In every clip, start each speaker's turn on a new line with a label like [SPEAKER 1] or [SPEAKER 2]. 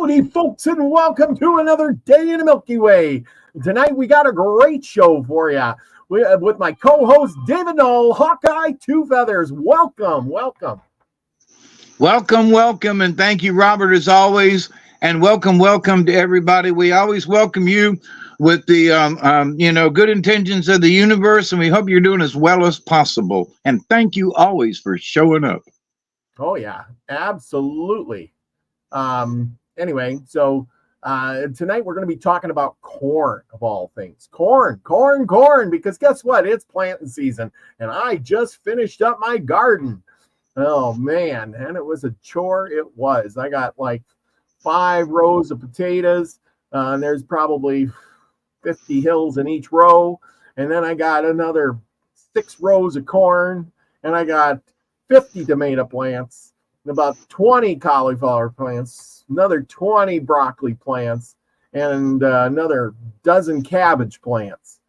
[SPEAKER 1] Howdy, folks, and welcome to another day in the Milky Way. Tonight, we got a great show for you with my co-host, David Null, Hawkeye Two Feathers. Welcome.
[SPEAKER 2] Welcome, and thank you, Robert, as always. And welcome to everybody. We always welcome you with the, good intentions of the universe, and we hope you're doing as well as possible. And thank you always for showing up.
[SPEAKER 1] Oh, yeah, absolutely. Anyway, so tonight we're going to be talking about corn, of all things. Corn, because guess what? It's planting season, and I just finished up my garden. Oh, man, and it was a chore. It was. I got like 5 rows of potatoes, and there's probably 50 hills in each row, and then I got another 6 rows of corn, and I got 50 tomato plants, about 20 cauliflower plants, another 20 broccoli plants, and another dozen cabbage plants.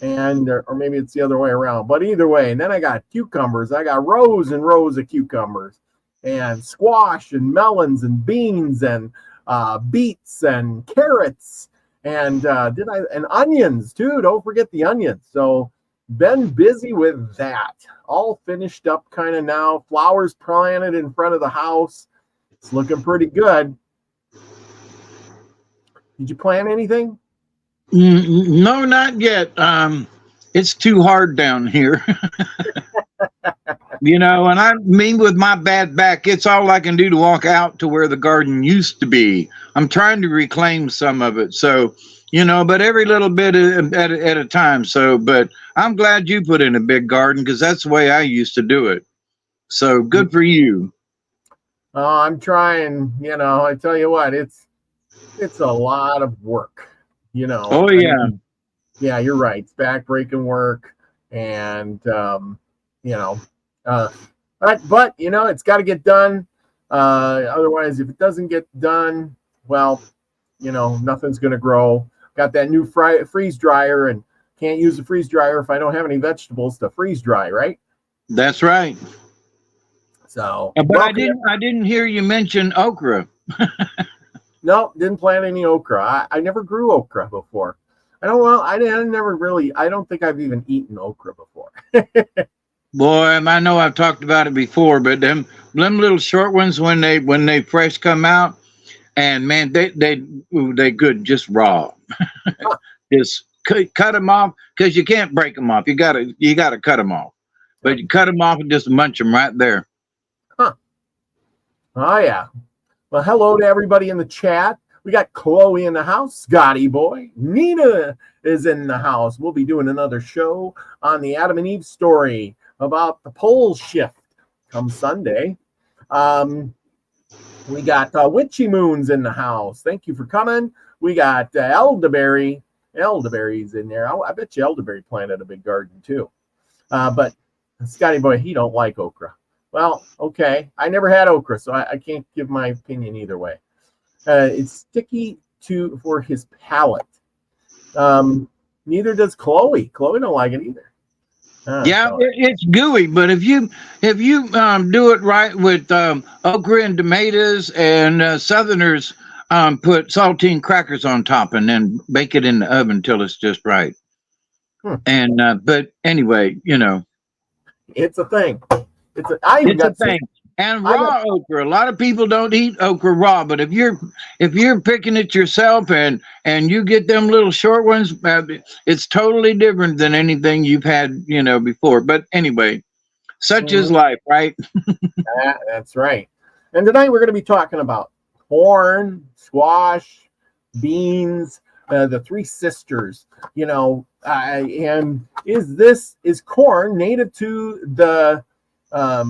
[SPEAKER 1] And or maybe it's the other way around, but either way. And then I got cucumbers. I got rows and rows of cucumbers, and squash and melons and beans and beets and carrots and and onions too. Don't forget the onions. So been busy with that. All finished up kind of now. Flowers planted in front of the house. It's looking pretty good. Did you plant anything?
[SPEAKER 2] No, not yet. It's too hard down here. And I mean, with my bad back, it's all I can do to walk out to where the garden used to be. I'm trying to reclaim some of it. So, but every little bit at a time. So, but I'm glad you put in a big garden, because that's the way I used to do it. So good for you.
[SPEAKER 1] I'm trying, I tell you what, it's a lot of work,
[SPEAKER 2] Oh, yeah.
[SPEAKER 1] I mean, yeah, you're right. It's backbreaking work, and, but it's got to get done. Otherwise, if it doesn't get done, well, nothing's going to grow. Got that new freeze dryer, and can't use the freeze dryer if I don't have any vegetables to freeze dry, right?
[SPEAKER 2] That's right.
[SPEAKER 1] So,
[SPEAKER 2] but I didn't hear you mention okra.
[SPEAKER 1] No, didn't plant any okra. I never grew okra before. I don't think I've even eaten okra before.
[SPEAKER 2] Boy, I know I've talked about it before, but them little short ones when they fresh come out, and man, they good just raw. Just cut them off, because you can't break them off. You gotta cut them off. But you cut them off and just munch them right there.
[SPEAKER 1] Huh. Oh yeah. Well, hello to everybody in the chat. We got Chloe in the house, Scotty boy. Nina is in the house. We'll be doing another show on the Adam and Eve story about the pole shift come Sunday. We got Witchy Moons in the house. Thank you for coming. We got Elderberry. Elderberry's in there. I bet you Elderberry planted a big garden too. But Scotty boy, he don't like okra. Well, okay. I never had okra, so I can't give my opinion either way. It's sticky for his palate. Neither does Chloe. Chloe don't like it either.
[SPEAKER 2] It's gooey, but if you do it right with okra and tomatoes, and Southerners put saltine crackers on top and then bake it in the oven until it's just right. And but anyway,
[SPEAKER 1] it's a thing. It's
[SPEAKER 2] a thing. And raw okra. A lot of people don't eat okra raw, but if you're picking it yourself and you get them little short ones, it's totally different than anything you've had, before. But anyway, such is life, right?
[SPEAKER 1] That's right. And tonight we're going to be talking about corn, squash, beans, the 3 sisters. And is corn native to the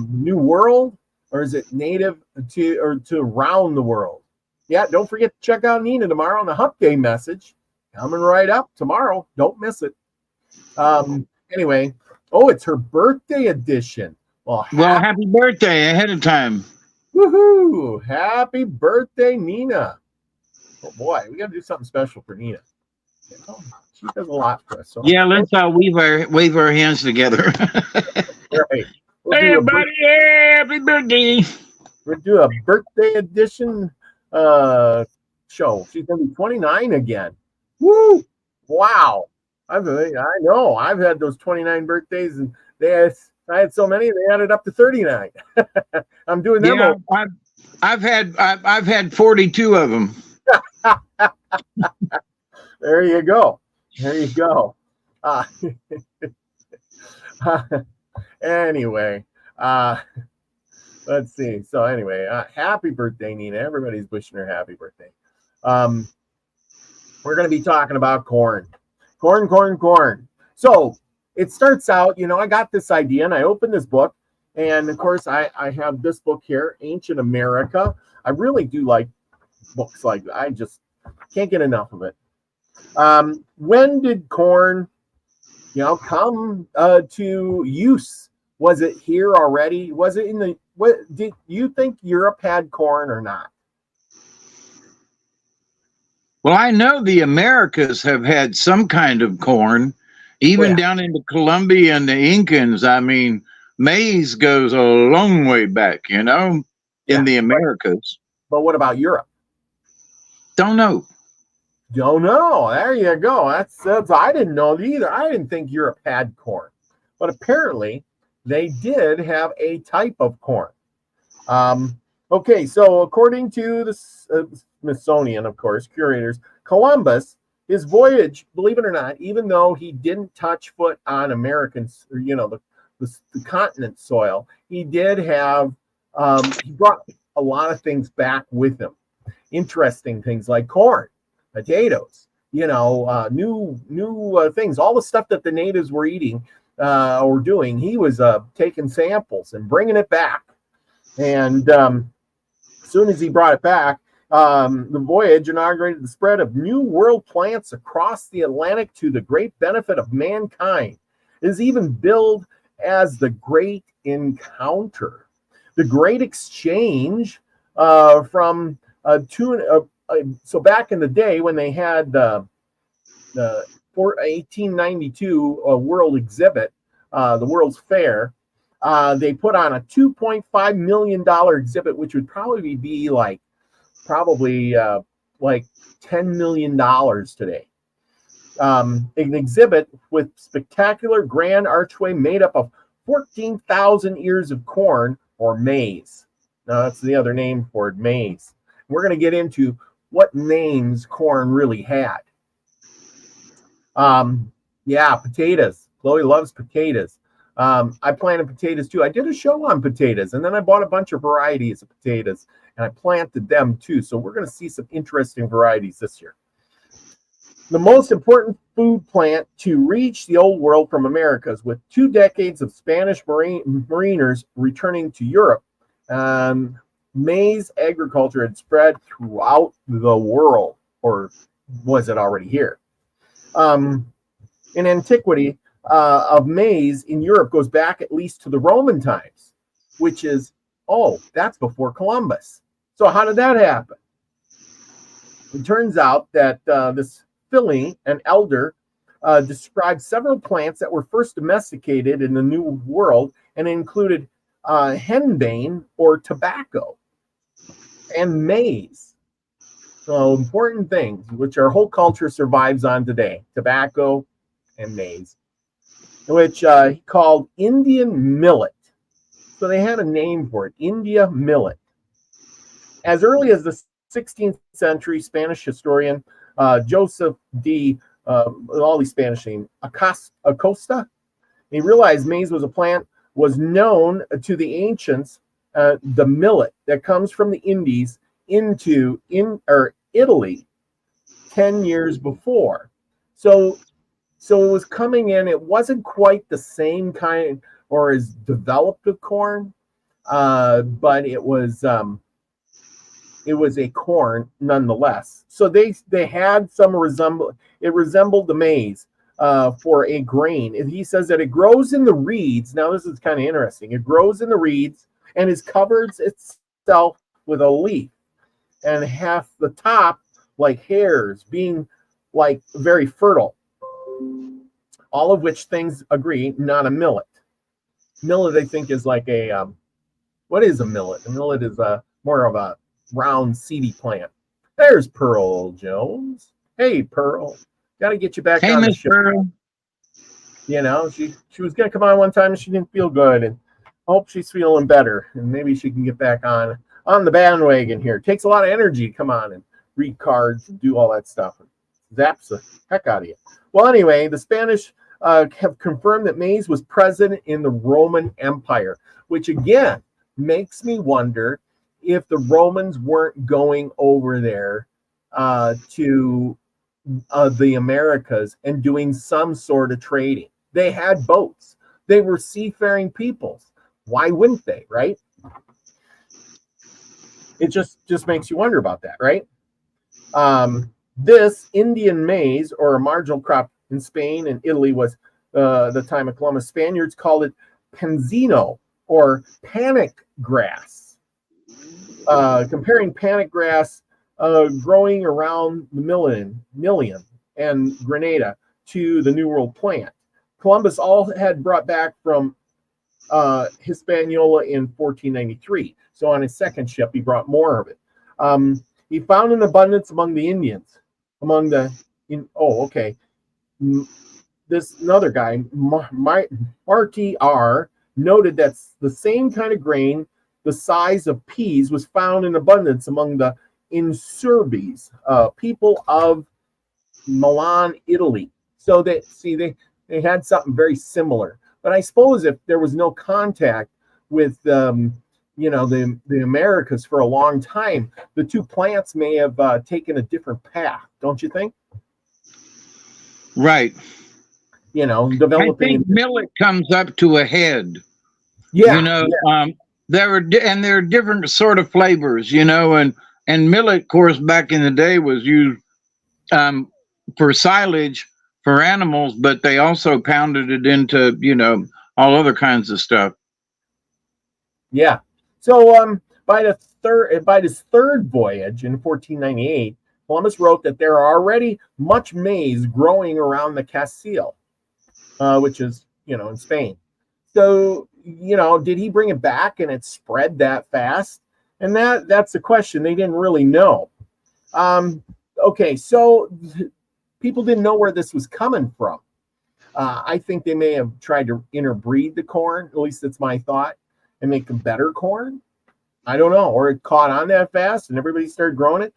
[SPEAKER 1] New World, or is it native to around the world? Yeah, don't forget to check out Nina tomorrow on the Hump Day message. Coming right up tomorrow. Don't miss it. Anyway, it's her birthday edition. Well,
[SPEAKER 2] happy birthday ahead of time.
[SPEAKER 1] Woohoo! Happy birthday, Nina. Oh boy, we got to do something special for Nina. She does a lot for us. So
[SPEAKER 2] yeah, let's wave our hands together.
[SPEAKER 1] Right.
[SPEAKER 2] Hey, everybody, happy birthday.
[SPEAKER 1] We'll do a birthday edition show. She's gonna be 29 again. Woo! Wow. I know. I've had those 29 birthdays, and I had so many they added up to 39. I'm doing them.
[SPEAKER 2] Yeah, I've had 42 of them.
[SPEAKER 1] There you go. There you go. Anyway, let's see. So anyway, happy birthday, Nina. Everybody's wishing her happy birthday. We're going to be talking about corn. Corn. So it starts out, I got this idea and I opened this book. And of course, I have this book here, Ancient America. I really do like books like that. I just can't get enough of it. When did corn, come to use? Was it here already? Was it did you think Europe had corn or not?
[SPEAKER 2] Well, I know the Americas have had some kind of corn, even down into Colombia and the Incans. I mean, maize goes a long way back, in the Americas.
[SPEAKER 1] But what about Europe?
[SPEAKER 2] Don't know.
[SPEAKER 1] Don't know. There you go. That's I didn't know either. I didn't think Europe had corn, but apparently they did have a type of corn. Okay, so according to the Smithsonian, of course, curators, Columbus, his voyage, believe it or not, even though he didn't touch foot on Americans, or the continent soil, he did have he brought a lot of things back with him. Interesting things like corn, potatoes, new things, all the stuff that the natives were eating or doing. He was taking samples and bringing it back. And as soon as he brought it back, the voyage inaugurated the spread of new world plants across the Atlantic to the great benefit of mankind. It is even billed as the Great Encounter, the Great Exchange from so back in the day when they had the 1892 World Exhibit, the World's Fair, they put on a $2.5 million exhibit, which would probably be like $10 million today. An exhibit with spectacular grand archway made up of 14,000 ears of corn or maize. Now that's the other name for it, maize. We're going to get into what names corn really had. Potatoes. Chloe loves potatoes. I planted potatoes too. I did a show on potatoes, and then I bought a bunch of varieties of potatoes, and I planted them too. So we're going to see some interesting varieties this year. The most important food plant to reach the old world from Americas, with 2 decades of Spanish mariners returning to Europe, maize agriculture had spread throughout the world, or was it already here? In antiquity, of maize in Europe goes back at least to the Roman times, which is, that's before Columbus. So how did that happen? It turns out that this Philly, an elder, described several plants that were first domesticated in the New World, and included henbane or tobacco and maize. So important things which our whole culture survives on today: tobacco and maize, which he called Indian millet. So they had a name for it, India millet. As early as the 16th century, Spanish historian Joseph D. All these Spanish names, Acosta, he realized maize was known to the ancients, the millet that comes from the Indies into Italy 10 years before. So it was coming in. It wasn't quite the same kind or as developed of corn, but it was a corn nonetheless. So they had some resemblance. It resembled the maize for a grain. And he says that it grows in the reeds. Now this is kind of interesting. It grows in the reeds and is covers itself with a leaf, and half the top like hairs, being like very fertile. All of which things agree, not a millet. Millet, I think, is like a what is a millet? A millet is more of a round, seedy plant. There's Pearl Jones. Hey, Pearl. Got to get you back
[SPEAKER 2] Hey,
[SPEAKER 1] on the
[SPEAKER 2] Miss
[SPEAKER 1] show.
[SPEAKER 2] Pearl.
[SPEAKER 1] You know, she was going to come on one time and she didn't feel good. And I hope she's feeling better. And maybe she can get back on the bandwagon here. It takes a lot of energy to come on and read cards and do all that stuff. It zaps the heck out of you. Well, anyway, the Spanish have confirmed that maize was present in the Roman Empire, which again makes me wonder if the Romans weren't going over there to the Americas and doing some sort of trading. They had boats. They were seafaring peoples. Why wouldn't they, right? It just makes you wonder about that, right? This Indian maize, or a marginal crop in Spain and Italy, was the time of Columbus. Spaniards called it panzino, or panic grass. Comparing panic grass growing around the Million and Grenada to the New World plant. Columbus had brought back from Hispaniola in 1493. So on his second ship, he brought more of it. He found an abundance among the Indians. This another guy, Marty R., noted that the same kind of grain, the size of peas, was found in abundance among the Insurbes, people of Milan, Italy. So they had something very similar. But I suppose if there was no contact with the Americas for a long time, the two plants may have taken a different path, don't you think?
[SPEAKER 2] Right.
[SPEAKER 1] Developing.
[SPEAKER 2] I think millet comes up to a head.
[SPEAKER 1] Yeah.
[SPEAKER 2] There are different sort of flavors, and millet, of course, back in the day was used for silage for animals, but they also pounded it into, all other kinds of stuff.
[SPEAKER 1] Yeah. So by his third voyage in 1498, Columbus wrote that there are already much maize growing around the Castile, which is, in Spain. So, did he bring it back and it spread that fast? And that's the question. They didn't really know. Okay, so people didn't know where this was coming from. I think they may have tried to interbreed the corn, at least that's my thought, and make a better corn. I don't know. Or it caught on that fast and everybody started growing it.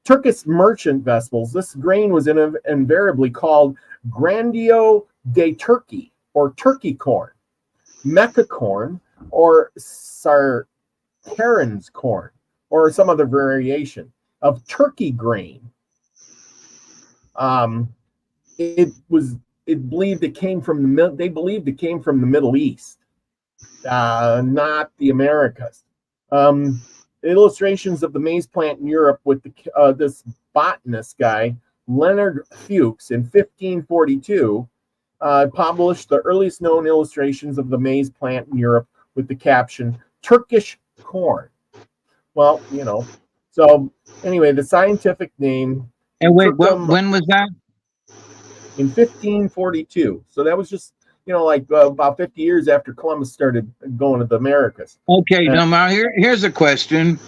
[SPEAKER 1] Turkish merchant vessels, this grain was invariably called Grandio de Turkey, or turkey corn, Mecca corn, or Sarkaran's corn, or some other variation of turkey grain. They believed it came from the Middle East, not the Americas. Illustrations of the maize plant in Europe with this botanist guy, Leonard Fuchs, in 1542, published the earliest known illustrations of the maize plant in Europe with the caption, Turkish corn. Well, so anyway, the scientific name.
[SPEAKER 2] And wait, when was that?
[SPEAKER 1] In 1542. So that was just, about 50 years after Columbus started going to the Americas.
[SPEAKER 2] Okay, now here's a question.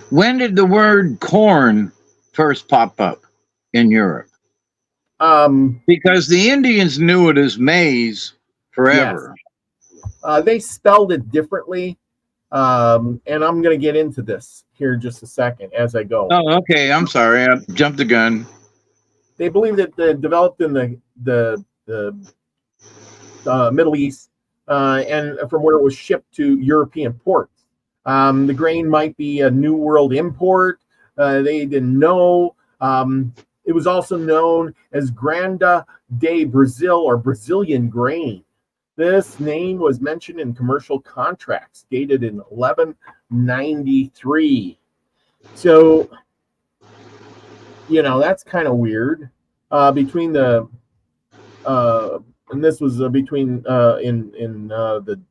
[SPEAKER 2] When did the word corn first pop up in Europe? Because the Indians knew it as maize forever.
[SPEAKER 1] Yes. They spelled it differently. And I'm going to get into this here in just a second as I go.
[SPEAKER 2] Oh, okay. I'm sorry. I jumped the gun.
[SPEAKER 1] They believe that they developed in the Middle East and from where it was shipped to European ports. The grain might be a New World import. They didn't know. It was also known as Granda de Brazil, or Brazilian grain. This name was mentioned in commercial contracts dated in 1193. So, that's kind of weird. Between the and this was between in the,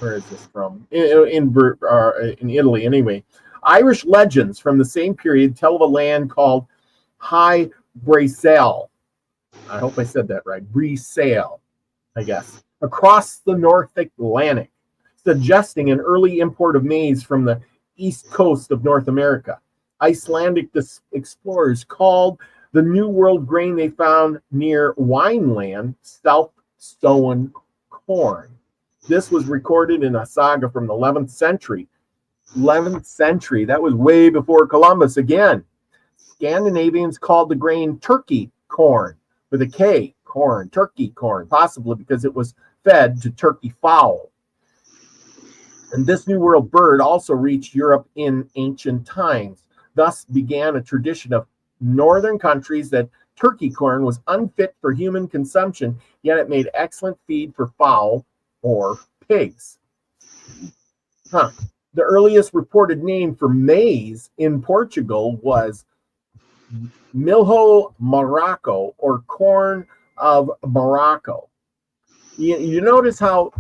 [SPEAKER 1] where is this from? In Italy, anyway. Irish legends from the same period tell of a land called High Braesale. I hope I said that right. Braesale, I guess, across the North Atlantic, suggesting an early import of maize from the east coast of North America. Icelandic explorers called the New World grain they found near Wineland self-sown corn. This was recorded in a saga from the 11th century. 11th century, that was way before Columbus again. Scandinavians called the grain turkey corn with a K, corn, turkey corn, possibly because it was fed to turkey fowl. And this New World bird also reached Europe in ancient times. Thus began a tradition of northern countries that turkey corn was unfit for human consumption, yet it made excellent feed for fowl or pigs. The earliest reported name for maize in Portugal was milho Morocco, or corn of Morocco. You notice how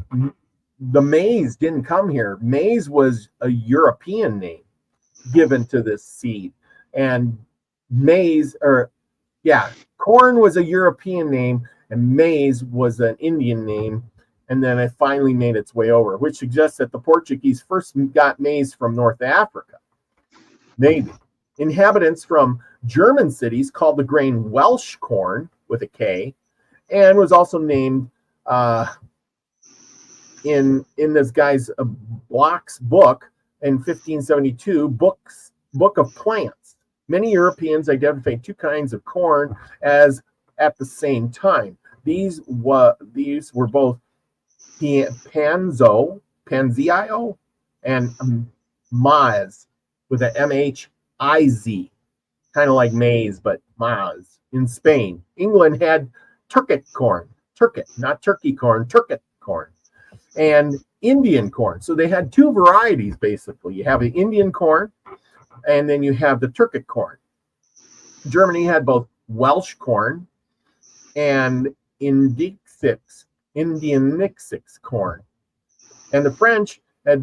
[SPEAKER 1] the maize didn't come here. Maize was a European name given to this seed. And corn was a European name, and maize was an Indian name. And then it finally made its way over, which suggests that the Portuguese first got maize from North Africa. Maybe. Inhabitants from German cities called the grain Welsh corn with a K, and was also named in this guy's Bloch's book in 1572, Book of Plants. Many Europeans identified two kinds of corn as at the same time. These were both Panzio, and Maize with a MHIZ, kind of like maize, but Maize. In Spain, England had turket corn, not turkey corn, turket corn, and Indian corn. So they had two varieties, basically. You have the Indian corn, and then you have the turket corn. Germany had both Welsh corn and Indian corn. And the French had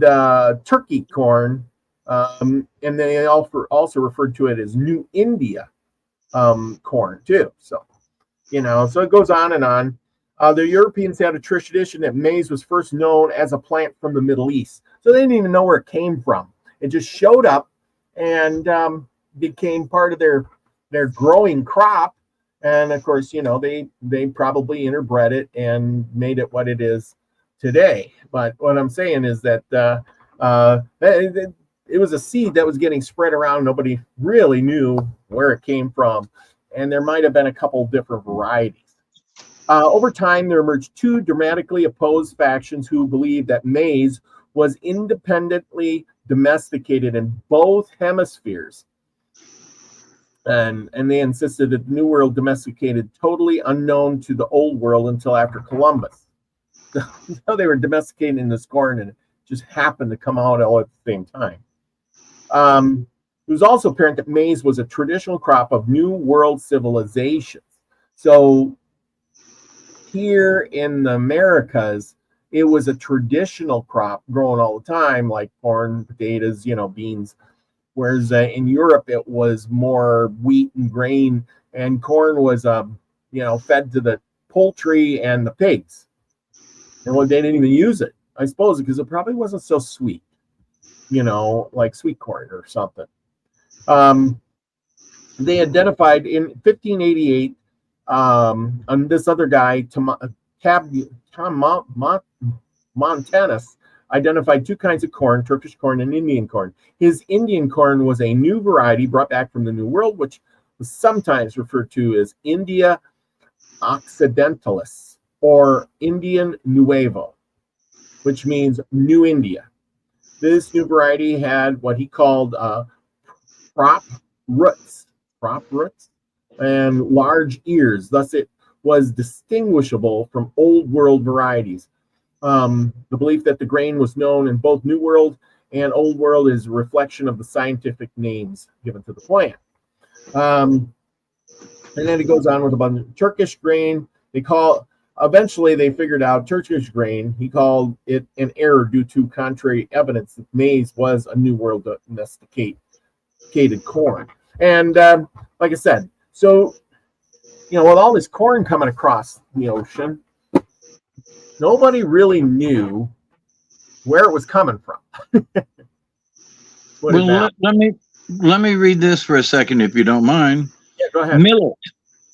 [SPEAKER 1] turkey corn, and then they also referred to it as New India corn, too. So, so it goes on and on. The Europeans had a tradition that maize was first known as a plant from the Middle East. So they didn't even know where it came from. It just showed up and became part of their growing crop. And of course, they probably interbred it and made it what it is today. But what I'm saying is that it was a seed that was getting spread around. Nobody really knew where it came from. And there might have been a couple different varieties. Over time, there emerged two dramatically opposed factions who believed that maize was independently domesticated in both hemispheres. And they insisted that the New World domesticated totally unknown to the Old World until after Columbus. So they were domesticating this corn, and it just happened to come out all at the same time. It was also apparent that maize was a traditional crop of New World civilizations. So here in the Americas, it was a traditional crop grown all the time, like corn, potatoes, beans. Whereas in Europe, it was more wheat and grain, and corn was, fed to the poultry and the pigs. And they didn't even use it, I suppose, because it probably wasn't so sweet, like sweet corn or something. They identified in 1588, and this other guy, Montanus, identified two kinds of corn, Turkish corn and Indian corn. His Indian corn was a new variety brought back from the New World, which was sometimes referred to as India Occidentalis or Indian Nuevo, which means New India. This new variety had what he called prop roots, and large ears. Thus, it was distinguishable from Old World varieties. The belief that the grain was known in both New World and Old World is a reflection of the scientific names given to the plant. And then it goes on with a bunch of Turkish grain. Eventually they figured out Turkish grain. He called it an error due to contrary evidence that maize was a New World domesticated corn. And like I said, so, with all this corn coming across the ocean, nobody really knew where it was coming from.
[SPEAKER 2] Well, let me read this for a second, if you don't mind.
[SPEAKER 1] Yeah, go ahead.
[SPEAKER 2] Millet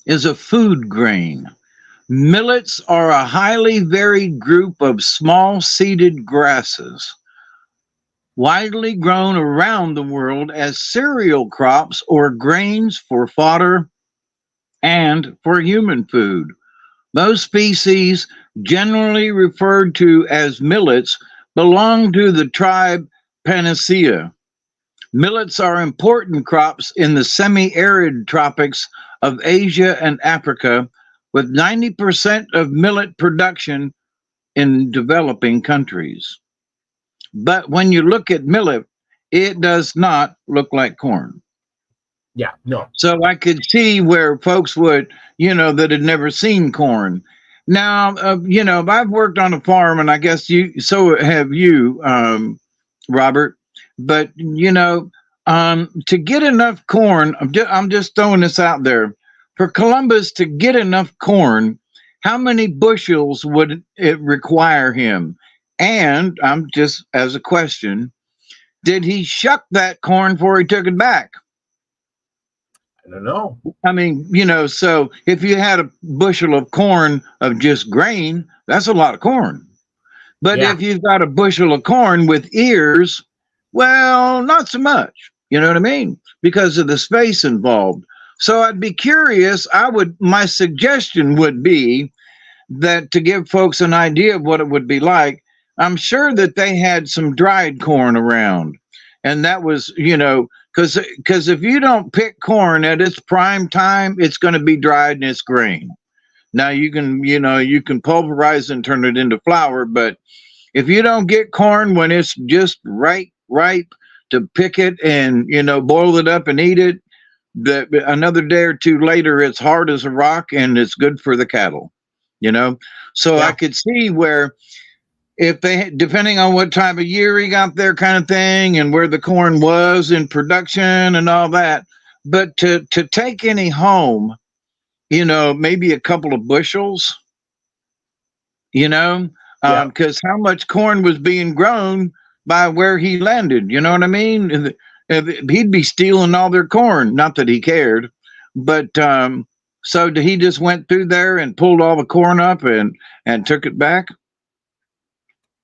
[SPEAKER 2] is a food grain. Millets are a highly varied group of small seeded grasses, widely grown around the world as cereal crops or grains for fodder and for human food. Most species, generally referred to as millets, belong to the tribe Panacea. Millets are important crops in the semi arid tropics of Asia and Africa, with 90% of millet production in developing countries. But when you look at millet, it does not look like corn.
[SPEAKER 1] Yeah, no.
[SPEAKER 2] So I could see where folks would, that had never seen corn. Now, I've worked on a farm, and I guess so have you, Robert. But to get enough corn, I'm just throwing this out there. For Columbus to get enough corn, how many bushels would it require him? And I'm just as a question, did he shuck that corn before he took it back?
[SPEAKER 1] I don't know.
[SPEAKER 2] I mean, so if you had a bushel of corn of just grain, that's a lot of corn. But
[SPEAKER 1] Yeah.
[SPEAKER 2] if you've got a bushel of corn with ears, well, not so much. You know what I mean? Because of the space involved. So I'd be curious. My suggestion would be that to give folks an idea of what it would be like, I'm sure that they had some dried corn around. And that was, because if you don't pick corn at its prime time, it's going to be dried and it's green. Now you can pulverize and turn it into flour, but if you don't get corn when it's just ripe to pick it and boil it up and eat it, another day or two later it's hard as a rock and it's good for the cattle. So
[SPEAKER 1] Yeah.
[SPEAKER 2] I could see where, if they, depending on what time of year he got there, kind of thing, and where the corn was in production and all that. But to take any home, maybe a couple of bushels, because how much corn was being grown by where he landed? You know what I mean? He'd be stealing all their corn. Not that he cared, but so he just went through there and pulled all the corn up and took it back.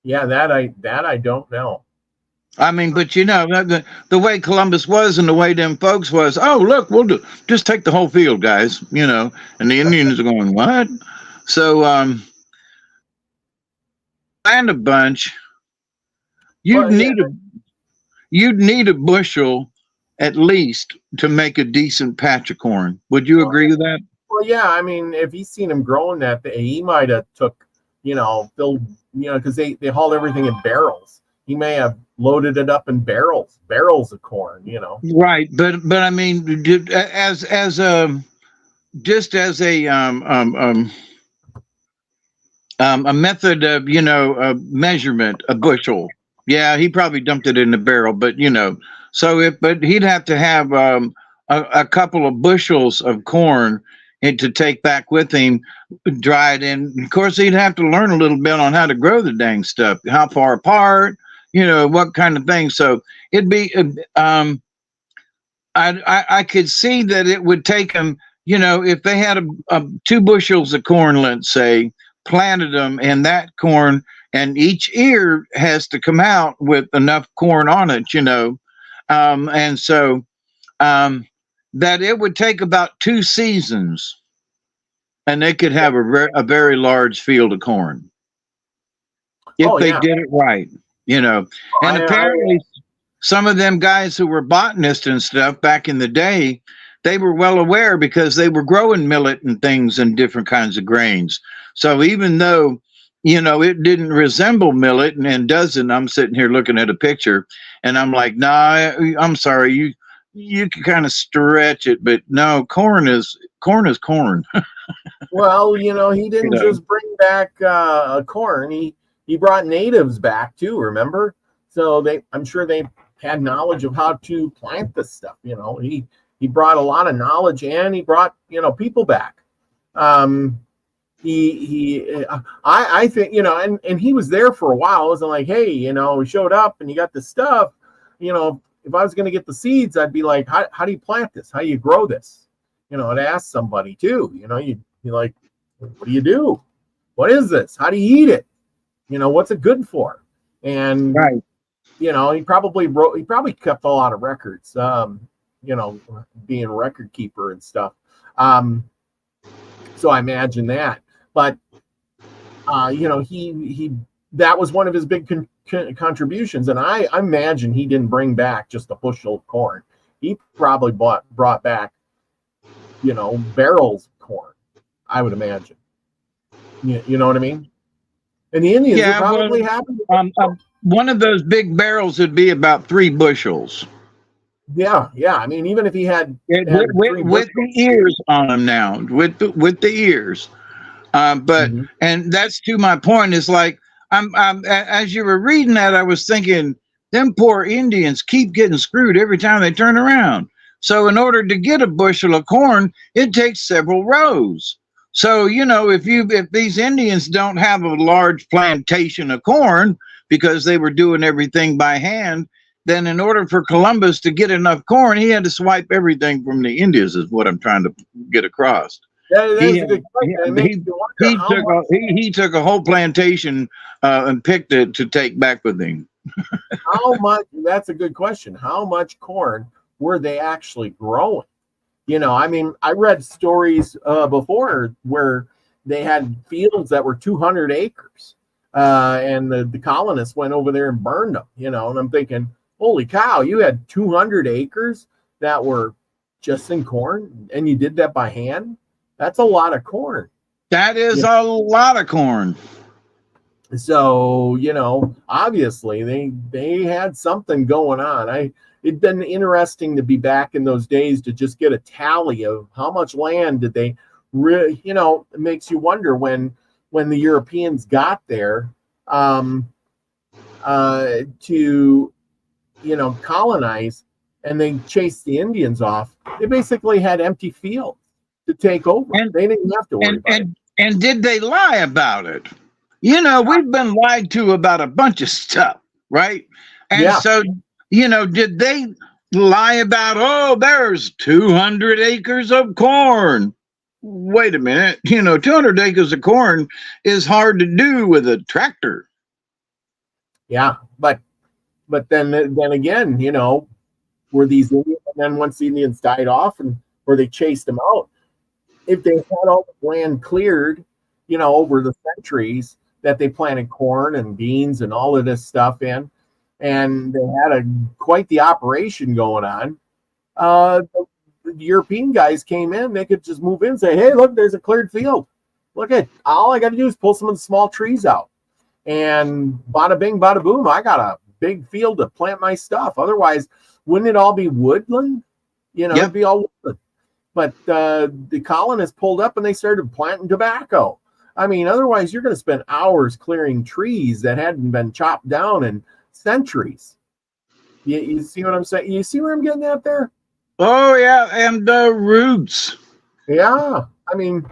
[SPEAKER 1] Yeah, that I don't know.
[SPEAKER 2] I mean, but the way Columbus was and the way them folks was, oh, look, we'll just take the whole field, guys, and the Indians are going, what? So, land a bunch, you'd need a bushel at least to make a decent patch of corn. Would you agree with that?
[SPEAKER 1] Well, yeah, I mean, if he's seen him growing that, he might have took, filled, because they hauled everything in barrels. He may have loaded it up in barrels of corn,
[SPEAKER 2] Right, but I mean, as a method of measurement, a bushel. Yeah, he probably dumped it in the barrel, but but he'd have to have a couple of bushels of corn to take back with him, dried. And of course, he'd have to learn a little bit on how to grow the dang stuff, how far apart, what kind of thing. So it'd be, I could see that it would take him, if they had 2 bushels of corn, let's say, planted them in that corn, and each ear has to come out with enough corn on it, and so that it would take about 2 seasons, and they could have a very large field of corn if they did it right, And apparently, some of them guys who were botanists and stuff back in the day, they were well aware because they were growing millet and things and different kinds of grains. So even though, it didn't resemble millet and doesn't, I'm sitting here looking at a picture and I'm like, nah, I'm sorry, you can kind of stretch it, but no, corn is corn.
[SPEAKER 1] Well, he didn't just bring back corn. He brought natives back too, remember? So I'm sure they had knowledge of how to plant this stuff. He brought a lot of knowledge, and he brought people back. I think and he was there for a while. It wasn't like, hey, he showed up and you got this stuff. if I was going to get the seeds, I'd be like, how do you plant this? How do you grow this? I'd ask somebody too. You'd be like, what do you do? What is this? How do you eat it? What's it good for? And
[SPEAKER 2] Right.
[SPEAKER 1] he probably kept a lot of records. Being a record keeper and stuff. So I imagine that. But he that was one of his big contributions, and I imagine he didn't bring back just a bushel of corn. He probably brought back barrels of corn, I would imagine. You know what I mean? And the Indians would probably have
[SPEAKER 2] one of those big barrels would be about 3 bushels.
[SPEAKER 1] Yeah. I mean, even if he had
[SPEAKER 2] with the ears on them now, with the ears. But and that's to my point. Is like I'm as you were reading that, I was thinking, them poor Indians keep getting screwed every time they turn around. So in order to get a bushel of corn, it takes several rows. So if these Indians don't have a large plantation of corn because they were doing everything by hand, then in order for Columbus to get enough corn, he had to swipe everything from the Indians, is what I'm trying to get across. He took a whole plantation and picked it to take back with him.
[SPEAKER 1] How much? That's a good question. How much corn were they actually growing? I mean, I read stories before where they had fields that were 200 acres, and the colonists went over there and burned them. And I'm thinking, holy cow, you had 200 acres that were just in corn, and you did that by hand? That's a lot of corn.
[SPEAKER 2] That is a lot of corn.
[SPEAKER 1] So, obviously they had something going on. It'd been interesting to be back in those days to just get a tally of how much land did they really, it makes you wonder when the Europeans got there to colonize, and they chased the Indians off. They basically had empty fields to take over. And they didn't have to worry about it.
[SPEAKER 2] And did they lie about it? We've been lied to about a bunch of stuff, right? And so, did they lie about, there's 200 acres of corn? Wait a minute. 200 acres of corn is hard to do with a tractor.
[SPEAKER 1] Yeah, but then again, were these Indians, and then once the Indians died off or they chased them out, if they had all the land cleared, over the centuries that they planted corn and beans and all of this stuff in, and they had quite the operation going on, the European guys came in, they could just move in and say, hey, look, there's a cleared field. Look at, all I got to do is pull some of the small trees out. And bada bing, bada boom, I got a big field to plant my stuff. Otherwise, wouldn't it all be woodland? It'd be all woodland. But the colonists pulled up and they started planting tobacco. I mean, otherwise, you're going to spend hours clearing trees that hadn't been chopped down in centuries. You see what I'm saying? You see where I'm getting at there?
[SPEAKER 2] Oh, yeah, and the roots.
[SPEAKER 1] Yeah. I mean,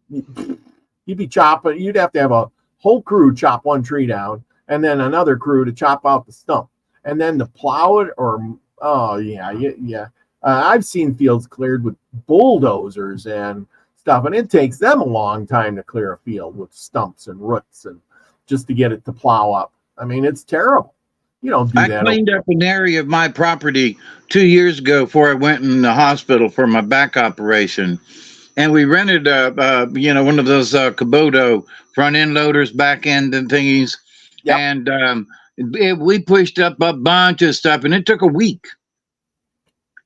[SPEAKER 1] you'd be chopping. You'd have to have a whole crew chop one tree down, and then another crew to chop out the stump, and then to plow it. I've seen fields cleared with bulldozers and stuff, and it takes them a long time to clear a field with stumps and roots and just to get it to plow up. I mean, it's terrible. You don't do that.
[SPEAKER 2] I cleaned up an area of my property 2 years ago before I went in the hospital for my back operation. And we rented one of those Kubota front end loaders, back end and thingies. Yep. And we pushed up a bunch of stuff, and it took a week.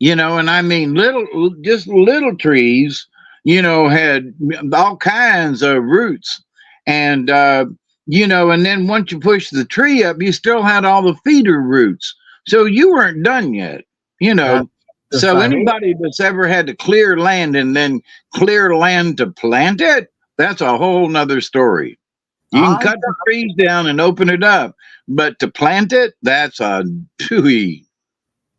[SPEAKER 2] And I mean, little trees, had all kinds of roots. And, and then once you push the tree up, you still had all the feeder roots. So you weren't done yet, So anybody that's ever had to clear land and then clear land to plant it, that's a whole nother story. You can cut the trees down and open it up, but to plant it, that's a dooey.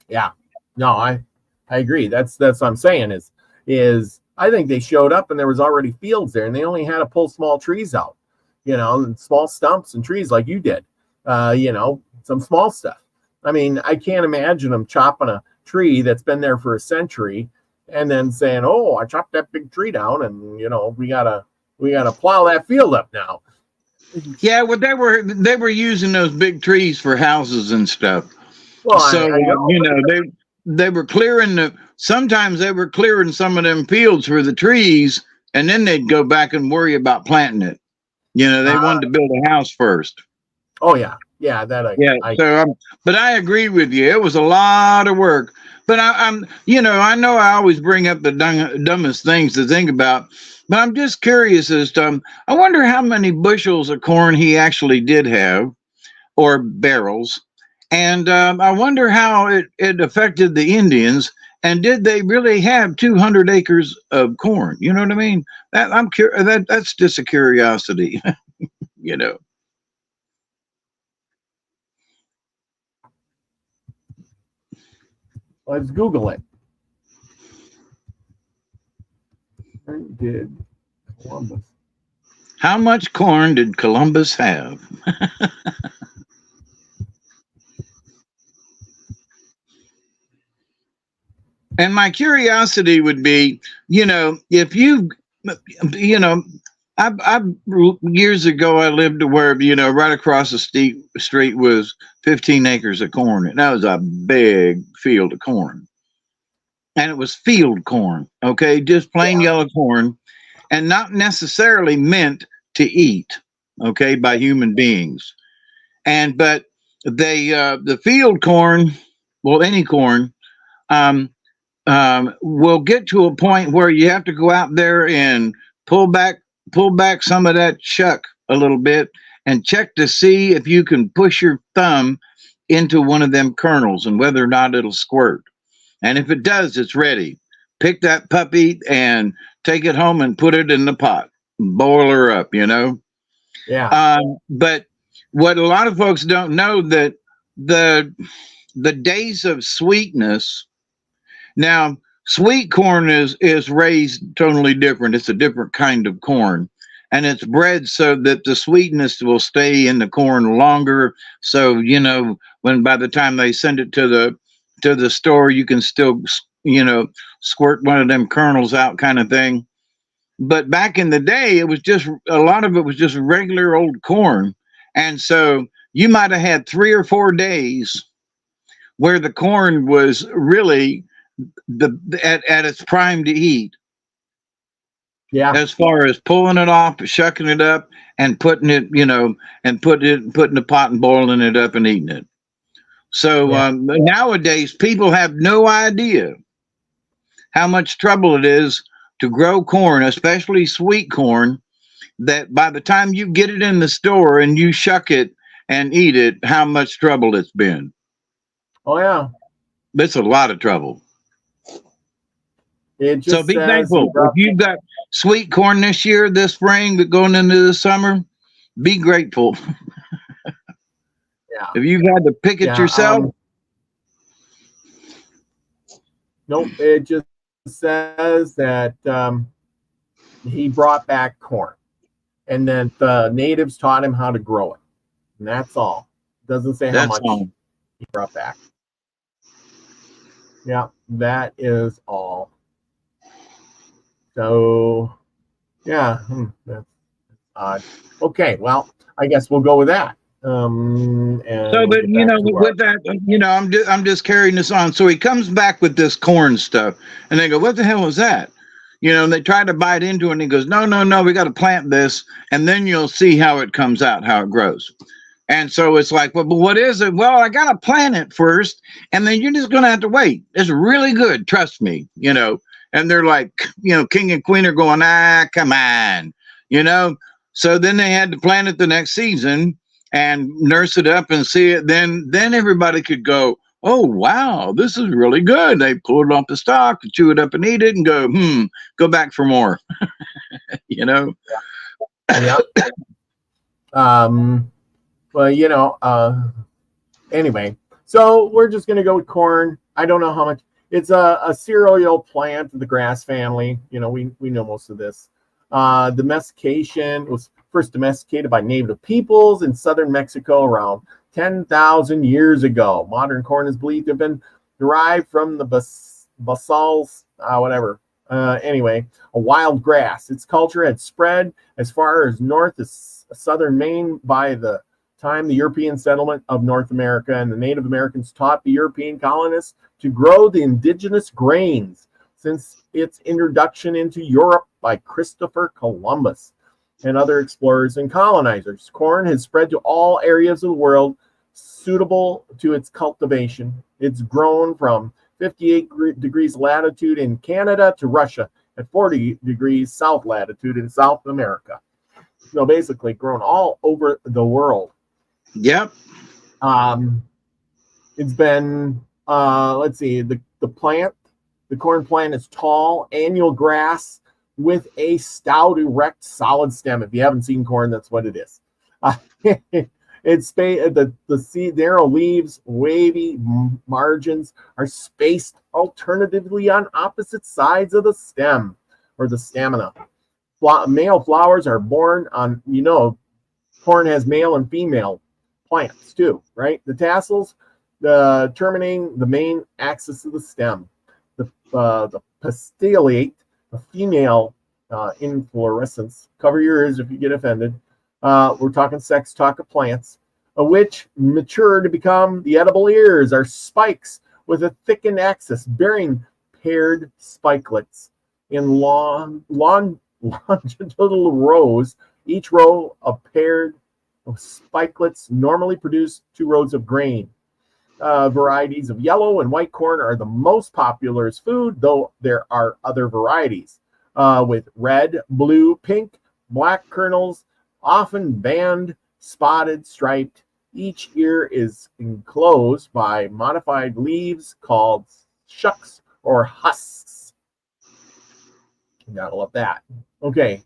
[SPEAKER 1] Yeah. No, I agree. That's what I'm saying is I think they showed up and there was already fields there, and they only had to pull small trees out, and small stumps and trees like you did, some small stuff. I mean, I can't imagine them chopping a tree that's been there for a century and then saying, "Oh, I chopped that big tree down, and we gotta plow that field up now."
[SPEAKER 2] Yeah, well, they were using those big trees for houses and stuff.
[SPEAKER 1] Well,
[SPEAKER 2] So
[SPEAKER 1] I know.
[SPEAKER 2] they were clearing sometimes they were clearing some of them fields for the trees, and then they'd go back and worry about planting it. They wanted to build a house first.
[SPEAKER 1] Oh yeah, yeah. That
[SPEAKER 2] Yeah. But I agree with you. It was a lot of work. But I know I always bring up the dumbest things to think about. But I'm just curious as to, I wonder how many bushels of corn he actually did have, or barrels. And I wonder how it affected the Indians. And did they really have 200 acres of corn? You know what I mean? That's just a curiosity, you know.
[SPEAKER 1] Let's Google it. Where did Columbus?
[SPEAKER 2] How much corn did Columbus have? And my curiosity would be, if I years ago I lived where, right across the street was 15 acres of corn, and that was a big field of corn. And it was field corn, okay, just plain yellow corn, and not necessarily meant to eat, okay, by human beings. But the field corn, well, any corn, will get to a point where you have to go out there and pull back some of that chuck a little bit and check to see if you can push your thumb into one of them kernels and whether or not it'll squirt. And if it does, it's ready. Pick that puppy and take it home and put it in the pot. Boil her up,
[SPEAKER 1] Yeah.
[SPEAKER 2] But what a lot of folks don't know, that the days of sweetness. Now, sweet corn is raised totally different. It's a different kind of corn, and it's bred so that the sweetness will stay in the corn longer. So when by the time they send it to the store, you can still squirt one of them kernels out, kind of thing. But back in the day, it was just a lot of it was just regular old corn, and so you might have had 3 or 4 days where the corn was really at its prime to eat.
[SPEAKER 1] Yeah.
[SPEAKER 2] As far as pulling it off, shucking it up, and putting it, and putting it in the pot and boiling it up and eating it. So nowadays, people have no idea how much trouble it is to grow corn, especially sweet corn, that by the time you get it in the store and you shuck it and eat it, how much trouble it's been.
[SPEAKER 1] Oh yeah.
[SPEAKER 2] It's a lot of trouble.
[SPEAKER 1] So
[SPEAKER 2] be thankful. If you've got sweet corn this year, this spring, going into the summer, be grateful.
[SPEAKER 1] Yeah.
[SPEAKER 2] If you've had to pick it yourself.
[SPEAKER 1] Nope. It just says that he brought back corn, and then the natives taught him how to grow it, and that's all. Doesn't say how much he brought back. Yeah, that is all. So, yeah, that's odd. Okay, well, I guess we'll go with that. And
[SPEAKER 2] but with that, I'm just carrying this on. So he comes back with this corn stuff, and they go, "What the hell is that?" And they try to bite into it, and he goes, "No, we got to plant this, and then you'll see how it comes out, how it grows." And so it's like, well, but what is it? Well, I got to plant it first, and then you're just going to have to wait. It's really good, trust me, And they're like, king and queen are going, come on, So then they had to plant it the next season and nurse it up and see it. Then everybody could go, "Oh, wow, this is really good." They pull it off the stalk, chew it up and eat it and go back for more,
[SPEAKER 1] Yeah. Well, anyway, so we're just going to go with corn. I don't know how much. It's a cereal plant of the grass family. We know most of this. Domestication was first domesticated by native peoples in southern Mexico around 10,000 years ago. Modern corn is believed to have been derived from the basals, whatever. Anyway, a wild grass. Its culture had spread as far as north as southern Maine by the time the European settlement of North America, and the Native Americans taught the European colonists to grow the indigenous grains since its introduction into Europe by Christopher Columbus and other explorers and colonizers. Corn has spread to all areas of the world suitable to its cultivation. It's grown from 58 degrees latitude in Canada to Russia at 40 degrees south latitude in South America. So basically grown all over the world.
[SPEAKER 2] Yep.
[SPEAKER 1] It's been, let's see, the corn plant is tall, annual grass with a stout, erect, solid stem. If you haven't seen corn, that's what it is. It's the narrow leaves, wavy margins are spaced alternatively on opposite sides of the stem or the stamina. Male flowers are born on, corn has male and female plants too, right? The tassels, terminating the main axis of the stem. The pistillate, a female inflorescence. Cover your ears if you get offended. We're talking sex talk of plants, which mature to become the edible ears, are spikes with a thickened axis bearing paired spikelets in longitudinal rows. Each row of paired spikelets normally produce 2 rows of grain. Varieties of yellow and white corn are the most popular as food, though there are other varieties with red, blue, pink, black kernels, often banded, spotted, striped. Each ear is enclosed by modified leaves called shucks or husks. You gotta love that. Okay,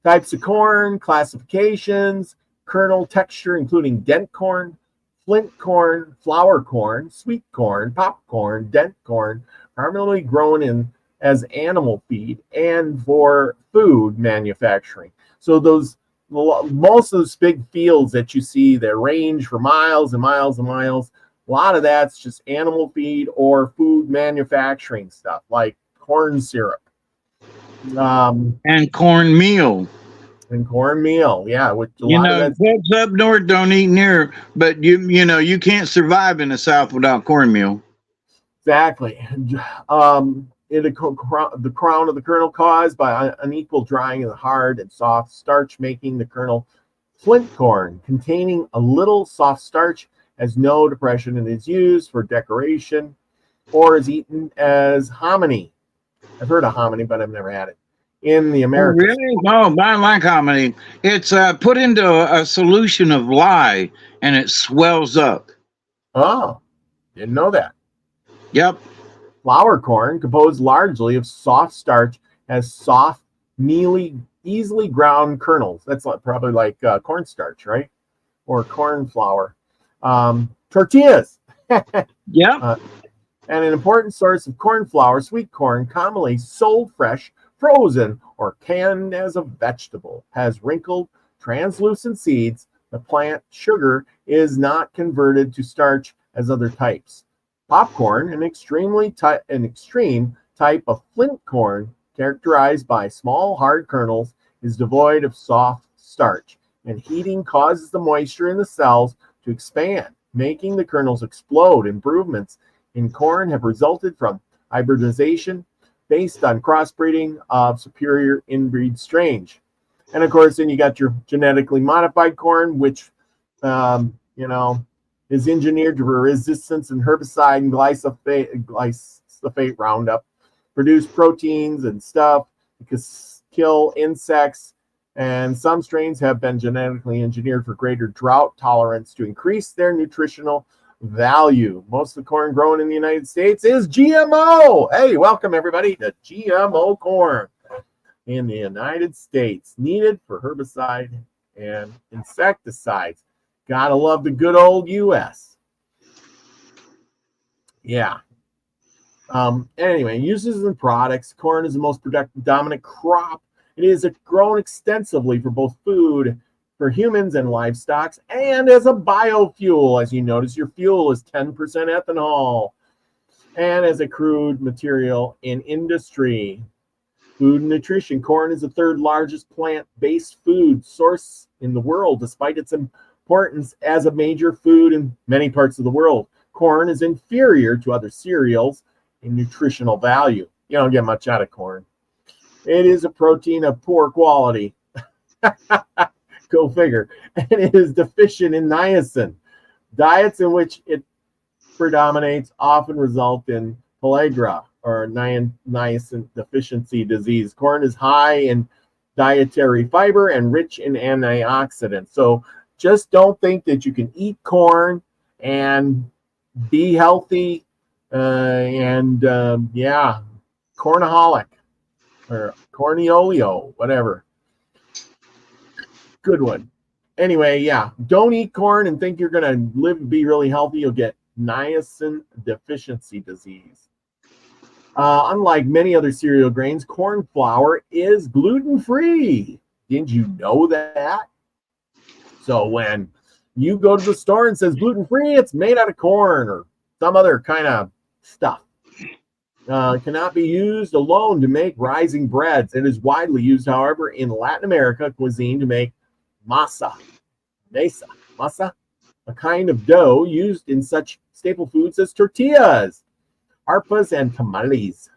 [SPEAKER 1] types of corn, classifications, kernel texture, including dent corn, flint corn, flour corn, sweet corn, popcorn, dent corn, primarily grown as animal feed and for food manufacturing. So most of those big fields that you see that range for miles and miles and miles, a lot of that's just animal feed or food manufacturing stuff like corn syrup.
[SPEAKER 2] And cornmeal.
[SPEAKER 1] And cornmeal, yeah. With a lot of that.
[SPEAKER 2] Folks up north don't eat near, but you can't survive in the South without cornmeal.
[SPEAKER 1] Exactly. The crown of the kernel caused by unequal drying of the hard and soft starch, making the kernel flint corn. Containing a little soft starch, has no depression and is used for decoration or is eaten as hominy. I've heard of hominy, but I've never had it. In the Americas.
[SPEAKER 2] Really? No, I like hominy. It's put into a solution of lye and it swells up.
[SPEAKER 1] Oh, didn't know that.
[SPEAKER 2] Yep.
[SPEAKER 1] Flour corn, composed largely of soft starch, has soft, mealy, easily ground kernels. That's probably like cornstarch, right? Or corn flour. Tortillas.
[SPEAKER 2] Yep.
[SPEAKER 1] And an important source of corn flour, sweet corn, commonly sold fresh, frozen, or canned as a vegetable, has wrinkled, translucent seeds. The plant sugar is not converted to starch as other types. Popcorn, an extreme type of flint corn, characterized by small, hard kernels, is devoid of soft starch, and heating causes the moisture in the cells to expand, making the kernels explode. Improvements in corn have resulted from hybridization based on crossbreeding of superior inbreed strains. And of course, then you got your genetically modified corn, which, is engineered to resistance and herbicide and glyphosate Roundup, produce proteins and stuff, because kill insects. And some strains have been genetically engineered for greater drought tolerance to increase their nutritional value. Most of the corn grown in the United States is GMO. Hey, welcome everybody to GMO corn in the United States, needed for herbicide and insecticides. Gotta love the good old U.S. Yeah. Anyway, uses and products. Corn is the most productive dominant crop. It is grown extensively for both food for humans and livestock, and as a biofuel. As you notice, your fuel is 10% ethanol, and as a crude material in industry. Food and nutrition. Corn is the third largest plant-based food source in the world, despite its importance as a major food in many parts of the world. Corn is inferior to other cereals in nutritional value. You don't get much out of corn. It is a protein of poor quality. Go figure. And it is deficient in niacin. Diets in which it predominates often result in pellagra, or niacin deficiency disease. Corn is high in dietary fiber and rich in antioxidants. So just don't think that you can eat corn and be healthy. Yeah, cornaholic or corniolio, whatever. Good one. Anyway, yeah, don't eat corn and think you're going to live and be really healthy. You'll get niacin deficiency disease. Unlike many other cereal grains, corn flour is gluten-free. Didn't you know that? So when you go to the store and says gluten-free, it's made out of corn or some other kind of stuff. Cannot be used alone to make rising breads. It is widely used, however, in Latin America cuisine to make masa, a kind of dough used in such staple foods as tortillas, arepas, and tamales.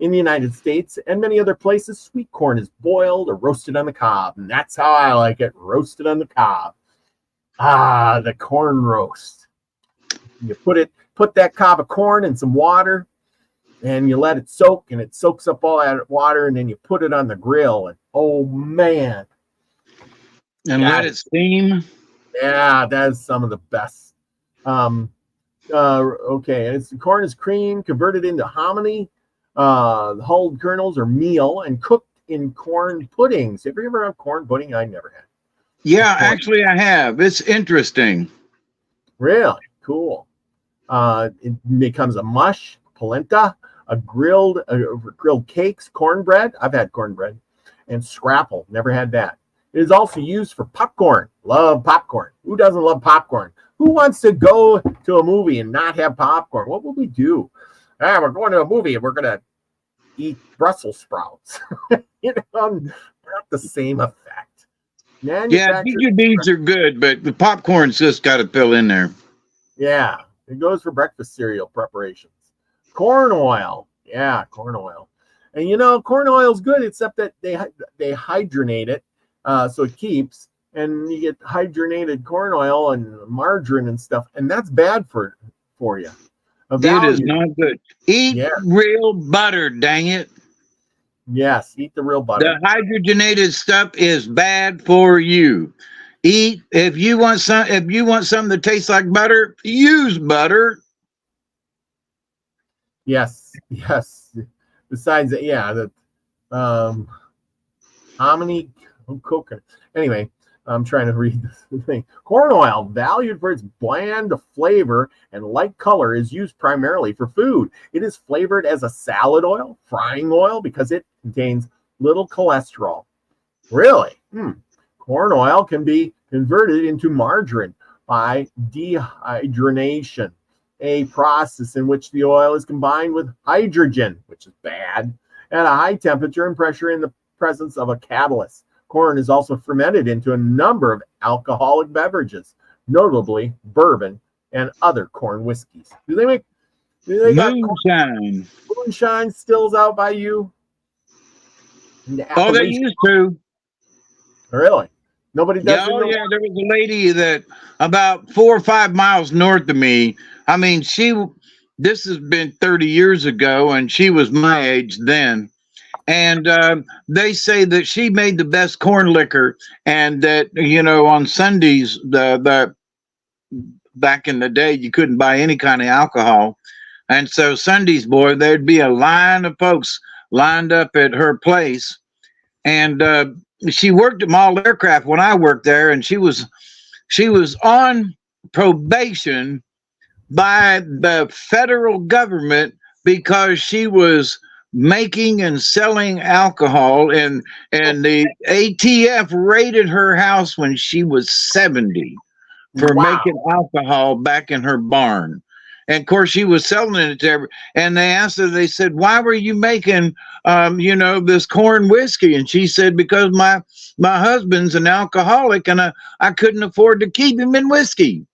[SPEAKER 1] In the United States and many other places, sweet corn is boiled or roasted on the cob, and that's how I like it, roasted on the cob. Ah, the corn roast. You put that cob of corn in some water, and you let it soak, and it soaks up all that water, and then you put it on the grill, and oh man.
[SPEAKER 2] And let it steam.
[SPEAKER 1] Yeah, that is some of the best. Okay, corn is cream converted into hominy. The hulled kernels are meal and cooked in corn puddings. Have you ever had corn pudding? I never had.
[SPEAKER 2] Yeah, actually I have. It's interesting.
[SPEAKER 1] Really? Cool. It becomes a mush, polenta, grilled cakes, cornbread. I've had cornbread. And scrapple. Never had that. It is also used for popcorn. Love popcorn. Who doesn't love popcorn? Who wants to go to a movie and not have popcorn? What would we do? We're going to a movie and we're going to eat Brussels sprouts. Not the same effect.
[SPEAKER 2] Yeah, beans are good, but the popcorn's just got to fill in there.
[SPEAKER 1] Yeah, it goes for breakfast cereal preparations. Corn oil. Yeah, corn oil. And corn oil is good, except that they hydronate it so it keeps. And you get hydrogenated corn oil and margarine and stuff, and that's bad for you.
[SPEAKER 2] It is not good. Eat real butter, dang it.
[SPEAKER 1] Yes, eat the real butter.
[SPEAKER 2] The hydrogenated stuff is bad for you. If you want something that tastes like butter, use butter.
[SPEAKER 1] Yes. Besides that, hominy coconut. Anyway, I'm trying to read this thing. Corn oil, valued for its bland flavor and light color, is used primarily for food. It is flavored as a salad oil, frying oil, because it contains little cholesterol. Really? Corn oil can be converted into margarine by dehydrogenation, a process in which the oil is combined with hydrogen, which is bad, at a high temperature and pressure in the presence of a catalyst. Corn is also fermented into a number of alcoholic beverages, notably bourbon and other corn whiskeys. Do they
[SPEAKER 2] moonshine?
[SPEAKER 1] Moonshine stills out by you?
[SPEAKER 2] Oh, they used to.
[SPEAKER 1] Really? Nobody does.
[SPEAKER 2] Yeah, there was a lady that about 4 or 5 miles north of me. I mean, this has been 30 years ago, and she was my age then. And they say that she made the best corn liquor, and that on Sundays, the back in the day, you couldn't buy any kind of alcohol, and so Sundays, boy, there'd be a line of folks lined up at her place, and she worked at Mall Aircraft when I worked there, and she was on probation by the federal government because she was making and selling alcohol, and the ATF raided her house when she was 70 for
[SPEAKER 1] Wow.
[SPEAKER 2] making alcohol back in her barn. And of course, she was selling it to every, and they asked her, they said, why were you making, this corn whiskey? And she said, because my husband's an alcoholic and I couldn't afford to keep him in whiskey.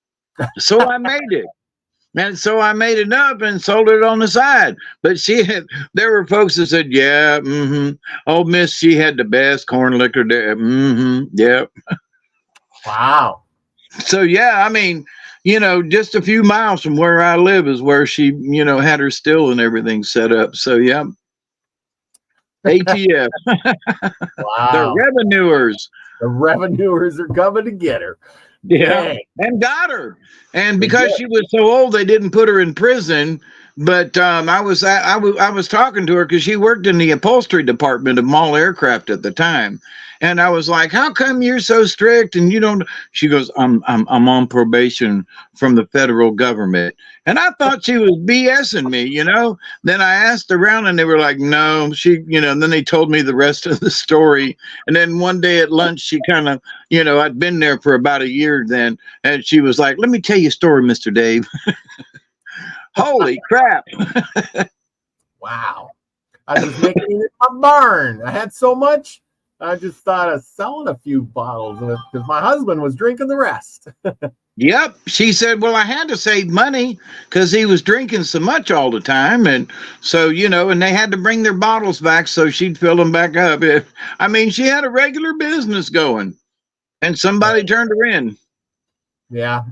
[SPEAKER 2] So I made it. And so I made it up and sold it on the side. But there were folks that said, yeah, oh, miss, she had the best corn liquor there. Yep.
[SPEAKER 1] Wow.
[SPEAKER 2] So, yeah, I mean, just a few miles from where I live is where she, had her still and everything set up. So, yeah. ATF. The
[SPEAKER 1] Wow.
[SPEAKER 2] revenuers.
[SPEAKER 1] The revenuers are coming to get her.
[SPEAKER 2] Yeah,
[SPEAKER 1] Dang.
[SPEAKER 2] and got her. And because she was so old, they didn't put her in prison. But I was talking to her because she worked in the upholstery department of Mall Aircraft at the time, and I was like, "How come you're so strict and you don't?" She goes, "I'm on probation from the federal government," and I thought she was BSing me, Then I asked around, and they were like, "No, she," And then they told me the rest of the story. And then one day at lunch, she kind of, I'd been there for about a year then, and she was like, "Let me tell you a story, Mr. Dave." Holy crap.
[SPEAKER 1] Wow. I was making it in my barn. I had so much, I just thought of selling a few bottles of it because my husband was drinking the rest.
[SPEAKER 2] Yep. She said, well, I had to save money because he was drinking so much all the time. And so, and they had to bring their bottles back so she'd fill them back up. I mean, she had a regular business going and somebody turned her in.
[SPEAKER 1] Yeah.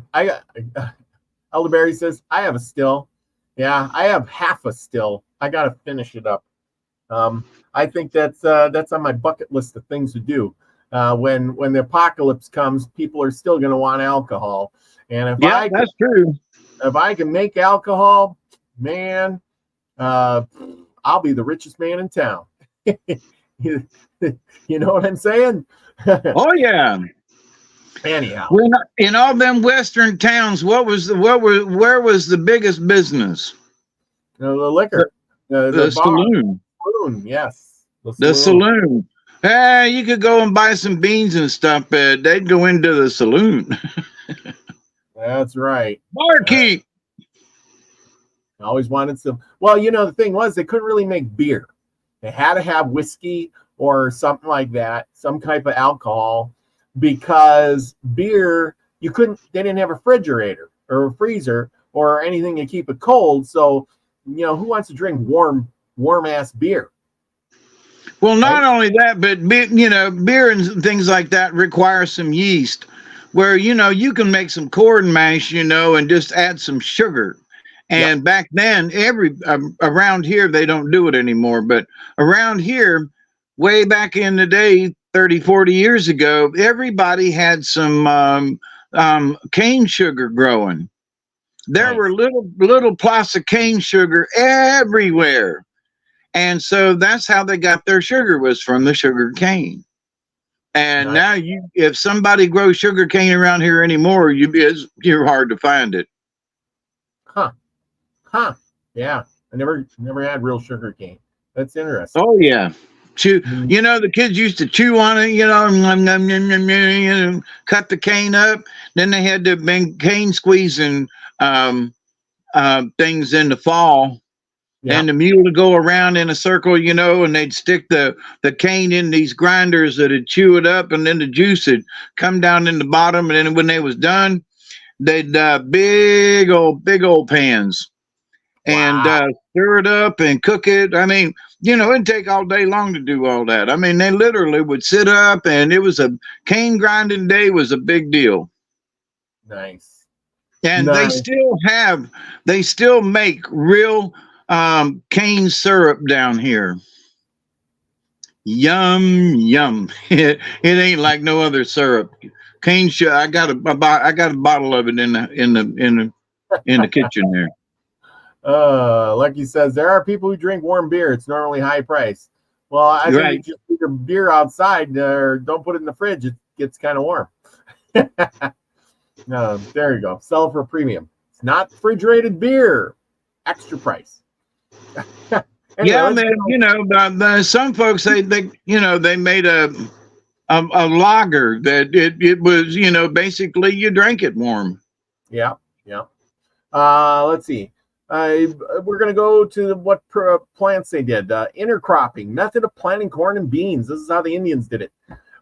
[SPEAKER 1] Elderberry says, I have a still. Yeah, I have half a still. I got to finish it up. I think that's on my bucket list of things to do. When the apocalypse comes, people are still going to want alcohol. And
[SPEAKER 2] that's true.
[SPEAKER 1] If I can make alcohol, man, I'll be the richest man in town. You know what I'm saying?
[SPEAKER 2] Oh yeah.
[SPEAKER 1] Anyhow,
[SPEAKER 2] in all them western towns, where was the biggest business?
[SPEAKER 1] the liquor,
[SPEAKER 2] the saloon.
[SPEAKER 1] Saloon, yes,
[SPEAKER 2] the saloon. You could go and buy some beans and stuff, but they'd go into the saloon.
[SPEAKER 1] That's right.
[SPEAKER 2] Barkeep.
[SPEAKER 1] I always wanted some. Well, the thing was they couldn't really make beer. They had to have whiskey or something like that, some type of alcohol. Because beer, they didn't have a refrigerator or a freezer or anything to keep it cold. So, who wants to drink warm ass beer?
[SPEAKER 2] Well, not only that, but beer and things like that require some yeast where, you can make some corn mash, and just add some sugar. And back then, around here, they don't do it anymore. But around here, way back in the day, 30, 40 years ago, everybody had some cane sugar growing. There were little plots of cane sugar everywhere. And so that's how they got their sugar, was from the sugar cane. And now if somebody grows sugar cane around here anymore, you're hard to find it.
[SPEAKER 1] Huh. Yeah. I never had real sugar cane. That's interesting.
[SPEAKER 2] Oh yeah. The kids used to chew on it, cut the cane up. Then they had to bring cane squeezing things in the fall. Yeah. And the mule would go around in a circle, and they'd stick the cane in these grinders that'd chew it up, and then the juice would come down in the bottom. And then when they was done, they'd big old pans. And stir it up and cook it. I mean, it'd take all day long to do all that. I mean, they literally would sit up, and it was a cane grinding day was a big deal.
[SPEAKER 1] Nice.
[SPEAKER 2] And they still make real cane syrup down here. Yum. It ain't like no other syrup. Cane sugar. I got a bottle of it in the kitchen there.
[SPEAKER 1] Lucky says there are people who drink warm beer. It's normally high price. Well, I think you just put your beer outside or don't put it in the fridge. It gets kind of warm. There you go. Sell it for a premium. It's not refrigerated beer. Extra price. Anyway,
[SPEAKER 2] Yeah,
[SPEAKER 1] let's
[SPEAKER 2] man.
[SPEAKER 1] go.
[SPEAKER 2] You know, some folks they you know they made a lager that it was, you know, basically you drank it warm.
[SPEAKER 1] Yeah, yeah. Let's see. We're going to go to what plants they did. Intercropping, method of planting corn and beans. This is how the Indians did it.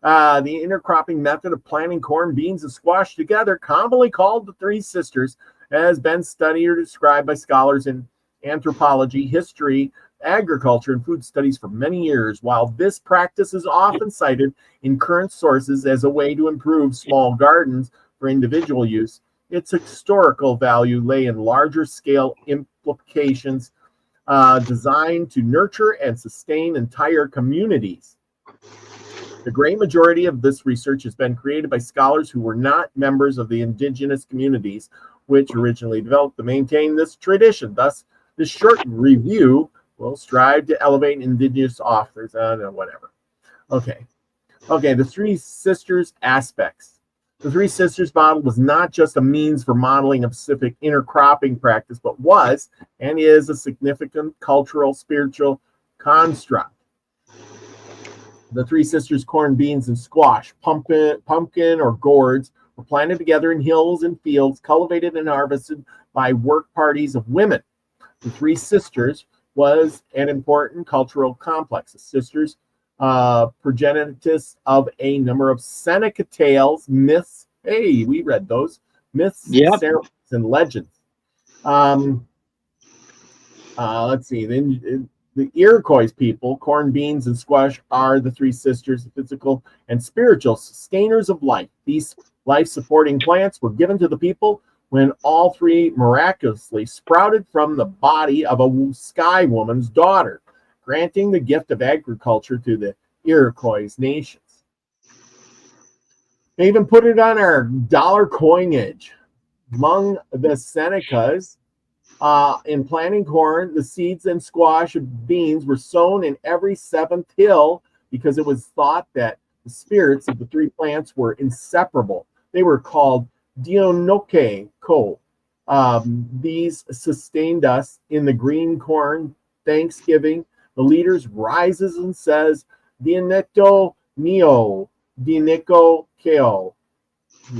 [SPEAKER 1] The intercropping method of planting corn, beans, and squash together, commonly called the Three Sisters, has been studied or described by scholars in anthropology, history, agriculture, and food studies for many years. While this practice is often cited in current sources as a way to improve small gardens for individual use, its historical value lay in larger scale implications designed to nurture and sustain entire communities. The great majority of this research has been created by scholars who were not members of the indigenous communities which originally developed to maintain this tradition. Thus, this short review will strive to elevate indigenous authors, whatever. Okay, the Three Sisters aspects. The Three Sisters model was not just a means for modeling a specific intercropping practice, but was and is a significant cultural, spiritual construct. The Three Sisters corn, beans, and squash, pumpkin or gourds were planted together in hills and fields, cultivated and harvested by work parties of women. The Three Sisters was an important cultural complex. The sisters, progenitors of a number of Seneca tales, myths. Hey, we read those myths,
[SPEAKER 2] Yep.
[SPEAKER 1] ceremonies, and legends. Let's see. Then the Iroquois people, corn, beans, and squash, are the Three Sisters, physical and spiritual sustainers of life. These life-supporting plants were given to the people when all three miraculously sprouted from the body of a sky woman's daughter, granting the gift of agriculture to the Iroquois nations. They even put it on our dollar coinage. Among the Senecas, in planting corn, the seeds and squash and beans were sown in every seventh hill because it was thought that the spirits of the three plants were inseparable. They were called Dionoke Ko. These sustained us in the green corn Thanksgiving. The leaders rises and says, Dieneto Neo, Dieneko Keo.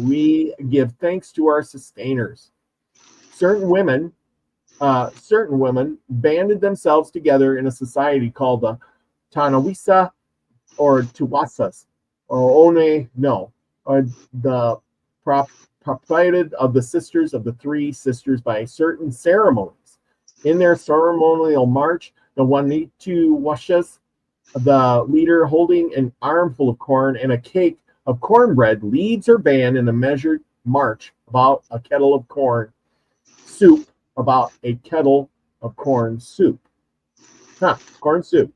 [SPEAKER 1] We give thanks to our sustainers. Certain women banded themselves together in a society called the Tanawisa or Tuwasas, or One no, or the proprietary of the sisters of the Three Sisters by certain ceremonies. In their ceremonial march, the Wanitu Washas, the leader holding an armful of corn and a cake of cornbread, leads her band in a measured march about a kettle of corn soup, about a kettle of corn soup. Corn soup.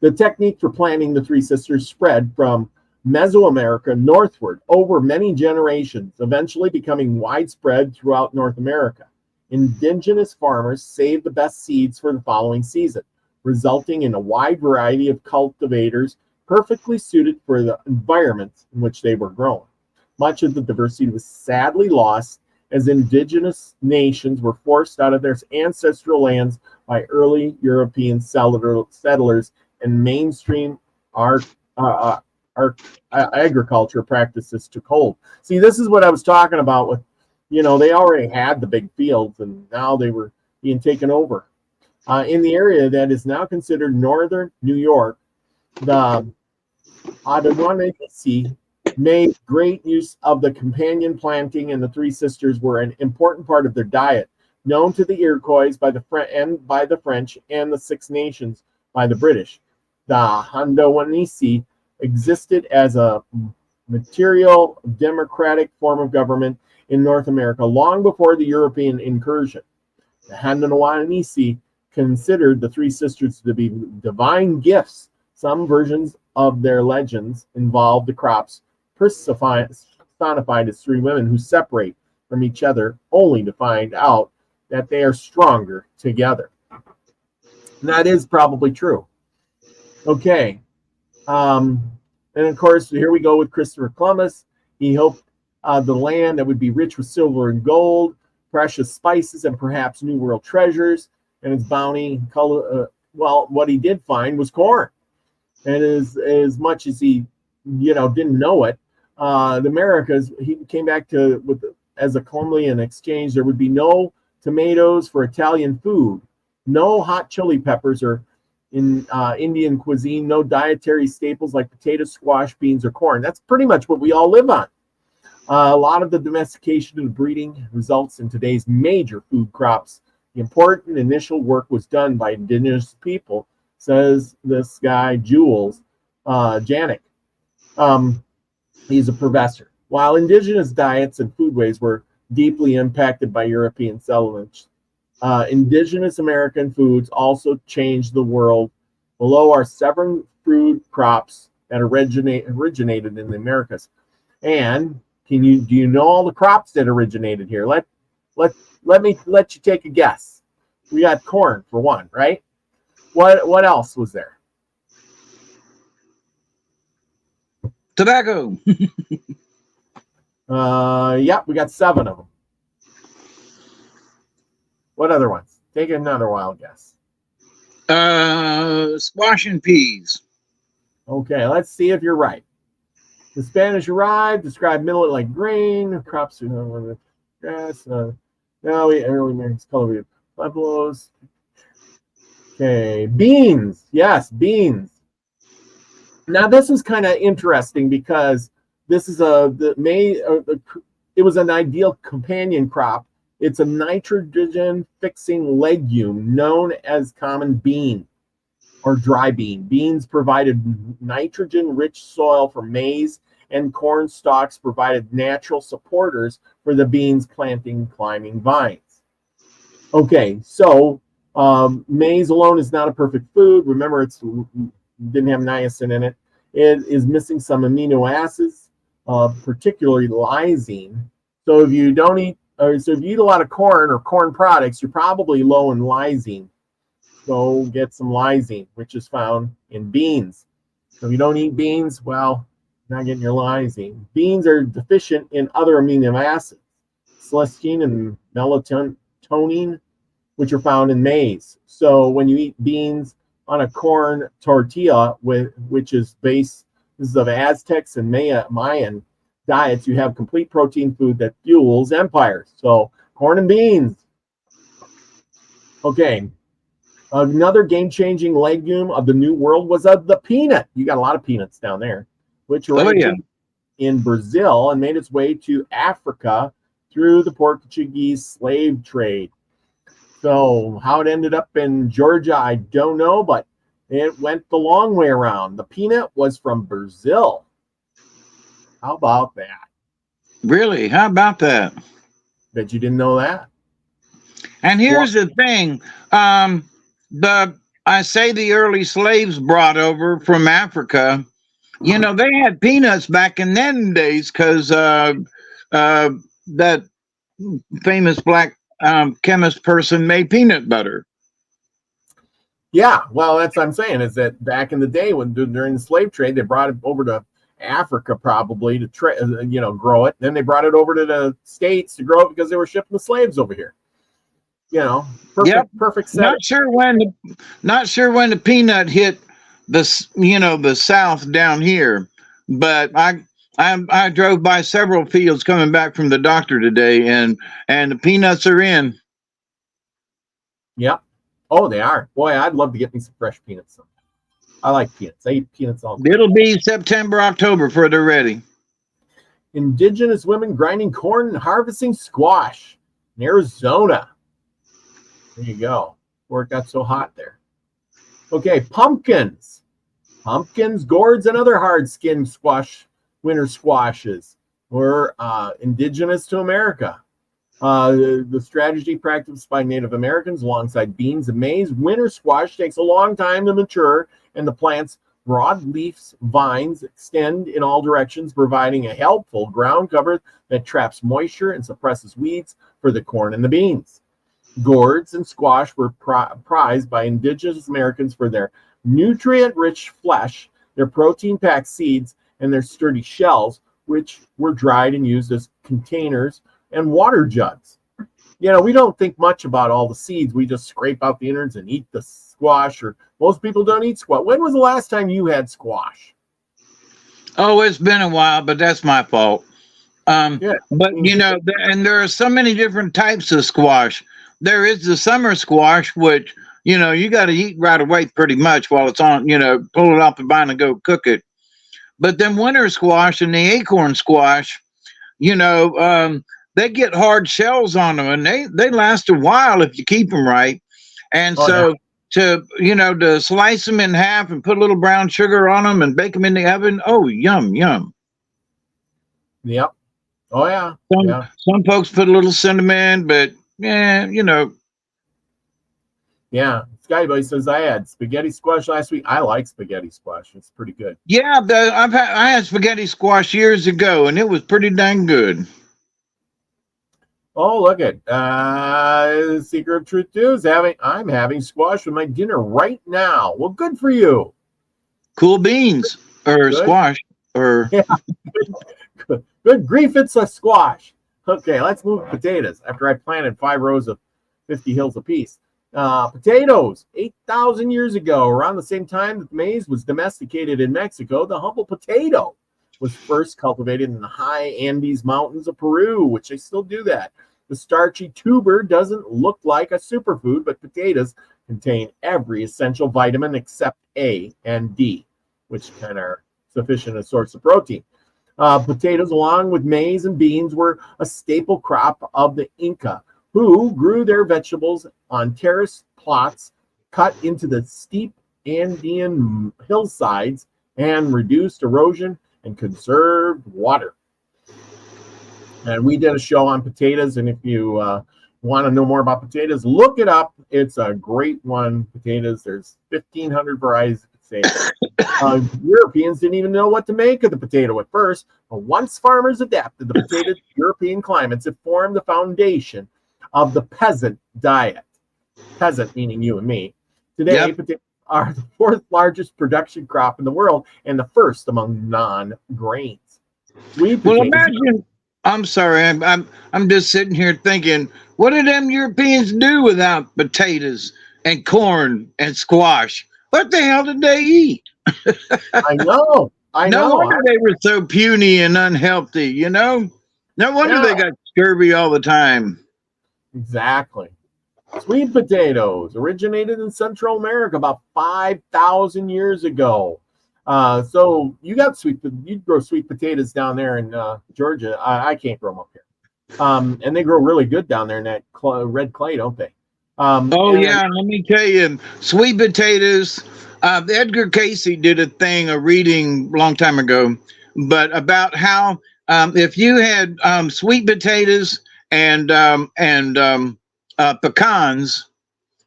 [SPEAKER 1] The technique for planting the Three Sisters spread from Mesoamerica northward over many generations, eventually becoming widespread throughout North America. Indigenous farmers saved the best seeds for the following season, resulting in a wide variety of cultivators perfectly suited for the environments in which they were grown. Much of the diversity was sadly lost as indigenous nations were forced out of their ancestral lands by early European settlers and mainstream agriculture practices took hold. See, this is what I was talking about with, they already had the big fields and now they were being taken over. In the area that is now considered northern New York, the Odysee made great use of the companion planting, and the Three Sisters were an important part of their diet, known to the Iroquois by the French and the Six Nations by the British. The Odysee existed as a material democratic form of government in North America long before the European incursion. The Odysee considered the Three Sisters to be divine gifts. Some versions of their legends involve the crops personified as three women who separate from each other only to find out that they are stronger together. And that is probably true. Okay. And of course, here we go with Christopher Columbus. He hoped the land that would be rich with silver and gold, precious spices, and perhaps New World treasures. and its bounty. Well, what he did find was corn, and as much as he, didn't know it, the Americas, he came back to as a Columbian exchange. There would be no tomatoes for Italian food, no hot chili peppers or in Indian cuisine, no dietary staples like potatoes, squash, beans, or corn. That's pretty much what we all live on. A lot of the domestication and breeding results in today's major food crops. The important initial work was done by indigenous people, says this guy, Jules Janik. He's a professor. While indigenous diets and foodways were deeply impacted by European settlements, indigenous American foods also changed the world. Below are 7 food crops that originated in the Americas. And do you know all the crops that originated here? Let me let you take a guess. We got corn for one, right? What else was there?
[SPEAKER 2] Tobacco.
[SPEAKER 1] Yeah, we got 7 of them. What other ones? Take another wild guess.
[SPEAKER 2] Squash and peas.
[SPEAKER 1] Okay, let's see if you're right. The Spanish arrived, described millet like grain, crops, grass. Now we early Americans cultivated pueblos. Okay, beans. Yes, beans. Now this is kind of interesting because this is it was an ideal companion crop. It's a nitrogen-fixing legume known as common bean or dry bean. Beans provided nitrogen-rich soil for maize, and corn stalks provided natural supporters for the beans planting climbing vines. Okay, so maize alone is not a perfect food. Remember, it didn't have niacin in it. It is missing some amino acids, particularly lysine. So if you eat a lot of corn or corn products, you're probably low in lysine. So get some lysine, which is found in beans. So if you don't eat beans, well, you're not getting your lysine. Beans are deficient in other amino acids, celestine and melatonin, which are found in maize. So when you eat beans on a corn tortilla, which is this is of Aztecs and Mayan diets, you have complete protein food that fuels empires. So corn and beans. Okay. Another game-changing legume of the New World was the peanut. You got a lot of peanuts down there, which originated in Brazil and made its way to Africa through the Portuguese slave trade. So how it ended up in Georgia, I don't know, but it went the long way around. The peanut was from Brazil. How about that?
[SPEAKER 2] Really? How about that?
[SPEAKER 1] Bet you didn't know that.
[SPEAKER 2] And here's the thing. I say the early slaves brought over from Africa, they had peanuts back in them days because that famous black chemist person made peanut butter.
[SPEAKER 1] Yeah, well, that's what I'm saying, is that back in the day during the slave trade, they brought it over to Africa probably to grow it. Then they brought it over to the States to grow it because they were shipping the slaves over here. Perfect set.
[SPEAKER 2] Not sure when the peanut hit the South down here, but I drove by several fields coming back from the doctor today, and the peanuts are in.
[SPEAKER 1] Yep. Oh, they are. Boy, I'd love to get me some fresh peanuts. I like peanuts. I eat peanuts all the time.
[SPEAKER 2] It'll be September, October before they're ready.
[SPEAKER 1] Indigenous women grinding corn and harvesting squash in Arizona. There you go. Where it got so hot there. Okay, pumpkins. Pumpkins, gourds, and other hard-skinned winter squashes were indigenous to America. The strategy practiced by Native Americans alongside beans and maize. Winter squash takes a long time to mature, and the plant's broad leaves, vines extend in all directions, providing a helpful ground cover that traps moisture and suppresses weeds for the corn and the beans. Gourds and squash were prized by indigenous Americans for their nutrient-rich flesh, their protein-packed seeds, and their sturdy shells, which were dried and used as containers and water jugs. we don't think much about all the seeds. We just scrape out the innards and eat the squash, or most people don't eat squash. When was the last time you had squash?
[SPEAKER 2] Oh, it's been a while, but that's my fault.
[SPEAKER 1] Yeah.
[SPEAKER 2] But and there are so many different types of squash. There is the summer squash, which you got to eat right away, pretty much while it's on. Pull it off the vine and go cook it. But then winter squash and the acorn squash, they get hard shells on them, and they last a while if you keep them right. And so to slice them in half and put a little brown sugar on them and bake them in the oven. Oh, yum, yum.
[SPEAKER 1] Yep. Oh, yeah.
[SPEAKER 2] Some folks put a little cinnamon, but yeah.
[SPEAKER 1] Yeah. Skybuddy says, I had spaghetti squash last week. I like spaghetti squash. It's pretty good.
[SPEAKER 2] Yeah, I had spaghetti squash years ago, and it was pretty dang good.
[SPEAKER 1] Oh, look at Secret of Truth too is I'm having squash with my dinner right now. Well, good for you.
[SPEAKER 2] Cool beans or good. Squash or
[SPEAKER 1] good grief, it's a squash. Okay, let's move potatoes. After I planted 5 rows of 50 hills apiece. Potatoes, 8,000 years ago, around the same time that maize was domesticated in Mexico, the humble potato was first cultivated in the high Andes mountains of Peru, which they still do that. The starchy tuber doesn't look like a superfood, but potatoes contain every essential vitamin except A and D, which kind of are sufficient as source of protein. Potatoes, along with maize and beans, were a staple crop of the Inca, who grew their vegetables on terrace plots cut into the steep Andean hillsides and reduced erosion and conserved water. And we did a show on potatoes, and if you want to know more about potatoes, look it up. It's a great one. Potatoes, there's 1,500 varieties of potatoes. Europeans didn't even know what to make of the potato at first, but once farmers adapted the potato to European climates, it formed the foundation of the peasant diet. Peasant meaning you and me. Today, potatoes are the 4th largest production crop in the world and the first among non-grains.
[SPEAKER 2] Well, imagine. I'm sorry. I'm just sitting here thinking, what did them Europeans do without potatoes and corn and squash? What the hell did they eat?
[SPEAKER 1] I know.
[SPEAKER 2] No wonder they were so puny and unhealthy. No wonder they got scurvy all the time.
[SPEAKER 1] Exactly. Sweet potatoes originated in Central America about 5,000 years ago. So you grow sweet potatoes down there in Georgia. I can't grow them up here. And they grow really good down there in that red clay, don't they?
[SPEAKER 2] Let me tell you, sweet potatoes. Edgar Casey did a reading a long time ago, but about how if you had sweet potatoes and pecans,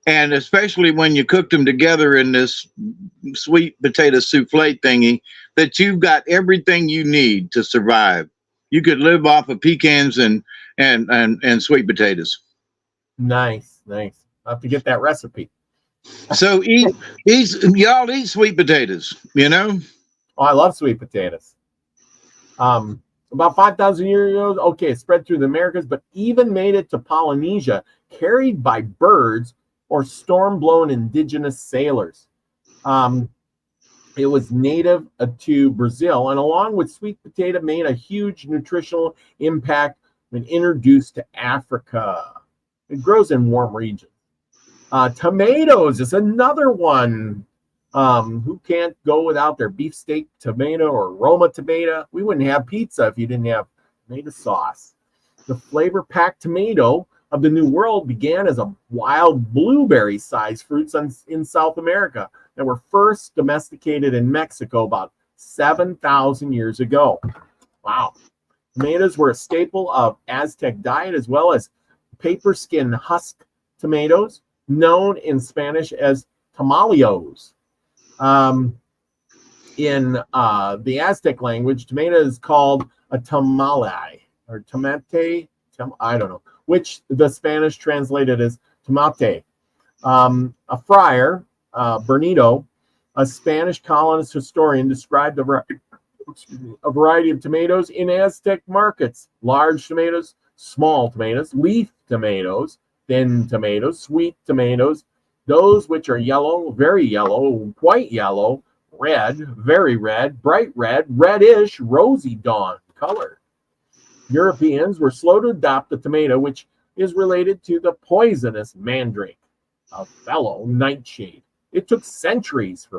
[SPEAKER 2] and especially when you cooked them together in this sweet potato souffle thingy, that you've got everything you need to survive. You could live off of pecans and sweet potatoes.
[SPEAKER 1] Nice. I'll have to get that recipe.
[SPEAKER 2] So y'all eat sweet potatoes, Oh,
[SPEAKER 1] I love sweet potatoes. About 5,000 years ago, it spread through the Americas, but even made it to Polynesia, carried by birds or storm-blown indigenous sailors. It was native to Brazil, and along with sweet potato, made a huge nutritional impact when introduced to Africa. It grows in warm regions. Tomatoes is another one. Who can't go without their beefsteak tomato or Roma tomato? We wouldn't have pizza if you didn't have tomato sauce. The flavor-packed tomato of the New World began as a wild blueberry-sized fruits in South America that were first domesticated in Mexico about 7,000 years ago. Wow. Tomatoes were a staple of Aztec diet, as well as paper skin husk tomatoes, known in Spanish as tamaleos. In the Aztec language, tomato is called a tamale or tomate, I don't know, which the Spanish translated as tomate. A friar, Bernito, a Spanish colonist historian, described a variety of tomatoes in Aztec markets. Large tomatoes small tomatoes, leaf tomatoes, thin tomatoes, sweet tomatoes, those which are yellow, very yellow, quite yellow, red, very red, bright red, reddish, rosy dawn color. Europeans were slow to adopt the tomato, which is related to the poisonous mandrake, a fellow nightshade. It took centuries,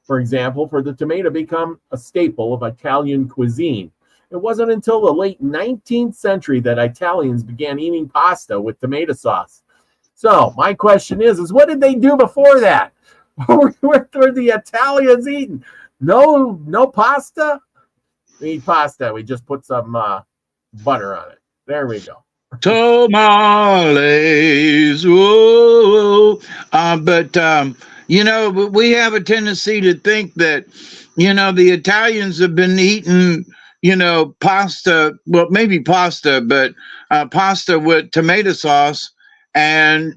[SPEAKER 1] for example, for the tomato to become a staple of Italian cuisine. It wasn't until the late 19th century that Italians began eating pasta with tomato sauce. So my question is what did they do before that? What were the Italians eating? No pasta? We eat pasta. We just put some butter on it. There we go.
[SPEAKER 2] Tamales. Whoa. We have a tendency to think that, the Italians have been eating, pasta, well, maybe pasta, but pasta with tomato sauce and,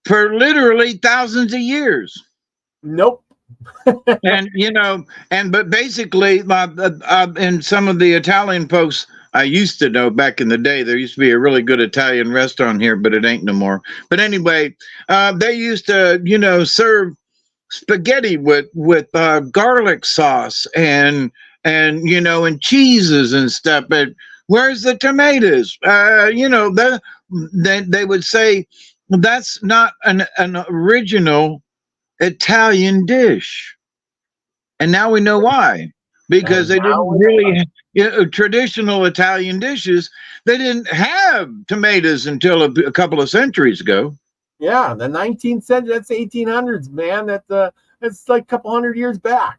[SPEAKER 2] for literally thousands of years.
[SPEAKER 1] Nope.
[SPEAKER 2] But basically, in some of the Italian folks I used to know back in the day, there used to be a really good Italian restaurant here, but it ain't no more. But anyway, they used to, serve spaghetti with garlic sauce and cheeses and stuff. But where's the tomatoes? They would say that's not an original Italian dish. And now we know why. Because they didn't really traditional Italian dishes, they didn't have tomatoes until a couple of centuries ago.
[SPEAKER 1] Yeah, the 19th century, that's 1800s, man. That's like a couple hundred years back.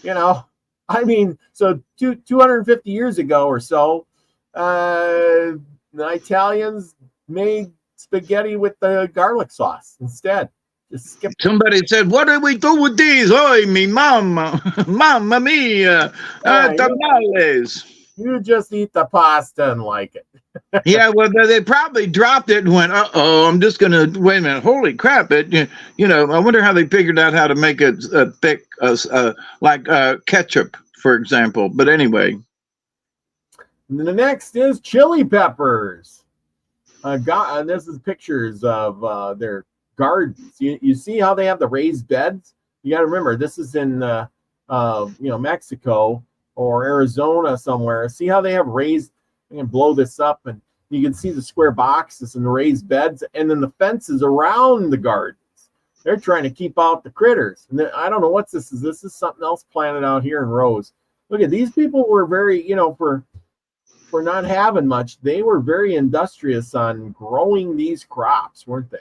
[SPEAKER 1] So 250 years ago or so, the Italians made spaghetti with the garlic sauce instead.
[SPEAKER 2] Somebody said, "What do we do with these? Oh, mi mamma mia, tamales."
[SPEAKER 1] You just eat the pasta and like it.
[SPEAKER 2] Yeah, well, they probably dropped it and went, "Uh-oh, I'm just gonna wait a minute. Holy crap! I wonder how they figured out how to make it thick, like ketchup, for example." But anyway,
[SPEAKER 1] the next is chili peppers. And this is pictures of their gardens. You see how they have the raised beds? You got to remember, this is in Mexico or Arizona somewhere. See how they have raised? You can blow this up and you can see the square boxes and the raised beds and then the fences around the gardens. They're trying to keep out the critters. And I don't know what this is. This is something else planted out here in rows. Look at these people were very, for not having much, they were very industrious on growing these crops, weren't they?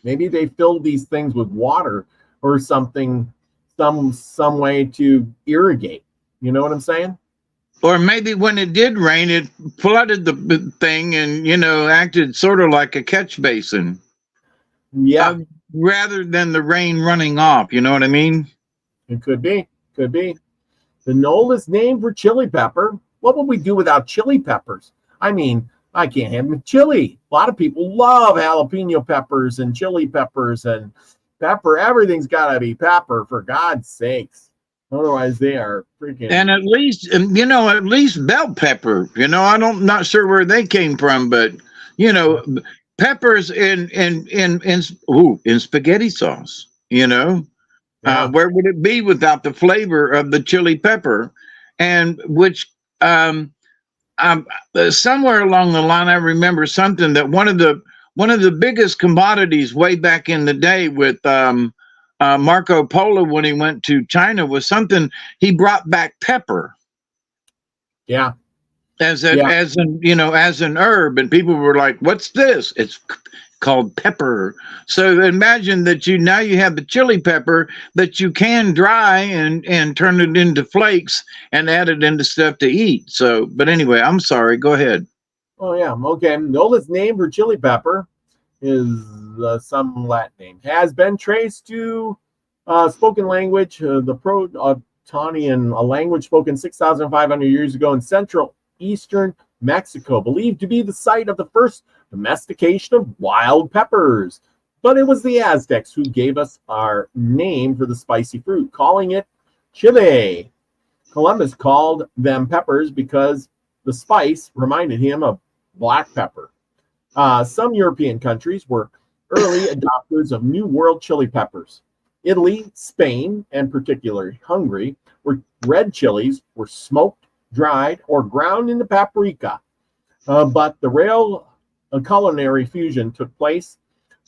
[SPEAKER 1] Maybe they filled these things with water or something, some way to irrigate. You know what I'm saying?
[SPEAKER 2] Or maybe when it did rain, it flooded the thing and, acted sort of like a catch basin.
[SPEAKER 1] Yeah.
[SPEAKER 2] Rather than the rain running off. You know what I mean?
[SPEAKER 1] It could be. Could be. The knoll is named for chili pepper. What would we do without chili peppers? I can't have chili. A lot of people love jalapeno peppers and chili peppers and pepper. Everything's got to be pepper, for God's sakes. Otherwise, they are freaking.
[SPEAKER 2] And at least bell pepper. I'm not sure where they came from, but peppers in spaghetti sauce. Where would it be without the flavor of the chili pepper? And which somewhere along the line, I remember something that one of the biggest commodities way back in the day with Marco Polo when he went to China was something he brought back pepper.
[SPEAKER 1] Yeah.
[SPEAKER 2] As an herb, and people were like, "What's this?" It's called pepper. So imagine that now you have the chili pepper that you can dry and turn it into flakes and add it into stuff to eat. So, but anyway, I'm sorry. Go ahead.
[SPEAKER 1] Oh yeah. Okay. The oldest name for chili pepper is some Latin name. Has been traced to spoken language, the Proto-Tonian, a language spoken 6,500 years ago in central eastern Mexico, believed to be the site of the first domestication of wild peppers. But it was the Aztecs who gave us our name for the spicy fruit, calling it chile. Columbus called them peppers because the spice reminded him of black pepper. Some European countries were early adopters of New World chili peppers. Italy, Spain, and particularly Hungary, where red chilies were smoked, dried, or ground into paprika. But the real culinary fusion took place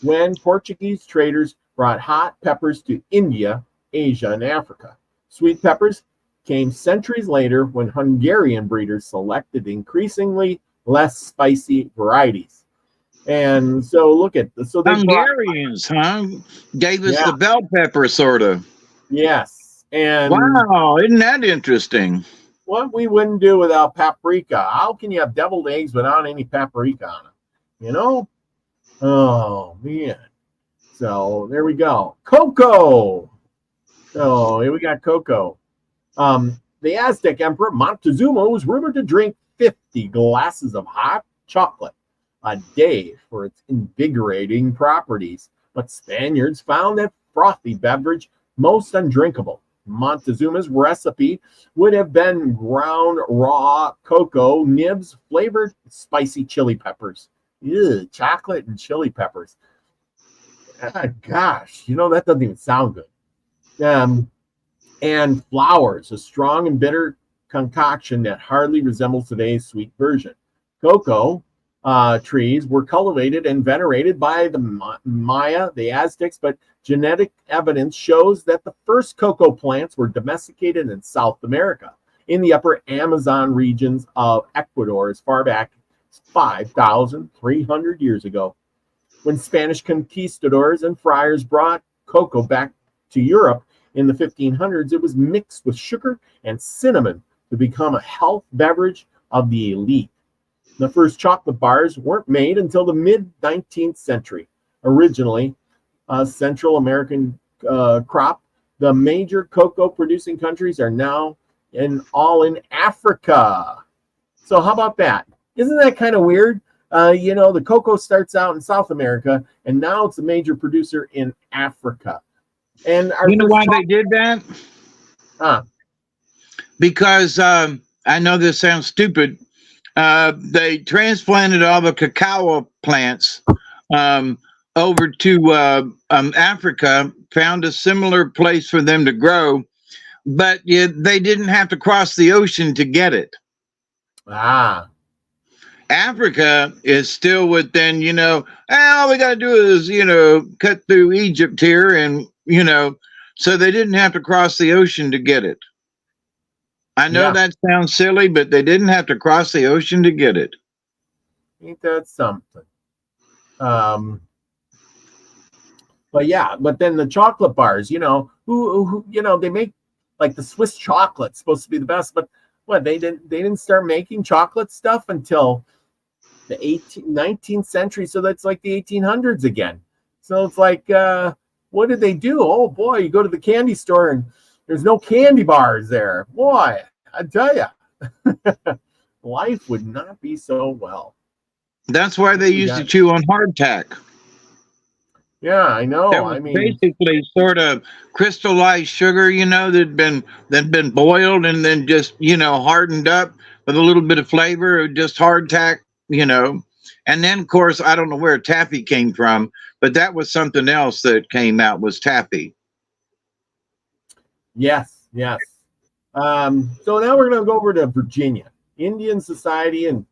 [SPEAKER 1] when Portuguese traders brought hot peppers to India, Asia, and Africa. Sweet peppers came centuries later when Hungarian breeders selected increasingly less spicy varieties. And so look at this. So they
[SPEAKER 2] Hungarians, huh? Gave us the bell pepper, sort of.
[SPEAKER 1] Yes. And
[SPEAKER 2] wow, isn't that interesting?
[SPEAKER 1] What we wouldn't do without paprika. How can you have deviled eggs without any paprika on it? You know? Oh, man. So there we go. Cocoa. So here we got cocoa. The Aztec Emperor Montezuma was rumored to drink 50 glasses of hot chocolate a day for its invigorating properties, but Spaniards found that frothy beverage most undrinkable. Montezuma's recipe would have been ground raw cocoa nibs flavored spicy chili peppers. Ew, chocolate and chili peppers. Gosh, that doesn't even sound good. And flowers, a strong and bitter concoction that hardly resembles today's sweet version. Cocoa trees were cultivated and venerated by the Maya, the Aztecs, but genetic evidence shows that the first cocoa plants were domesticated in South America, in the upper Amazon regions of Ecuador, as far back as 5,300 years ago. When Spanish conquistadors and friars brought cocoa back to Europe in the 1500s, it was mixed with sugar and cinnamon to become a health beverage of the elite. The first chocolate bars weren't made until the mid-19th century. Originally a Central American crop, the major cocoa-producing countries are now all in Africa. So how about that? Isn't that kind of weird? The cocoa starts out in South America, and now it's a major producer in Africa. And
[SPEAKER 2] you know why they did that? Because I know this sounds stupid. They transplanted all the cacao plants over to Africa, found a similar place for them to grow, but they didn't have to cross the ocean to get it. Africa is still within, all we got to do is, cut through Egypt here and, so they didn't have to cross the ocean to get it. I know that sounds silly, but they didn't have to cross the ocean to get it.
[SPEAKER 1] Ain't that something? But then the chocolate bars, who they make like the Swiss chocolate supposed to be the best, but they didn't start making chocolate stuff until the 19th century, so that's like the 1800s again. So it's like, what did they do? Oh boy, you go to the candy store and there's no candy bars there. Boy, I tell you, life would not be so well.
[SPEAKER 2] That's why they used to chew on hardtack.
[SPEAKER 1] Yeah, I know.
[SPEAKER 2] Basically sort of crystallized sugar, that'd been boiled and then just, hardened up with a little bit of flavor, just hardtack, And then, of course, I don't know where taffy came from, but that was something else that came out, was taffy.
[SPEAKER 1] Yes. So now we're going to go over to Virginia, Indian society and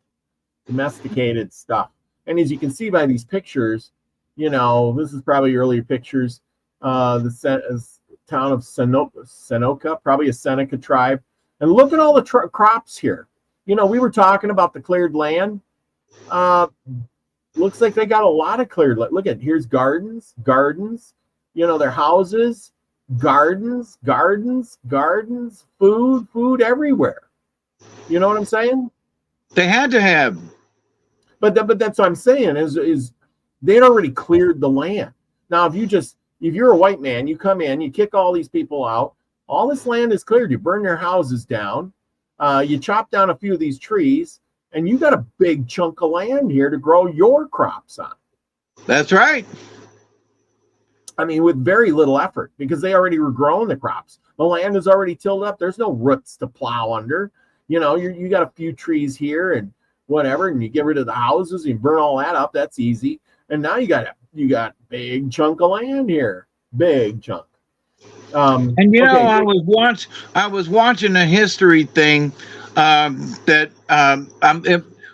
[SPEAKER 1] domesticated stuff. And as you can see by these pictures, this is probably earlier pictures. The town of Seneca, probably a Seneca tribe. And look at all the crops here. We were talking about the cleared land. Looks like they got a lot of cleared land. Look at, here's gardens, their houses, gardens, food everywhere. You know what I'm saying?
[SPEAKER 2] They had to have.
[SPEAKER 1] But that's what I'm saying is they'd already cleared the land. Now, if you're a white man, you come in, you kick all these people out, all this land is cleared. You burn their houses down, you chop down a few of these trees, and you got a big chunk of land here to grow your crops on.
[SPEAKER 2] That's right.
[SPEAKER 1] I mean, with very little effort because they already were growing the crops. The land is already tilled up. There's no roots to plow under. You got a few trees here and whatever, and you get rid of the houses, you burn all that up. That's easy. And now you got big chunk of land here, big chunk.
[SPEAKER 2] And
[SPEAKER 1] okay.
[SPEAKER 2] I was watching a history thing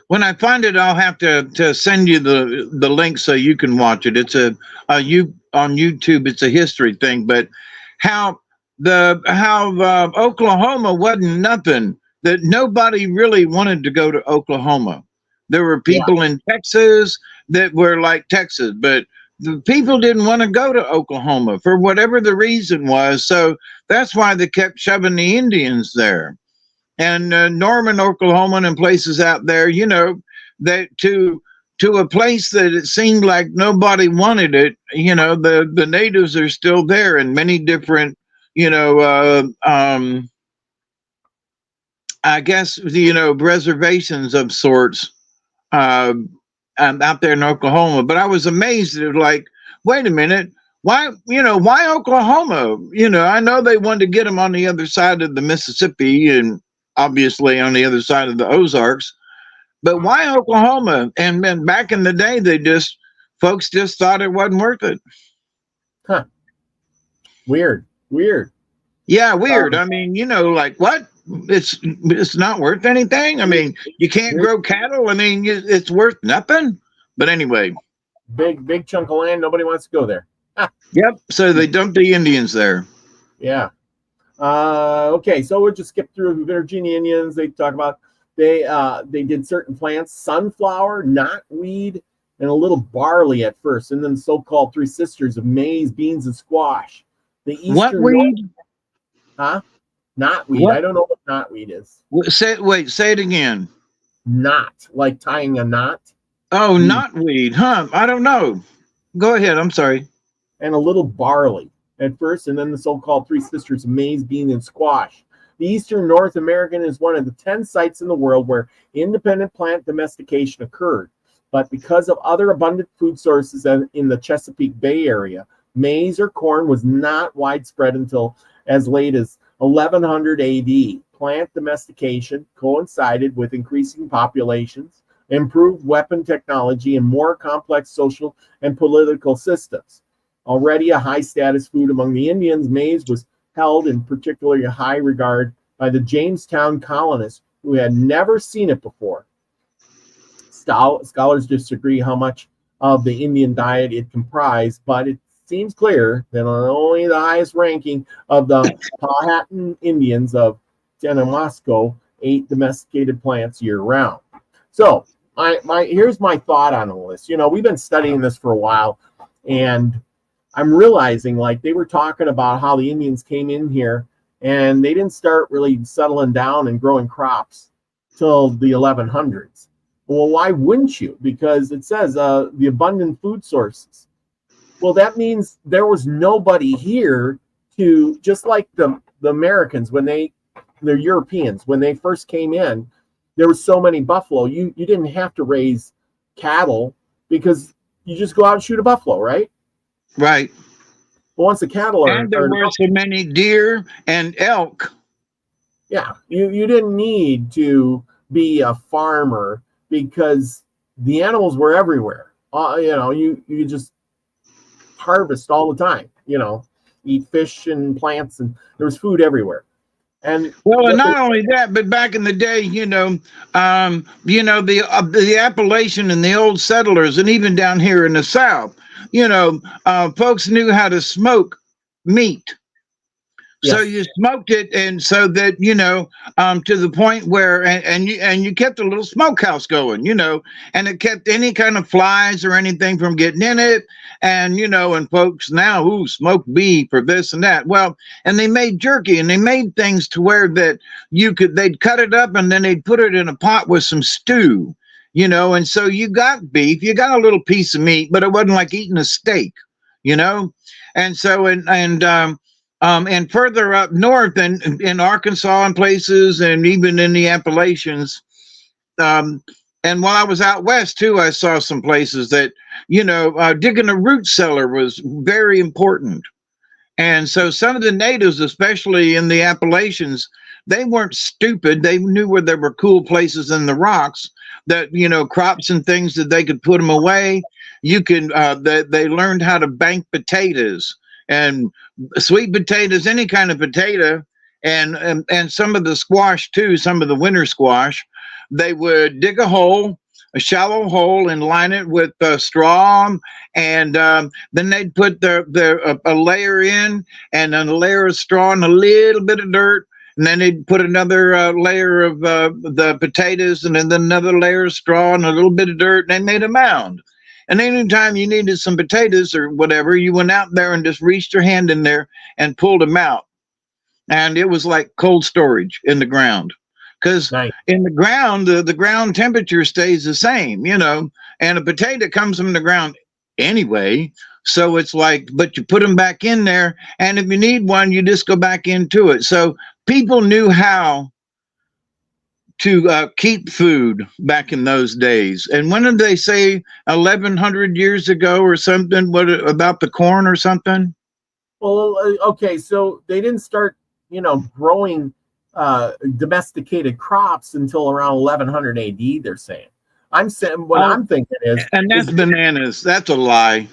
[SPEAKER 2] when I find it, I'll have to send you the link so you can watch it. It's on YouTube. It's a history thing, but how Oklahoma wasn't nothing, that nobody really wanted to go to Oklahoma. There were people in Texas that were like Texas, but the people didn't want to go to Oklahoma for whatever the reason was. So that's why they kept shoving the Indians there. And Norman, Oklahoma, and places out there, that to a place that it seemed like nobody wanted it, the natives are still there in many different, I guess, reservations of sorts out there in Oklahoma. But I was amazed at like, wait a minute, why Oklahoma? I know they wanted to get them on the other side of the Mississippi and obviously on the other side of the Ozarks, but why Oklahoma? And then back in the day, folks just thought it wasn't worth it.
[SPEAKER 1] Huh. Weird.
[SPEAKER 2] Yeah, weird. I mean, like what? It's not worth anything. I mean, you can't grow cattle. I mean, it's worth nothing. But anyway,
[SPEAKER 1] big chunk of land. Nobody wants to go there.
[SPEAKER 2] Yep. So they dumped the Indians there.
[SPEAKER 1] Yeah. Okay, so we'll just skip through the Virginia Indians. They talk about they did certain plants: sunflower, knotweed, and a little barley at first, and then the so-called three sisters of maize, beans, and squash. The eastern
[SPEAKER 2] what weed?
[SPEAKER 1] Knotweed.
[SPEAKER 2] What?
[SPEAKER 1] I don't know what knotweed is.
[SPEAKER 2] Say it again.
[SPEAKER 1] Knot, like tying a knot.
[SPEAKER 2] Oh, knotweed, huh? I don't know. Go ahead. I'm sorry.
[SPEAKER 1] And a little barley at first, and then the so-called three sisters of maize, bean, and squash. The eastern North American is one of the 10 sites in the world where independent plant domestication occurred. But because of other abundant food sources in the Chesapeake Bay area, maize or corn was not widespread until as late as 1100 AD. Plant domestication coincided with increasing populations, improved weapon technology, and more complex social and political systems. Already a high-status food among the Indians, maize was held in particularly high regard by the Jamestown colonists who had never seen it before. Scholars disagree how much of the Indian diet it comprised, but it seems clear that only the highest ranking of the Powhatan Indians of Tenamasco ate domesticated plants year-round. So here's my thought on all this. We've been studying this for a while, and I'm realizing like they were talking about how the Indians came in here and they didn't start really settling down and growing crops till the 1100s. Well, why wouldn't you? Because it says the abundant food sources. Well, that means there was nobody here to, just like the Americans when the Europeans, when they first came in, there was so many buffalo. You didn't have to raise cattle because you just go out and shoot a buffalo, right?
[SPEAKER 2] Right.
[SPEAKER 1] Well, once the cattle are...
[SPEAKER 2] And there were so many deer and elk.
[SPEAKER 1] Yeah, you didn't need to be a farmer because the animals were everywhere. You just harvest all the time, eat fish and plants, and there was food everywhere. And
[SPEAKER 2] not only that, but back in the day, the Appalachian and the old settlers, and even down here in the South, folks knew how to smoke meat. Yes. So you smoked it, and so that to the point where and you kept a little smokehouse going, and it kept any kind of flies or anything from getting in it. And and folks now smoke beef or this and that. Well, and they made jerky, and they made things to where that they'd cut it up and then they'd put it in a pot with some stew. And so you got beef, you got a little piece of meat, but it wasn't like eating a steak, And so and further up north in Arkansas and places, and even in the Appalachians, and And while I was out west too, I saw some places that, digging a root cellar was very important. And so some of the natives, especially in the Appalachians, they weren't stupid. They knew where there were cool places in the rocks that, crops and things that they could put them away. They learned how to bank potatoes and sweet potatoes, any kind of potato, and some of the squash too, some of the winter squash. They would dig a shallow hole, and line it with straw, and then they'd put a layer in, and then a layer of straw and a little bit of dirt, and then they'd put another layer of the potatoes, and then another layer of straw and a little bit of dirt, and they made a mound. And anytime you needed some potatoes or whatever, you went out there and just reached your hand in there and pulled them out. And it was like cold storage in the ground. Because
[SPEAKER 1] Nice.
[SPEAKER 2] in the ground, the ground temperature stays the same, and a potato comes from the ground anyway. So it's like, but you put them back in there, and if you need one, you just go back into it. So people knew how to keep food back in those days. And when did they say 1,100 years ago or something? What about the corn or something?
[SPEAKER 1] Well, okay, so they didn't start, growing domesticated crops until around 1100 AD. They're saying. I'm saying what I'm thinking is,
[SPEAKER 2] and that's bananas. That's a lie.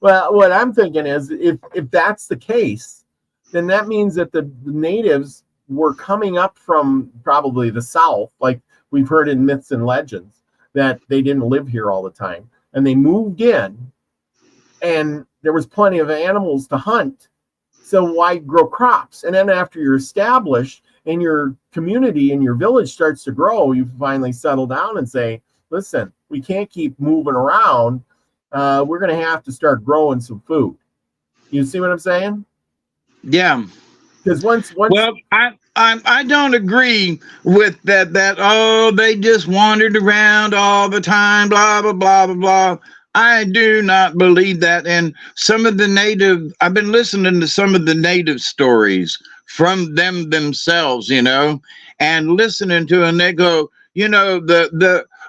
[SPEAKER 1] Well, what I'm thinking is, if that's the case, then that means that the natives were coming up from probably the south, like we've heard in myths and legends, that they didn't live here all the time, and they moved in, and there was plenty of animals to hunt. So why grow crops? And then after you're established and your community and your village starts to grow, you finally settle down and say, listen, we can't keep moving around. We're going to have to start growing some food. You see what I'm saying?
[SPEAKER 2] Yeah.
[SPEAKER 1] Because once
[SPEAKER 2] well, I don't agree with that they just wandered around all the time, blah blah blah blah blah. I do not believe that. And some of the I've been listening to some of the native stories from them themselves, and listening to, and they go,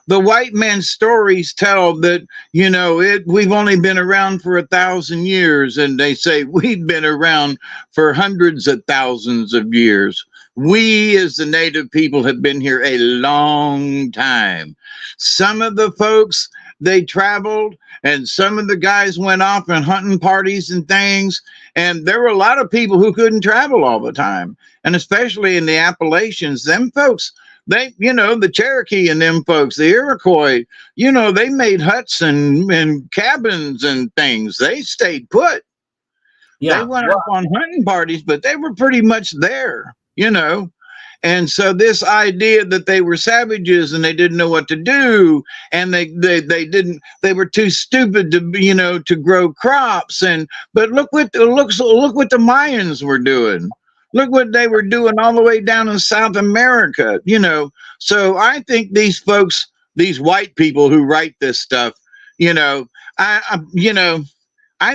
[SPEAKER 2] the white man's stories tell that, we've only been around for 1,000 years. And they say we've been around for hundreds of thousands of years. We as the native people have been here a long time. Some of the folks, they traveled, and some of the guys went off on hunting parties and things. And there were a lot of people who couldn't travel all the time. And especially in the Appalachians, them folks, they, the Cherokee and them folks, the Iroquois, they made huts and cabins and things. They stayed put. Yeah, they went off on hunting parties, but they were pretty much there, And so this idea that they were savages and they didn't know what to do, and they were too stupid to, to grow crops. But look what the Mayans were doing. Look what they were doing all the way down in South America, So I think these folks, these white people who write this stuff, I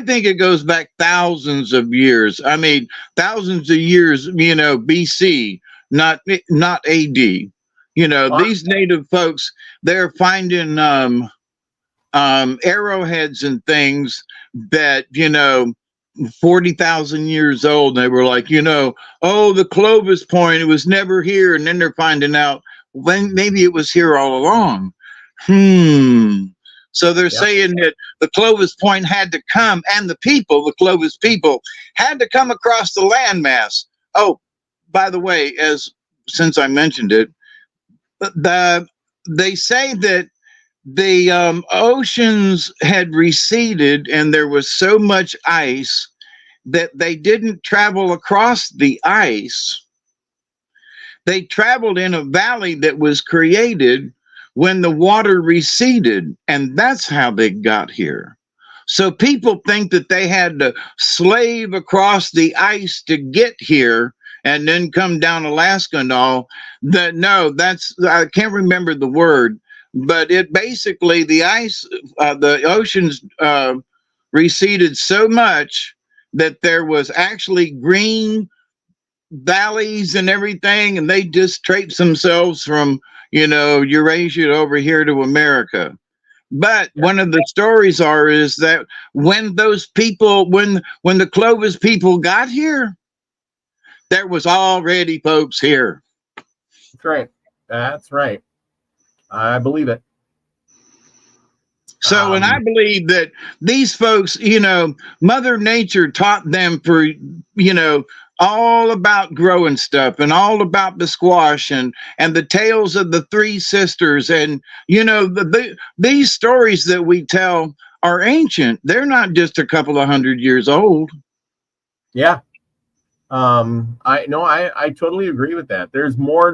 [SPEAKER 2] think it goes back thousands of years. I mean, thousands of years, BC, not AD. These native folks, they're finding arrowheads and things that, 40,000 years old. They were like, the Clovis Point, it was never here. And then they're finding out when maybe it was here all along. So they're saying that the Clovis Point had to come, and the Clovis people had to come across the landmass. Oh, by the way, since I mentioned it, they say that the oceans had receded and there was so much ice that they didn't travel across the ice. They traveled in a valley that was created when the water receded, and that's how they got here. So people think that they had to slave across the ice to get here and then come down Alaska and all. I can't remember the word, but it basically, the ice, the oceans receded so much that there was actually green valleys and everything, and they just traipsed themselves from, Eurasia over here to America. But
[SPEAKER 1] Yeah.
[SPEAKER 2] one of the stories is that when those people, when the Clovis people got here, there was already folks here.
[SPEAKER 1] That's right. That's right. I believe it.
[SPEAKER 2] So, and I believe that these folks, Mother Nature taught them all about growing stuff and all about the squash and the tales of the three sisters. And, these stories that we tell are ancient. They're not just a couple of 100 years old.
[SPEAKER 1] Yeah. I totally agree with that. There's more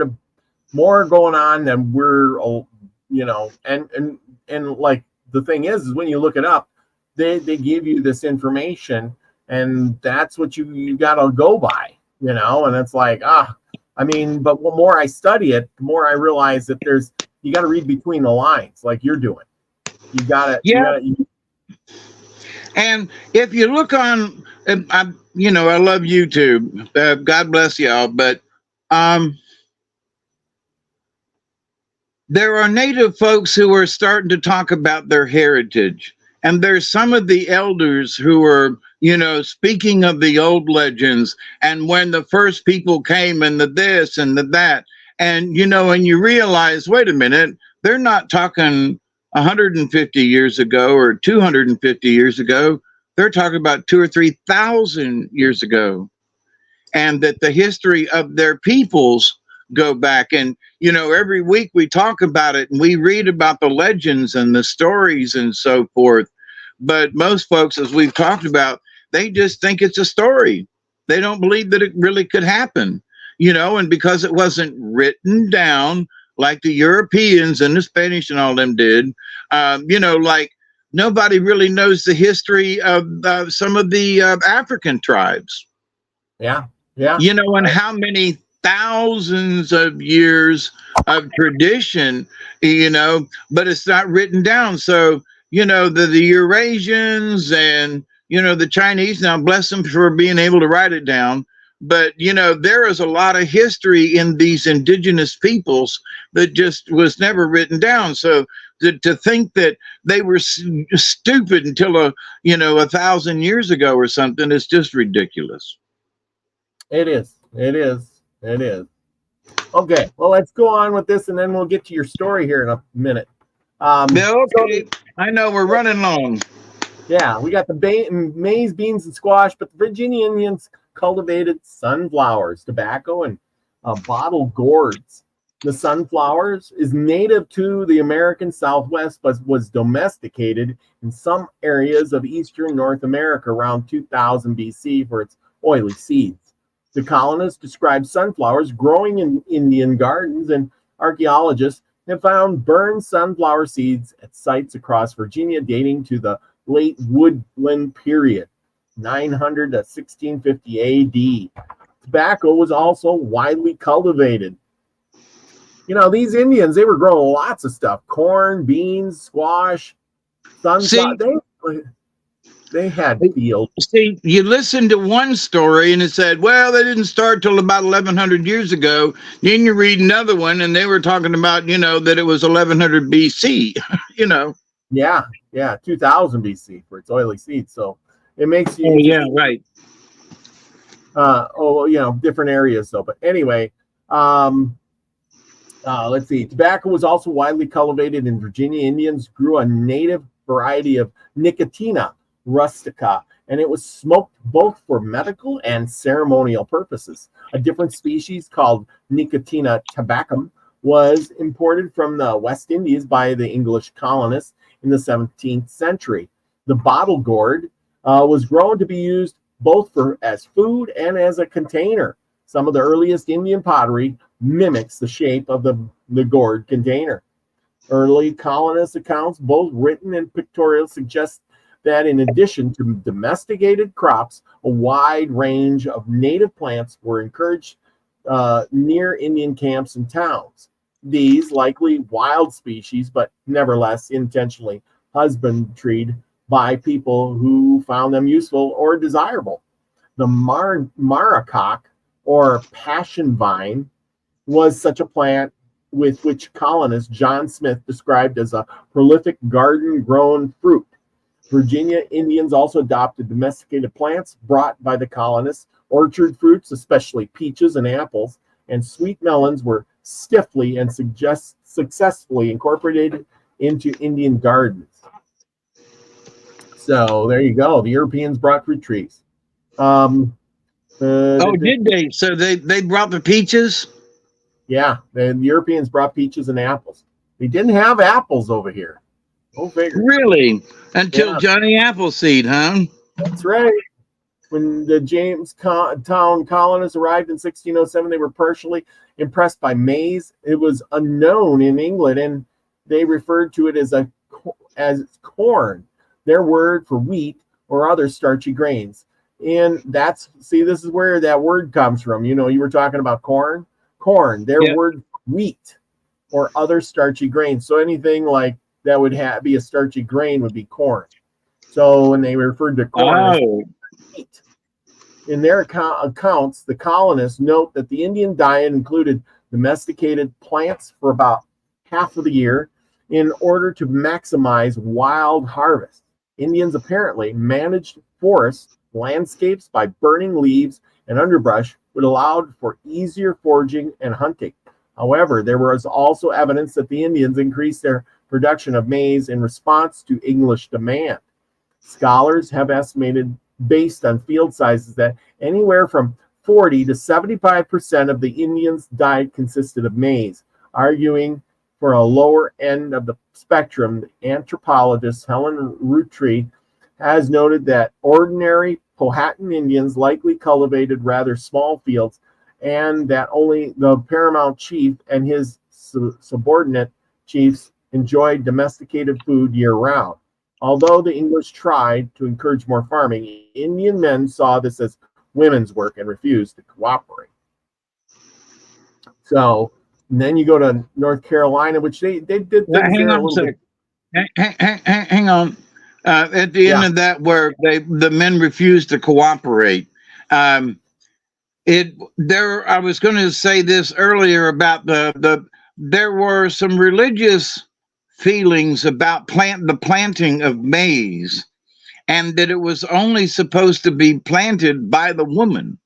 [SPEAKER 1] going on than we're, and like, the thing is when you look it up, they give you this information, and that's what you gotta go by, and it's like, but the more I study it, the more I realize that you gotta read between the lines like you're doing.
[SPEAKER 2] Yeah. And if you look on, I love YouTube. God bless y'all, but there are Native folks who are starting to talk about their heritage. And there's some of the elders who are, speaking of the old legends and when the first people came and the this and the that. And, and you realize, wait a minute, they're not talking 150 years ago or 250 years ago. They're talking about 2,000 or 3,000 years ago. And that the history of their peoples go back. And every week we talk about it and we read about the legends and the stories and so forth, but most folks, as we've talked about, they just think it's a story. They don't believe that it really could happen, and because it wasn't written down like the Europeans and the Spanish and all them did, like nobody really knows the history of some of the African tribes.
[SPEAKER 1] Yeah
[SPEAKER 2] And how many thousands of years of tradition, but it's not written down. So, the Eurasians and, the Chinese, now bless them for being able to write it down. But, there is a lot of history in these indigenous peoples that just was never written down. So to think that they were stupid until, 1,000 years ago or something is just ridiculous.
[SPEAKER 1] It is. Okay, well, let's go on with this, and then we'll get to your story here in a minute.
[SPEAKER 2] Okay. I know we're running long.
[SPEAKER 1] Yeah, we got the maize, beans, and squash, but the Virginia Indians cultivated sunflowers, tobacco, and bottle gourds. The sunflowers is native to the American Southwest, but was domesticated in some areas of eastern North America around 2000 BC for its oily seeds. The colonists described sunflowers growing in Indian gardens, and archaeologists have found burned sunflower seeds at sites across Virginia dating to the late woodland period, 900 to 1650 AD. Tobacco was also widely cultivated. These Indians, they were growing lots of stuff: corn, beans, squash, sunflower. They had fields.
[SPEAKER 2] See, you listened to one story and it said, well, they didn't start till about 1,100 years ago. Then you read another one and they were talking about, that it was 1,100 BC,
[SPEAKER 1] Yeah, 2000 BC for its oily seeds. So it makes you.
[SPEAKER 2] Oh, yeah, right.
[SPEAKER 1] Different areas though. But anyway, let's see. Tobacco was also widely cultivated in Virginia. Indians grew a native variety of Nicotina rustica, and it was smoked both for medical and ceremonial purposes. A different species called Nicotina tabacum was imported from the West Indies by the English colonists in the 17th century. The bottle gourd was grown to be used both as food and as a container. Some of the earliest Indian pottery mimics the shape of the gourd container. Early colonist accounts, both written and pictorial, suggest that in addition to domesticated crops, a wide range of native plants were encouraged near Indian camps and towns. These, likely wild species, but nevertheless intentionally husbandried by people who found them useful or desirable. The maricock, or passion vine, was such a plant with which colonist John Smith described as a prolific garden-grown fruit. Virginia Indians also adopted domesticated plants brought by the colonists. Orchard fruits, especially peaches and apples, and sweet melons were stiffly and successfully incorporated into Indian gardens. So there you go. The Europeans brought fruit trees.
[SPEAKER 2] Did they? So they brought the peaches?
[SPEAKER 1] Yeah, the Europeans brought peaches and apples. They didn't have apples over here. Go figure.
[SPEAKER 2] Really? Until Johnny Appleseed, huh?
[SPEAKER 1] That's right. When the Jamestown colonists arrived in 1607, they were partially impressed by maize. It was unknown in England, and they referred to it as corn, their word for wheat or other starchy grains. And this is where that word comes from. You know, you were talking about corn, their word wheat or other starchy grains. So anything like that would be a starchy grain would be corn. So when they referred to corn as wheat. In their accounts, the colonists note that the Indian diet included domesticated plants for about half of the year in order to maximize wild harvest. Indians apparently managed forest landscapes by burning leaves and underbrush, which allowed for easier foraging and hunting. However, there was also evidence that the Indians increased their production of maize in response to English demand. Scholars have estimated, based on field sizes, that anywhere from 40 to 75% of the Indians' diet consisted of maize. Arguing for a lower end of the spectrum, the anthropologist Helen Roottree has noted that ordinary Powhatan Indians likely cultivated rather small fields, and that only the paramount chief and his subordinate chiefs enjoyed domesticated food year-round. Although the English tried to encourage more farming, Indian men saw this as women's work and refused to cooperate. So, and then you go to North Carolina, which they did things
[SPEAKER 2] hang on a second. Hang on. At the end of that, where the men refused to cooperate, I was going to say this earlier about there were some religious feelings about the planting of maize, and that it was only supposed to be planted by the woman.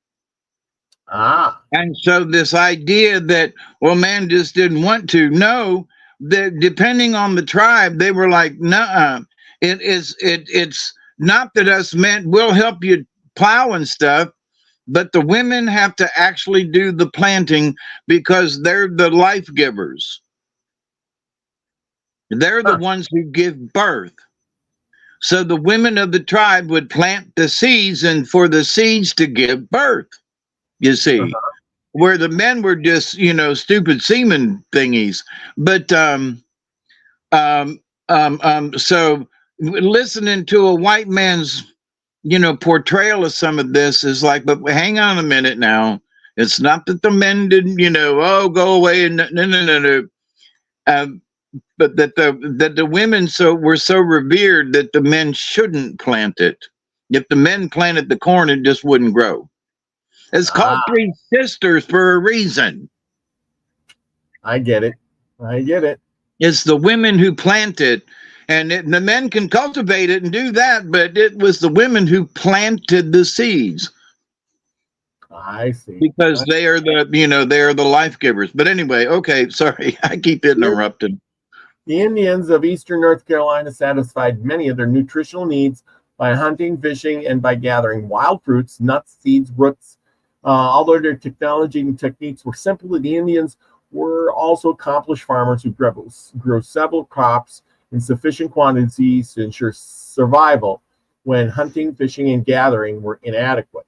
[SPEAKER 2] And so this idea that, well, man just didn't want to. No, that depending on the tribe, they were like, nuh-uh. It's not that us men will help you plow and stuff, but the women have to actually do the planting because they're the life givers. They're the ones who give birth. So the women of the tribe would plant the seeds, and for the seeds to give birth, you see, where the men were just, stupid semen thingies. But so listening to a white man's, portrayal of some of this is like, but hang on a minute now. It's not that the men didn't, go away and no. But that the women were so revered that the men shouldn't plant it. If the men planted the corn, it just wouldn't grow. It's called Three Sisters for a reason.
[SPEAKER 1] I get it.
[SPEAKER 2] It's the women who plant it, and the men can cultivate it and do that, but it was the women who planted the seeds.
[SPEAKER 1] I see.
[SPEAKER 2] Because they are the life givers. But anyway, okay, sorry, I keep interrupting.
[SPEAKER 1] The Indians of eastern North Carolina satisfied many of their nutritional needs by hunting, fishing, and by gathering wild fruits, nuts, seeds, roots. Although their technology and techniques were simple, the Indians were also accomplished farmers who grew several crops in sufficient quantities to ensure survival when hunting, fishing, and gathering were inadequate.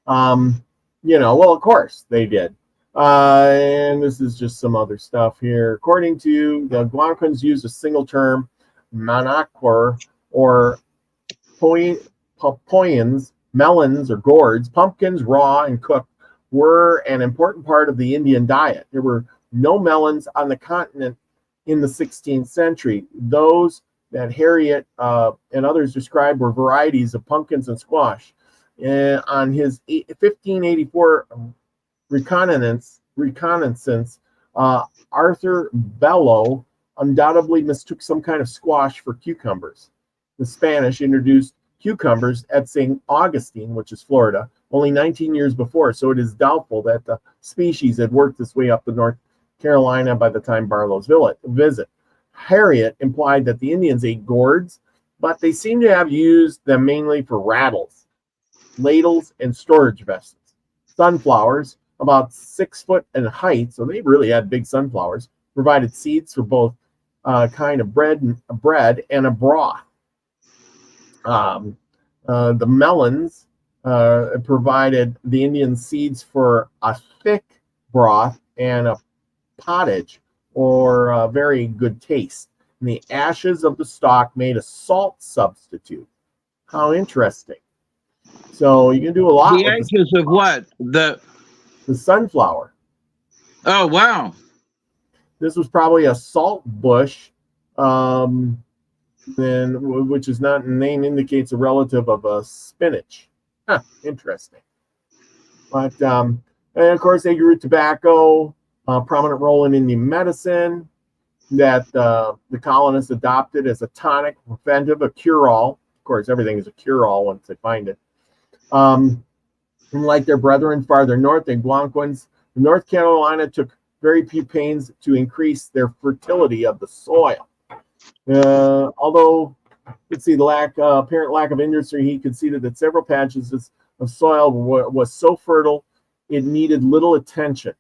[SPEAKER 1] Well, of course they did. And this is just some other stuff here. According to the Algonquins, used a single term, manaquer, or poyens, melons or gourds. Pumpkins, raw and cooked, were an important part of the Indian diet. There were no melons on the continent in the 16th century. Those that Harriet and others described were varieties of pumpkins and squash. On his 1584 reconnaissance Arthur Bello undoubtedly mistook some kind of squash for cucumbers. The Spanish introduced cucumbers at St. Augustine, which is Florida, only 19 years before, so it is doubtful that the species had worked its way up to North Carolina by the time Barlow's visit. Harriet implied that the Indians ate gourds, but they seem to have used them mainly for rattles, ladles, and storage vessels. Sunflowers, about 6 foot in height, so they really had big sunflowers, provided seeds for both kind of bread and a broth. The melons provided the Indians seeds for a thick broth and a pottage, or a very good taste. And the ashes of the stalk made a salt substitute. How interesting. So you can do a lot
[SPEAKER 2] The
[SPEAKER 1] with
[SPEAKER 2] ashes of what?
[SPEAKER 1] the sunflower.
[SPEAKER 2] Oh, wow.
[SPEAKER 1] This was probably a salt bush, which is not, name indicates a relative of a spinach. Huh, interesting. But and of course they grew tobacco, prominent role in Indian medicine that the colonists adopted as a tonic, preventive, a cure-all. Of course, everything is a cure-all once they find it. Like their brethren farther north, the Algonquins, North Carolina took very few pains to increase their fertility of the soil. Although, let's see, the apparent lack of industry, he conceded that several patches of soil was so fertile it needed little attention.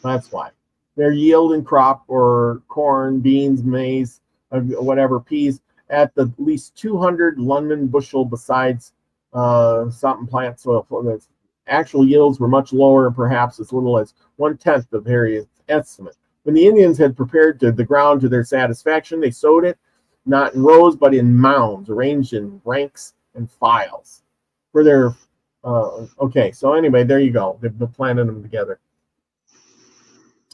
[SPEAKER 1] That's why. Their yield and crop, or corn, beans, maize, whatever, peas, at the least 200 London bushel besides something plant soil. Actual yields were much lower, perhaps as little as 1/10 of Harriet's estimate. When the Indians had prepared the ground to their satisfaction, they sowed it, not in rows, but in mounds, arranged in ranks and files. For their, okay, so anyway, there you go. They've planted them together.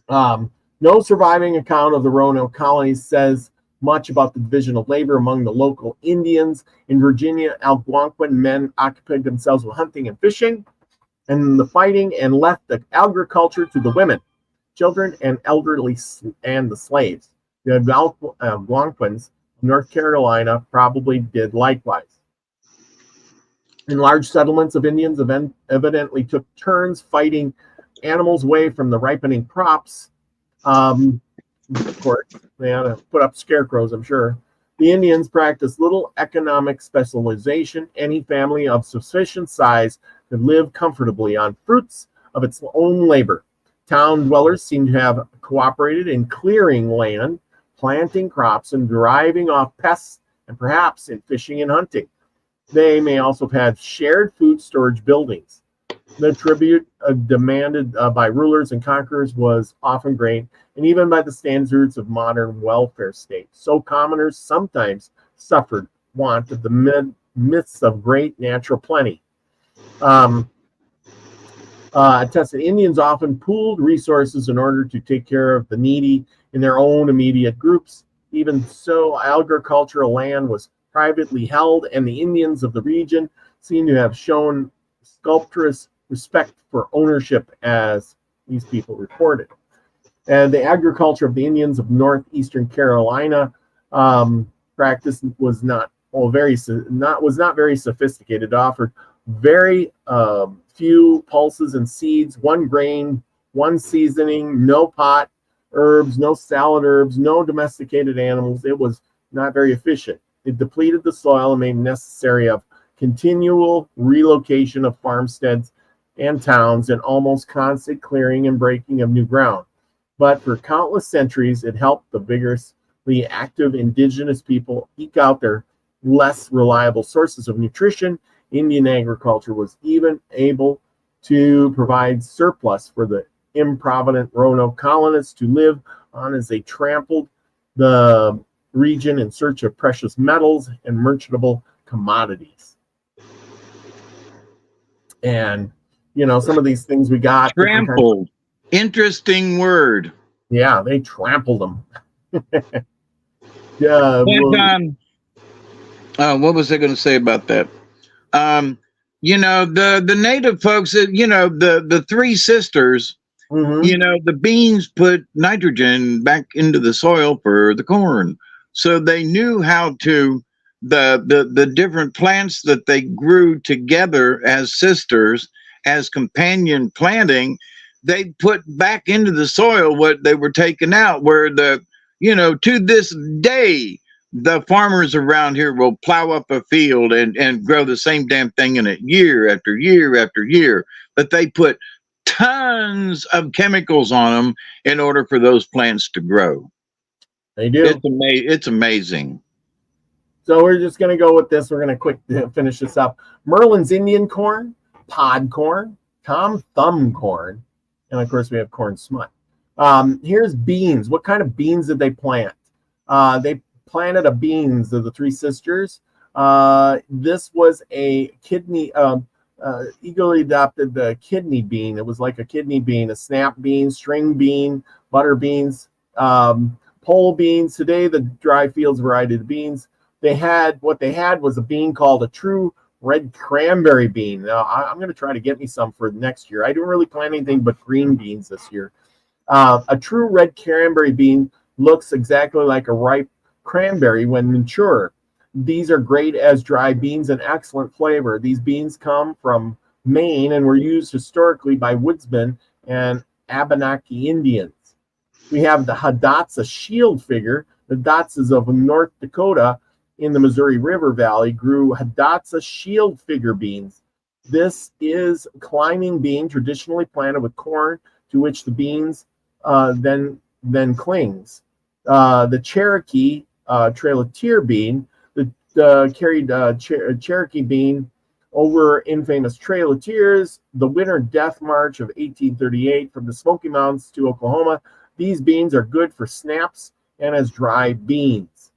[SPEAKER 1] No surviving account of the Roanoke colonies says much about the division of labor among the local Indians. In Virginia, Algonquin men occupied themselves with hunting and fishing and the fighting, and left the agriculture to the women, children, and elderly, and the slaves. The Algonquins of North Carolina probably did likewise. In large settlements of Indians evidently took turns fighting animals away from the ripening crops. Of course, they had to put up scarecrows, I'm sure. The Indians practiced little economic specialization. Any family of sufficient size could live comfortably on fruits of its own labor. Town dwellers seem to have cooperated in clearing land, planting crops, and driving off pests, and perhaps in fishing and hunting. They may also have had shared food storage buildings. The tribute demanded by rulers and conquerors was often great, and even by the standards of modern welfare states. So commoners sometimes suffered want of the myths of great natural plenty. Attested Indians often pooled resources in order to take care of the needy in their own immediate groups. Even so, agricultural land was privately held, and the Indians of the region seem to have shown sculptorous respect for ownership, as these people reported. And the agriculture of the Indians of northeastern Carolina practice was not very sophisticated. It offered very few pulses and seeds, one grain, one seasoning, no pot herbs, no salad herbs, no domesticated animals. It was not very efficient. It depleted the soil and made necessary of continual relocation of farmsteads and towns, and almost constant clearing and breaking of new ground. But for countless centuries, it helped the vigorously active indigenous people eke out their less reliable sources of nutrition. Indian agriculture was even able to provide surplus for the improvident Roanoke colonists to live on as they trampled the region in search of precious metals and merchantable commodities. And, you know, some of these things we got.
[SPEAKER 2] Trampled. Interesting word.
[SPEAKER 1] Yeah, they trampled them.
[SPEAKER 2] What was I going to say about that? You know, the native folks, you know, the three sisters
[SPEAKER 1] Mm-hmm.
[SPEAKER 2] The beans put nitrogen back into the soil for the corn. So they knew how to the different plants that they grew together as sisters, as companion planting, they put back into the soil what they were taking out, where to this day, the farmers around here will plow up a field and grow the same damn thing in it year after year after year. But they put tons of chemicals on them in order for those plants to grow.
[SPEAKER 1] They do.
[SPEAKER 2] It's amazing.
[SPEAKER 1] So we're just going to go with this. We're going to finish this up. Merlin's Indian corn, pod corn, Tom Thumb corn, and of course we have corn smut. Here's beans. What kind of beans did they plant? They planted a beans of the Three Sisters. This was a kidney, eagerly adopted the kidney bean. It was like a kidney bean, a snap bean, string bean, butter beans, pole beans. Today, the dry fields variety of beans. What they had was a bean called a true red cranberry bean. Now, I'm going to try to get me some for next year. I didn't really plant anything but green beans this year. A true red cranberry bean looks exactly like a ripe cranberry when mature. These are great as dry beans and excellent flavor. These beans come from Maine and were used historically by woodsmen and Abenaki Indians. We have the Hidatsa shield figure. The Hidatsas of North Dakota in the Missouri River Valley grew Hidatsa shield figure beans. This is a climbing bean traditionally planted with corn to which the beans then clings. The Cherokee Trail of Tear bean, carried Cherokee bean over infamous Trail of Tears, the Winter Death March of 1838 from the Smoky Mountains to Oklahoma. These beans are good for snaps and as dry beans.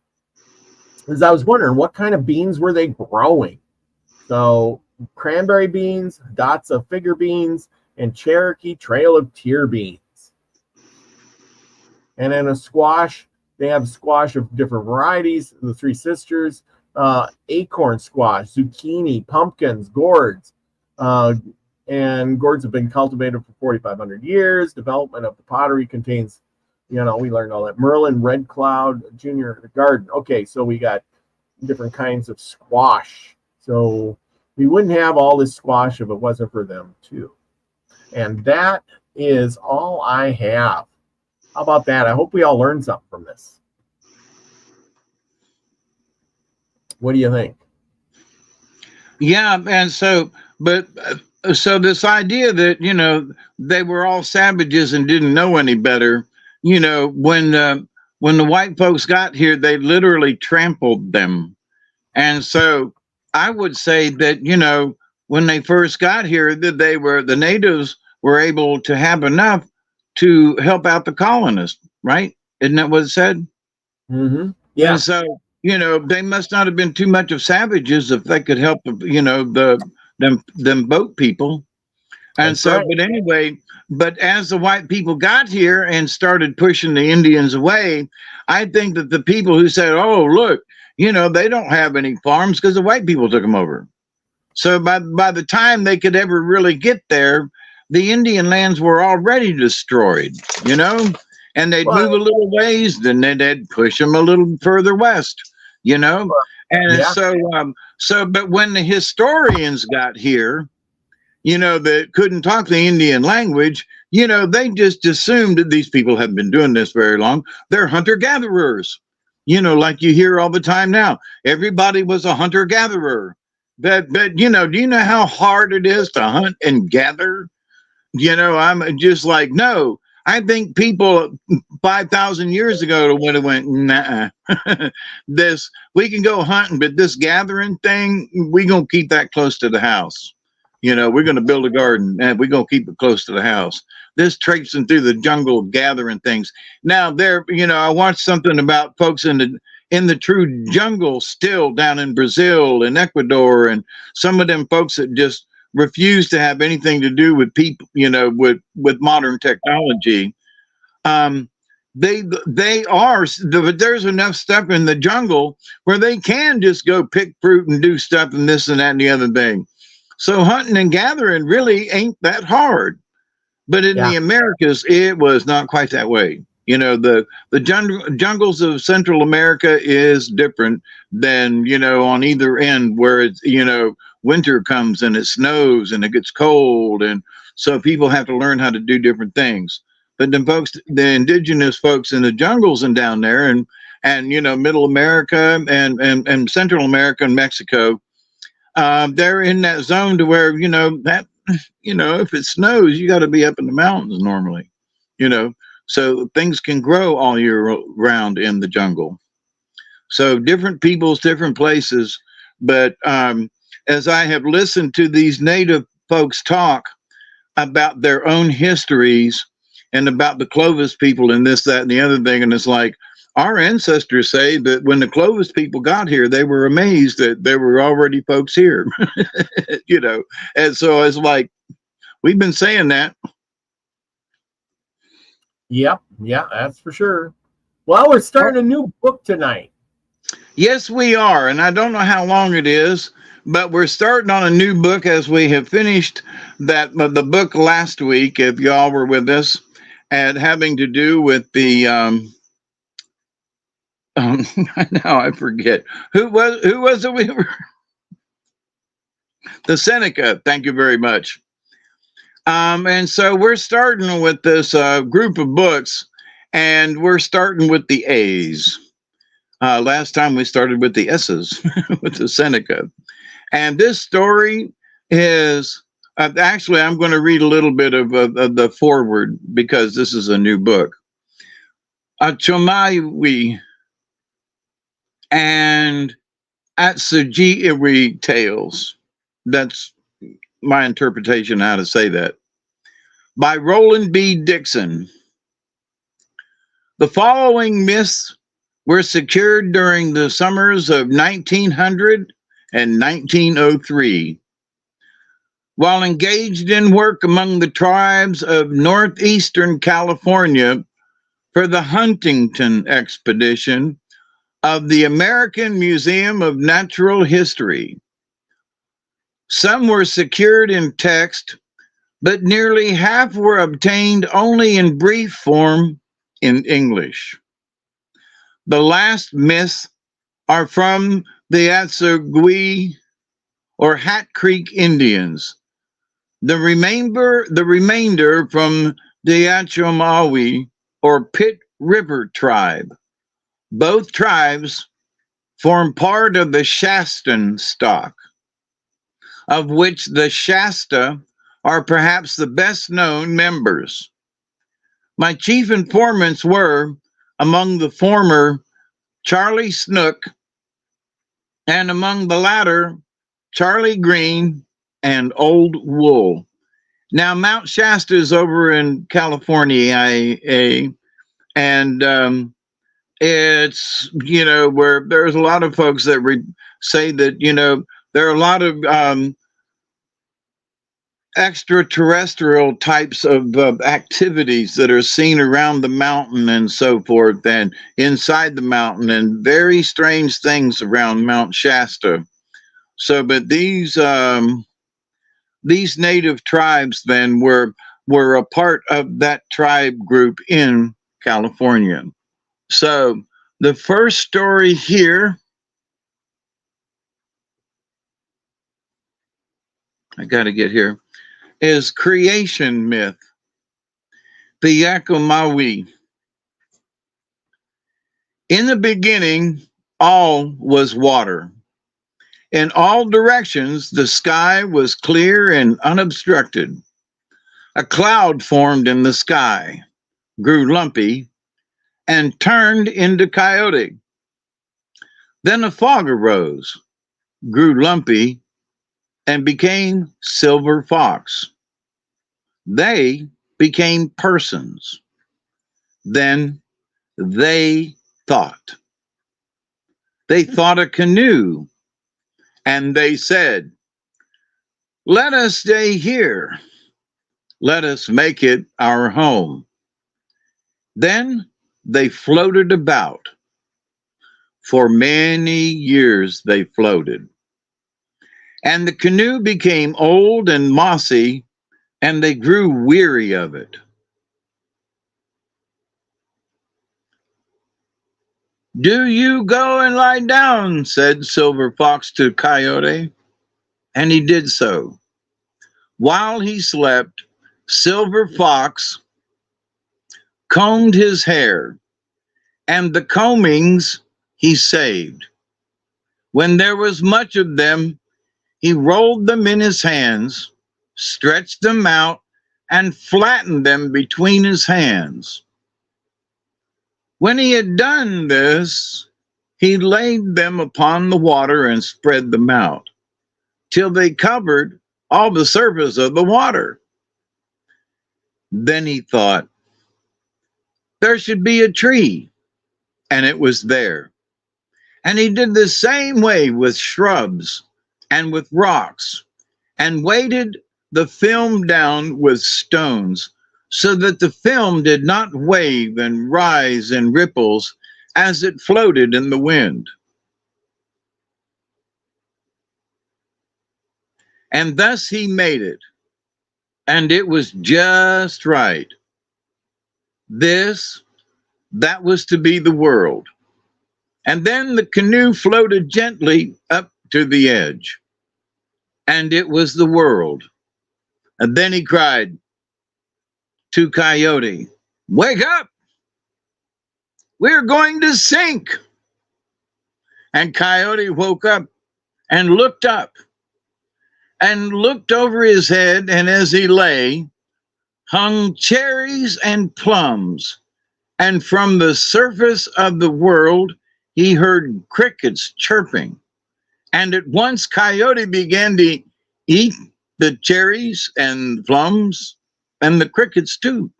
[SPEAKER 1] As I was wondering, what kind of beans were they growing? So cranberry beans, Hidatsa figure beans, and Cherokee Trail of Tear beans. And then a squash, they have squash of different varieties, the Three Sisters, acorn squash, zucchini, pumpkins, gourds. And gourds have been cultivated for 4,500 years. Development of the pottery contains, we learned all that. Merlin, Red Cloud, Junior Garden. Okay, so we got different kinds of squash. So we wouldn't have all this squash if it wasn't for them too. And that is all I have. How about that? I hope we all learned something from this. What do you think?
[SPEAKER 2] Yeah, and so this idea that they were all savages and didn't know any better. When the white folks got here, they literally trampled them, and so I would say that when they first got here, that the natives were able to have enough to help out the colonists, right? Isn't that what it said?
[SPEAKER 1] Mm-hmm. Yeah.
[SPEAKER 2] And so they must not have been too much of savages if they could help them boat people. And
[SPEAKER 1] That's
[SPEAKER 2] so,
[SPEAKER 1] right.
[SPEAKER 2] but anyway, but as the white people got here and started pushing the Indians away, I think that the people who said, "Oh, look, they don't have any farms because the white people took them over." So by the time they could ever really get there, the Indian lands were already destroyed, and they'd move a little ways, then they'd push them a little further west, and but when the historians got here, that couldn't talk the Indian language, they just assumed that these people haven't been doing this very long. They're hunter-gatherers, like you hear all the time now. Everybody was a hunter-gatherer. But do you know how hard it is to hunt and gather? I'm just like, no. I think people 5,000 years ago would have went, nah, we can go hunting, but this gathering thing, we're going to keep that close to the house. We're going to build a garden and we're going to keep it close to the house. This traipsing through the jungle, gathering things. Now I watched something about folks in the true jungle still down in Brazil and Ecuador, and some of them folks that just refuse to have anything to do with people, with modern technology. There's enough stuff in the jungle where they can just go pick fruit and do stuff and this and that and the other thing. So hunting and gathering really ain't that hard. But in
[SPEAKER 1] Yeah.
[SPEAKER 2] the Americas, it was not quite that way. You know, the jungles of Central America is different than, you know, on either end where it's, you know, winter comes and it snows and it gets cold. And so people have to learn how to do different things. But the indigenous folks in the jungles and down there and you know, Middle America and Central America and Mexico, they're in that zone to where, you know, that, you know, if it snows, you got to be up in the mountains normally, you know, so things can grow all year round in the jungle. So different peoples, different places. But as I have listened to these native folks talk about their own histories and about the Clovis people and this, that, and the other thing, and it's like, our ancestors say that when the Clovis people got here, they were amazed that there were already folks here, you know. And so it's like, we've been saying that.
[SPEAKER 1] Yep. Yeah, that's for sure. Well, we're starting a new book tonight.
[SPEAKER 2] Yes, we are. And I don't know how long it is, but we're starting on a new book as we have finished the book last week, if y'all were with us, and having to do with the now I forget who was it we were the Seneca. Thank you very much. And so we're starting with this group of books, and we're starting with the A's. Last time we started with the S's with the Seneca. And this story is actually, I'm going to read a little bit of the foreword because this is a new book. Achomawi and Atsujiiri Tales. That's my interpretation how to say that. By Roland B. Dixon. The following myths were secured during the summers of 1900 and 1903. While engaged in work among the tribes of northeastern California for the Huntington expedition of the American Museum of Natural History. Some were secured in text, but nearly half were obtained only in brief form in English. The last myths are from the Atsugui or Hat Creek Indians. The remainder from the Achomawi or Pit River tribe. Both tribes form part of the Shastan stock, of which the Shasta are perhaps the best known members. My chief informants were, among the former, Charlie Snook, and among the latter, Charlie Green and Old Wool. Now, Mount Shasta is over in California, and it's, you know, where there's a lot of folks that say that, you know, there are a lot of extraterrestrial types of activities that are seen around the mountain and so forth and inside the mountain, and very strange things around Mount Shasta. So, but these native tribes then were a part of that tribe group in California. So the first story here, I got to get here, is creation myth. The Yakumawi. In the beginning, all was water. In all directions, the sky was clear and unobstructed. A cloud formed in the sky, grew lumpy, and turned into coyote. Then a fog arose, grew lumpy, and became silver fox. They became persons. Then they thought. They thought a canoe, and they said, "Let us stay here. Let us make it our home." Then they floated about. For many years they floated. And the canoe became old and mossy and they grew weary of it. "Do you go and lie down," said Silver Fox to Coyote, and he did so. While he slept, Silver Fox combed his hair, and the combings he saved. When there was much of them, he rolled them in his hands, stretched them out, and flattened them between his hands. When he had done this, he laid them upon the water and spread them out, till they covered all the surface of the water. Then he thought, there should be a tree, and it was there. And he did the same way with shrubs and with rocks, and weighted the film down with stones, so that the film did not wave and rise in ripples as it floated in the wind. And thus he made it, and it was just right. That was to be the world. And then the canoe floated gently up to the edge, and it was the world. And then he cried to Coyote, "Wake up! We're going to sink!" And Coyote woke up and looked over his head, and as he lay, hung cherries and plums, and from the surface of the world he heard crickets chirping. And at once Coyote began to eat the cherries and plums and the crickets too.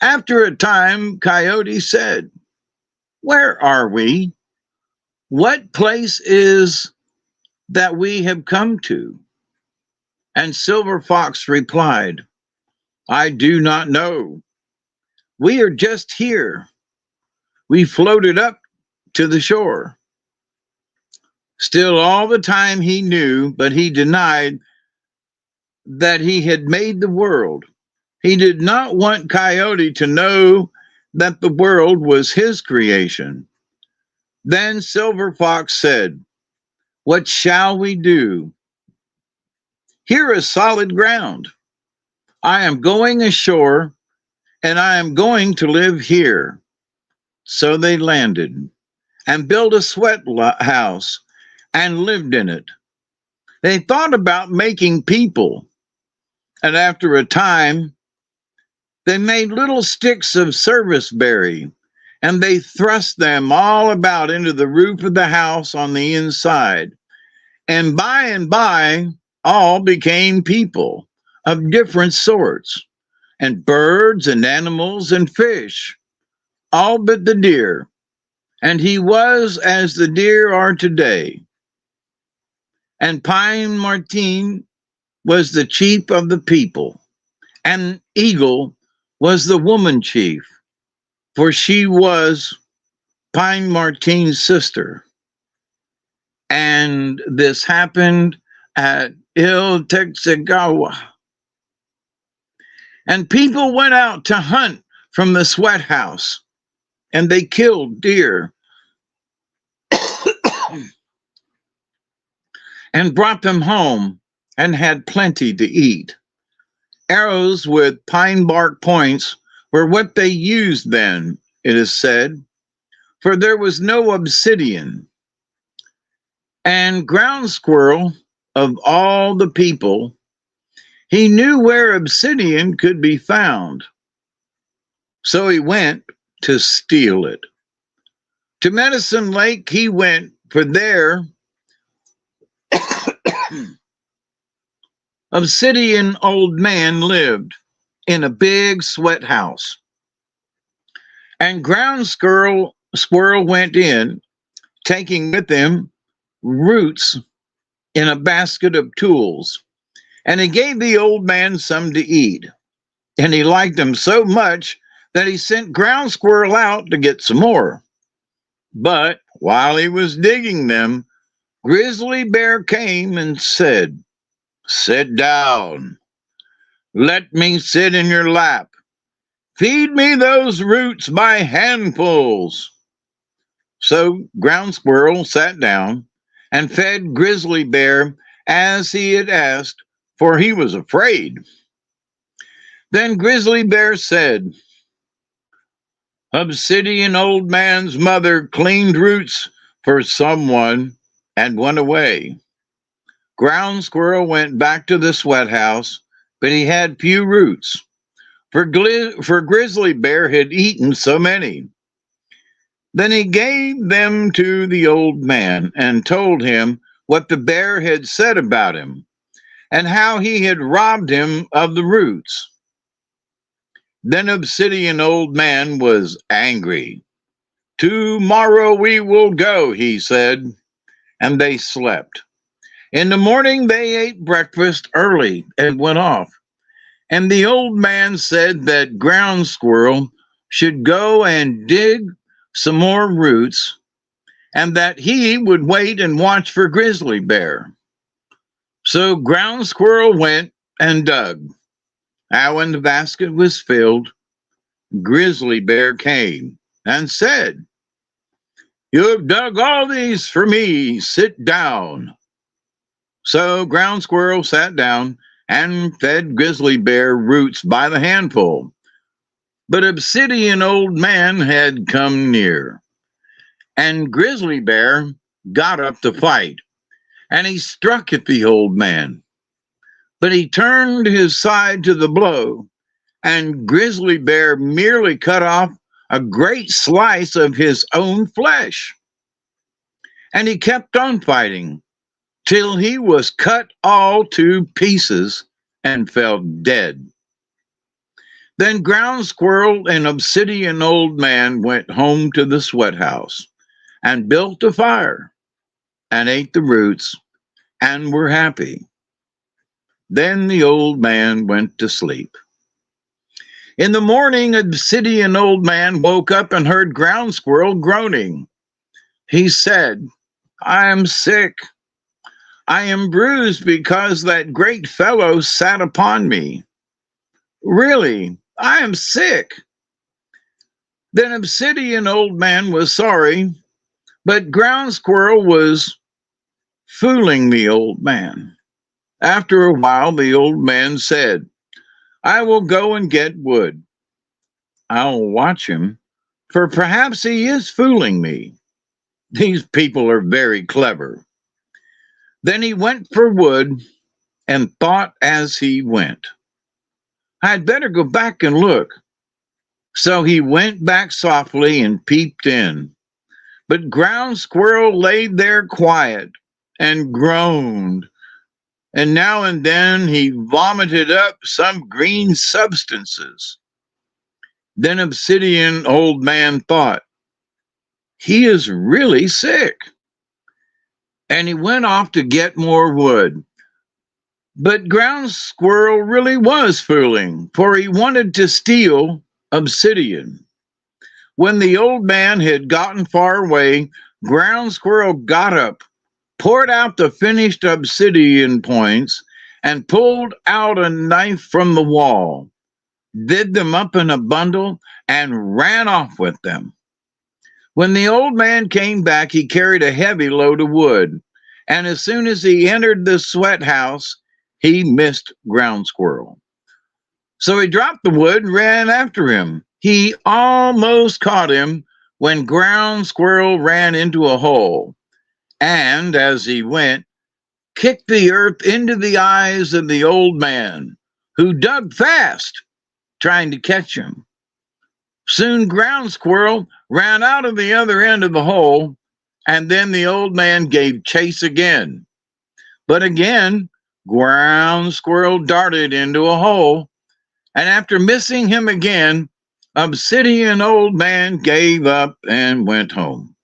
[SPEAKER 2] After a time, Coyote said, "Where are we? What place is that we have come to?" And Silver Fox replied, "I do not know. We are just here. We floated up to the shore." Still, all the time he knew, but he denied that he had made the world. He did not want Coyote to know that the world was his creation. Then Silver Fox said, "What shall we do? Here is solid ground. I am going ashore, and I am going to live here." So they landed and built a sweat house and lived in it. They thought about making people, and after a time, they made little sticks of serviceberry, and they thrust them all about into the roof of the house on the inside. And by, all became people of different sorts, and birds and animals and fish, all but the deer. And he was as the deer are today. And Pine Martin was the chief of the people, and Eagle was the woman chief, for she was Pine Martin's sister. And this happened at Il Texagawa. And people went out to hunt from the sweat house, and they killed deer and brought them home and had plenty to eat. Arrows with pine bark points were what they used then, it is said, for there was no obsidian. And Ground Squirrel, of all the people, he knew where obsidian could be found. So he went to steal it. To Medicine Lake he went, for there Obsidian Old Man lived in a big sweat house. And Ground Squirrel went in, taking with him roots in a basket of tools. And he gave the old man some to eat. And he liked them so much that he sent Ground Squirrel out to get some more. But while he was digging them, Grizzly Bear came and said, "Sit down. Let me sit in your lap. Feed me those roots by handfuls. So Ground Squirrel sat down and fed Grizzly Bear as he had asked, for he was afraid. Then Grizzly Bear said, Obsidian Old Man's mother cleaned roots for someone and went away. Ground Squirrel went back to the sweat house, but he had few roots, for Grizzly Bear had eaten so many. Then he gave them to the old man and told him what the bear had said about him and how he had robbed him of the roots. Then Obsidian Old Man was angry. Tomorrow we will go, he said, and they slept. In the morning they ate breakfast early and went off. And the old man said that Ground Squirrel should go and dig some more roots and that he would wait and watch for Grizzly Bear. So Ground Squirrel went and dug. Now when the basket was filled, Grizzly Bear came and said, You have dug all these for me. Sit down. So Ground Squirrel sat down and fed Grizzly Bear roots by the handful. But Obsidian Old Man had come near, and Grizzly Bear got up to fight, and he struck at the old man. But he turned his side to the blow, and Grizzly Bear merely cut off a great slice of his own flesh. And he kept on fighting till he was cut all to pieces and fell dead. Then Ground Squirrel and Obsidian Old Man went home to the sweat house and built a fire and ate the roots and were happy. Then the old man went to sleep. In the morning, Obsidian Old Man woke up and heard Ground Squirrel groaning. He said, I am sick. I am bruised because that great fellow sat upon me. Really, I am sick. Then Obsidian Old Man was sorry, but Ground Squirrel was fooling the old man. After a while, the old man said, I will go and get wood. I'll watch him, for perhaps he is fooling me. These people are very clever. Then he went for wood and thought as he went, I'd better go back and look. So he went back softly and peeped in. But Ground Squirrel laid there quiet and groaned, and now and then he vomited up some green substances. Then Obsidian Old Man thought, he is really sick. And he went off to get more wood. But Ground Squirrel really was fooling, for he wanted to steal obsidian. When the old man had gotten far away, Ground Squirrel got up, poured out the finished obsidian points, and pulled out a knife from the wall, did them up in a bundle, and ran off with them. When the old man came back, he carried a heavy load of wood, and as soon as he entered the sweat house, he missed Ground Squirrel. So he dropped the wood and ran after him. He almost caught him when Ground Squirrel ran into a hole, and as he went, kicked the earth into the eyes of the old man, who dug fast, trying to catch him. Soon Ground Squirrel ran out of the other end of the hole, and then the old man gave chase again. But again, Ground Squirrel darted into a hole, and after missing him again, Obsidian Old Man gave up and went home.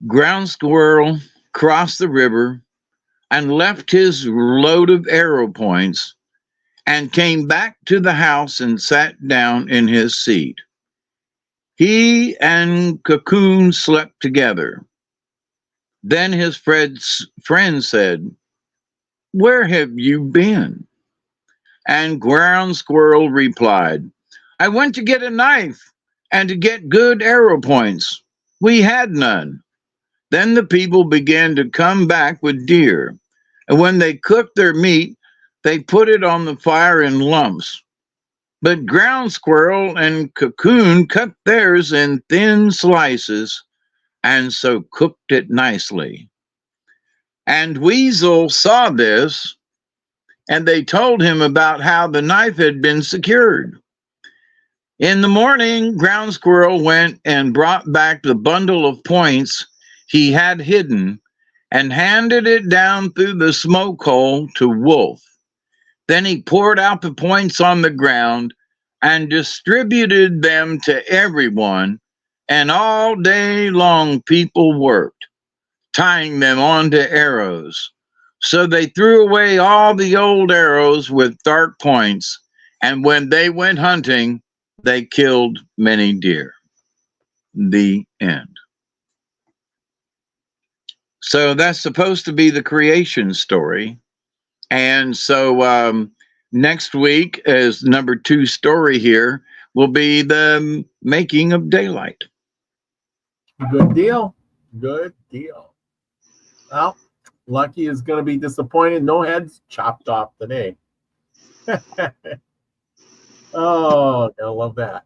[SPEAKER 2] Ground Squirrel crossed the river and left his load of arrow points and came back to the house and sat down in his seat. He and Cocoon slept together. Then his friend said, "Where have you been?" And Ground Squirrel replied, I went to get a knife and to get good arrow points. We had none. Then the people began to come back with deer. And when they cooked their meat, they put it on the fire in lumps. But Ground Squirrel and Cocoon cut theirs in thin slices and so cooked it nicely. And Weasel saw this, and they told him about how the knife had been secured. In the morning, Ground Squirrel went and brought back the bundle of points he had hidden and handed it down through the smoke hole to Wolf. Then he poured out the points on the ground and distributed them to everyone, and all day long people worked, tying them onto arrows. So they threw away all the old arrows with dark points, and when they went hunting, they killed many deer. The end. So that's supposed to be the creation story. And so next week, as number 2 story here, will be the making of daylight.
[SPEAKER 1] Good deal. Good deal. Well, Lucky is going to be disappointed. No heads chopped off today. Oh, I love that.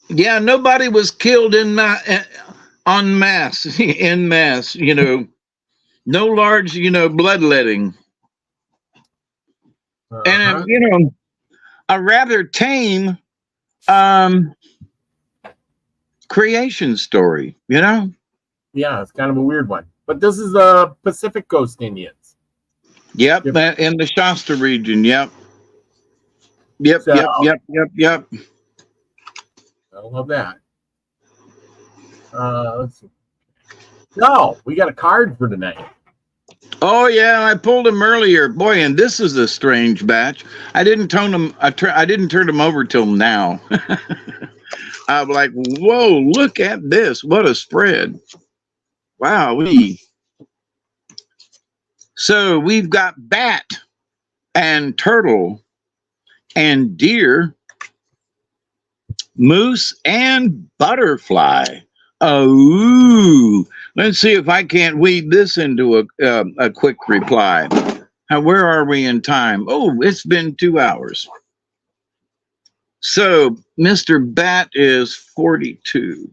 [SPEAKER 2] Yeah, nobody was killed en masse, you know. No large, bloodletting. And, a rather tame creation story, Yeah,
[SPEAKER 1] it's kind of a weird one. But this is the Pacific Coast Indians.
[SPEAKER 2] Yep, in the Shasta region, yep. Yep.
[SPEAKER 1] I love that. Let's see. No, we got a card for tonight.
[SPEAKER 2] Oh yeah, I pulled him earlier, boy, and this is a strange batch. I didn't turn him over till now. I'm like, whoa, look at this! What a spread! Wow-wee. So we've got bat and turtle and deer, moose and butterfly. Oh, let's see if I can't weave this into a quick reply. Where are we in time? Oh, it's been 2 hours. So Mr. Bat is 42.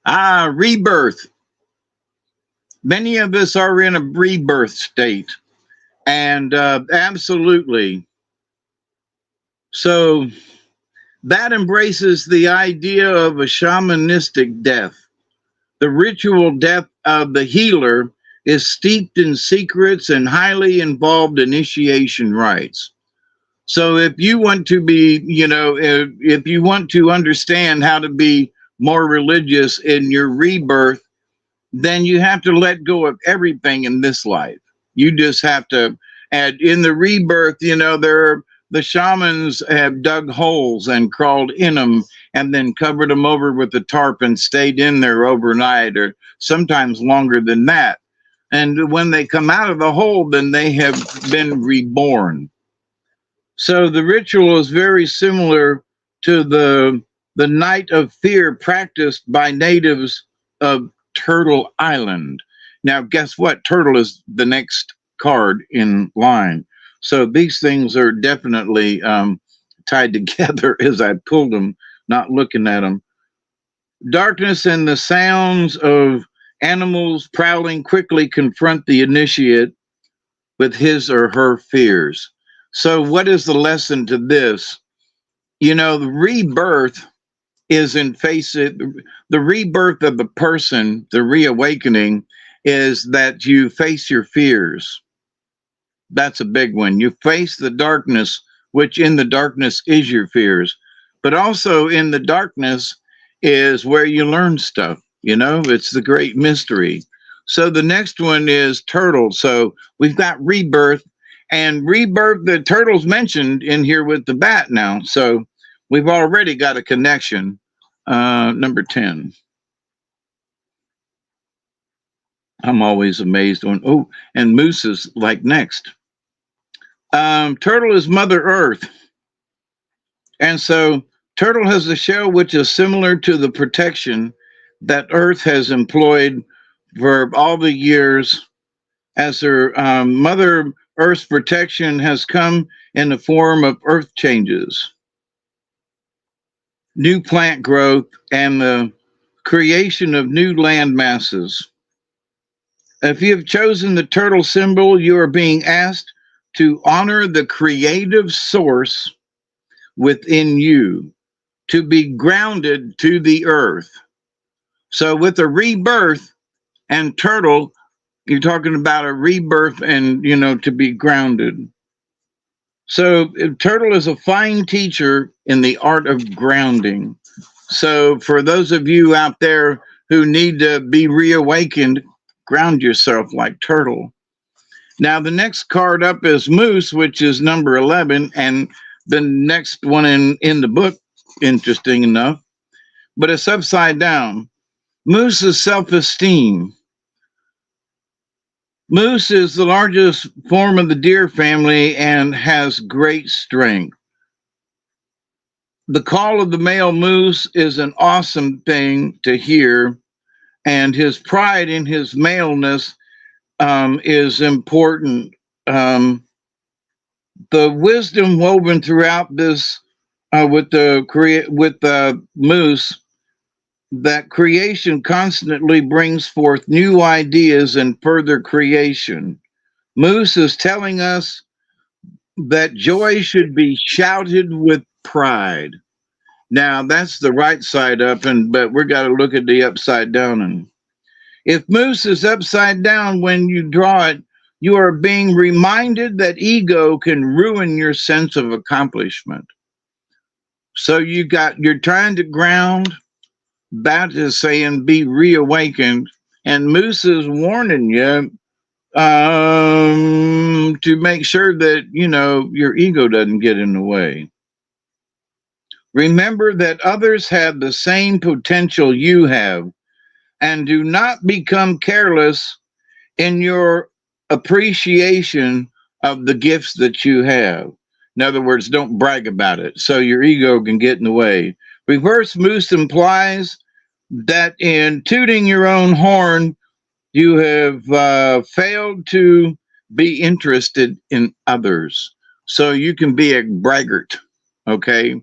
[SPEAKER 2] Rebirth. Many of us are in a rebirth state, and absolutely. So that embraces the idea of a shamanistic death. The ritual death of the healer is steeped in secrets and highly involved initiation rites. So if you want to be, if you want to understand how to be more religious in your rebirth, then you have to let go of everything in this life. You just have to, and in the rebirth, the shamans have dug holes and crawled in them and then covered them over with a tarp and stayed in there overnight, or sometimes longer than that. And when they come out of the hole, then they have been reborn. So the ritual is very similar to the night of fear practiced by natives of Turtle Island. Now, guess what? Turtle is the next card in line. So these things are definitely tied together as I pulled them, not looking at them. Darkness and the sounds of animals prowling quickly confront the initiate with his or her fears. So what is the lesson to this? The rebirth is the rebirth of the person, the reawakening, is that you face your fears. That's a big one. You face the darkness, which in the darkness is your fears. But also in the darkness is where you learn stuff. It's the great mystery. So the next one is turtle. So we've got rebirth, and rebirth, the turtle's mentioned in here with the bat now. So we've already got a connection. Number 10. I'm always amazed when, oh, and Moose is like next. Turtle is Mother Earth. And so Turtle has a shell which is similar to the protection that Earth has employed for all the years as her Mother Earth's protection has come in the form of earth changes, new plant growth, and the creation of new land masses. If you have chosen the turtle symbol, you are being asked to honor the creative source within you, to be grounded to the earth. So, with a rebirth and turtle, you're talking about a rebirth and, to be grounded. So, turtle is a fine teacher in the art of grounding. So, for those of you out there who need to be reawakened, ground yourself like turtle. Now, the next card up is Moose, which is number 11, and the next one in the book, interesting enough, but it's upside down. Moose is self-esteem. Moose is the largest form of the deer family and has great strength. The call of the male moose is an awesome thing to hear, and his pride in his maleness is important. The wisdom woven throughout this with the moose, that creation constantly brings forth new ideas and further creation. Moose is telling us that joy should be shouted with pride. Now that's the right side up, but we got to look at the upside down. And if Moose is upside down when you draw it, you are being reminded that ego can ruin your sense of accomplishment. So you're trying to ground. That is saying be reawakened, and Moose is warning you to make sure that your ego doesn't get in the way. Remember that others have the same potential you have, and do not become careless in your appreciation of the gifts that you have. In other words, don't brag about it so your ego can get in the way. Reverse Moose implies that in tooting your own horn, you have failed to be interested in others. So you can be a braggart, okay?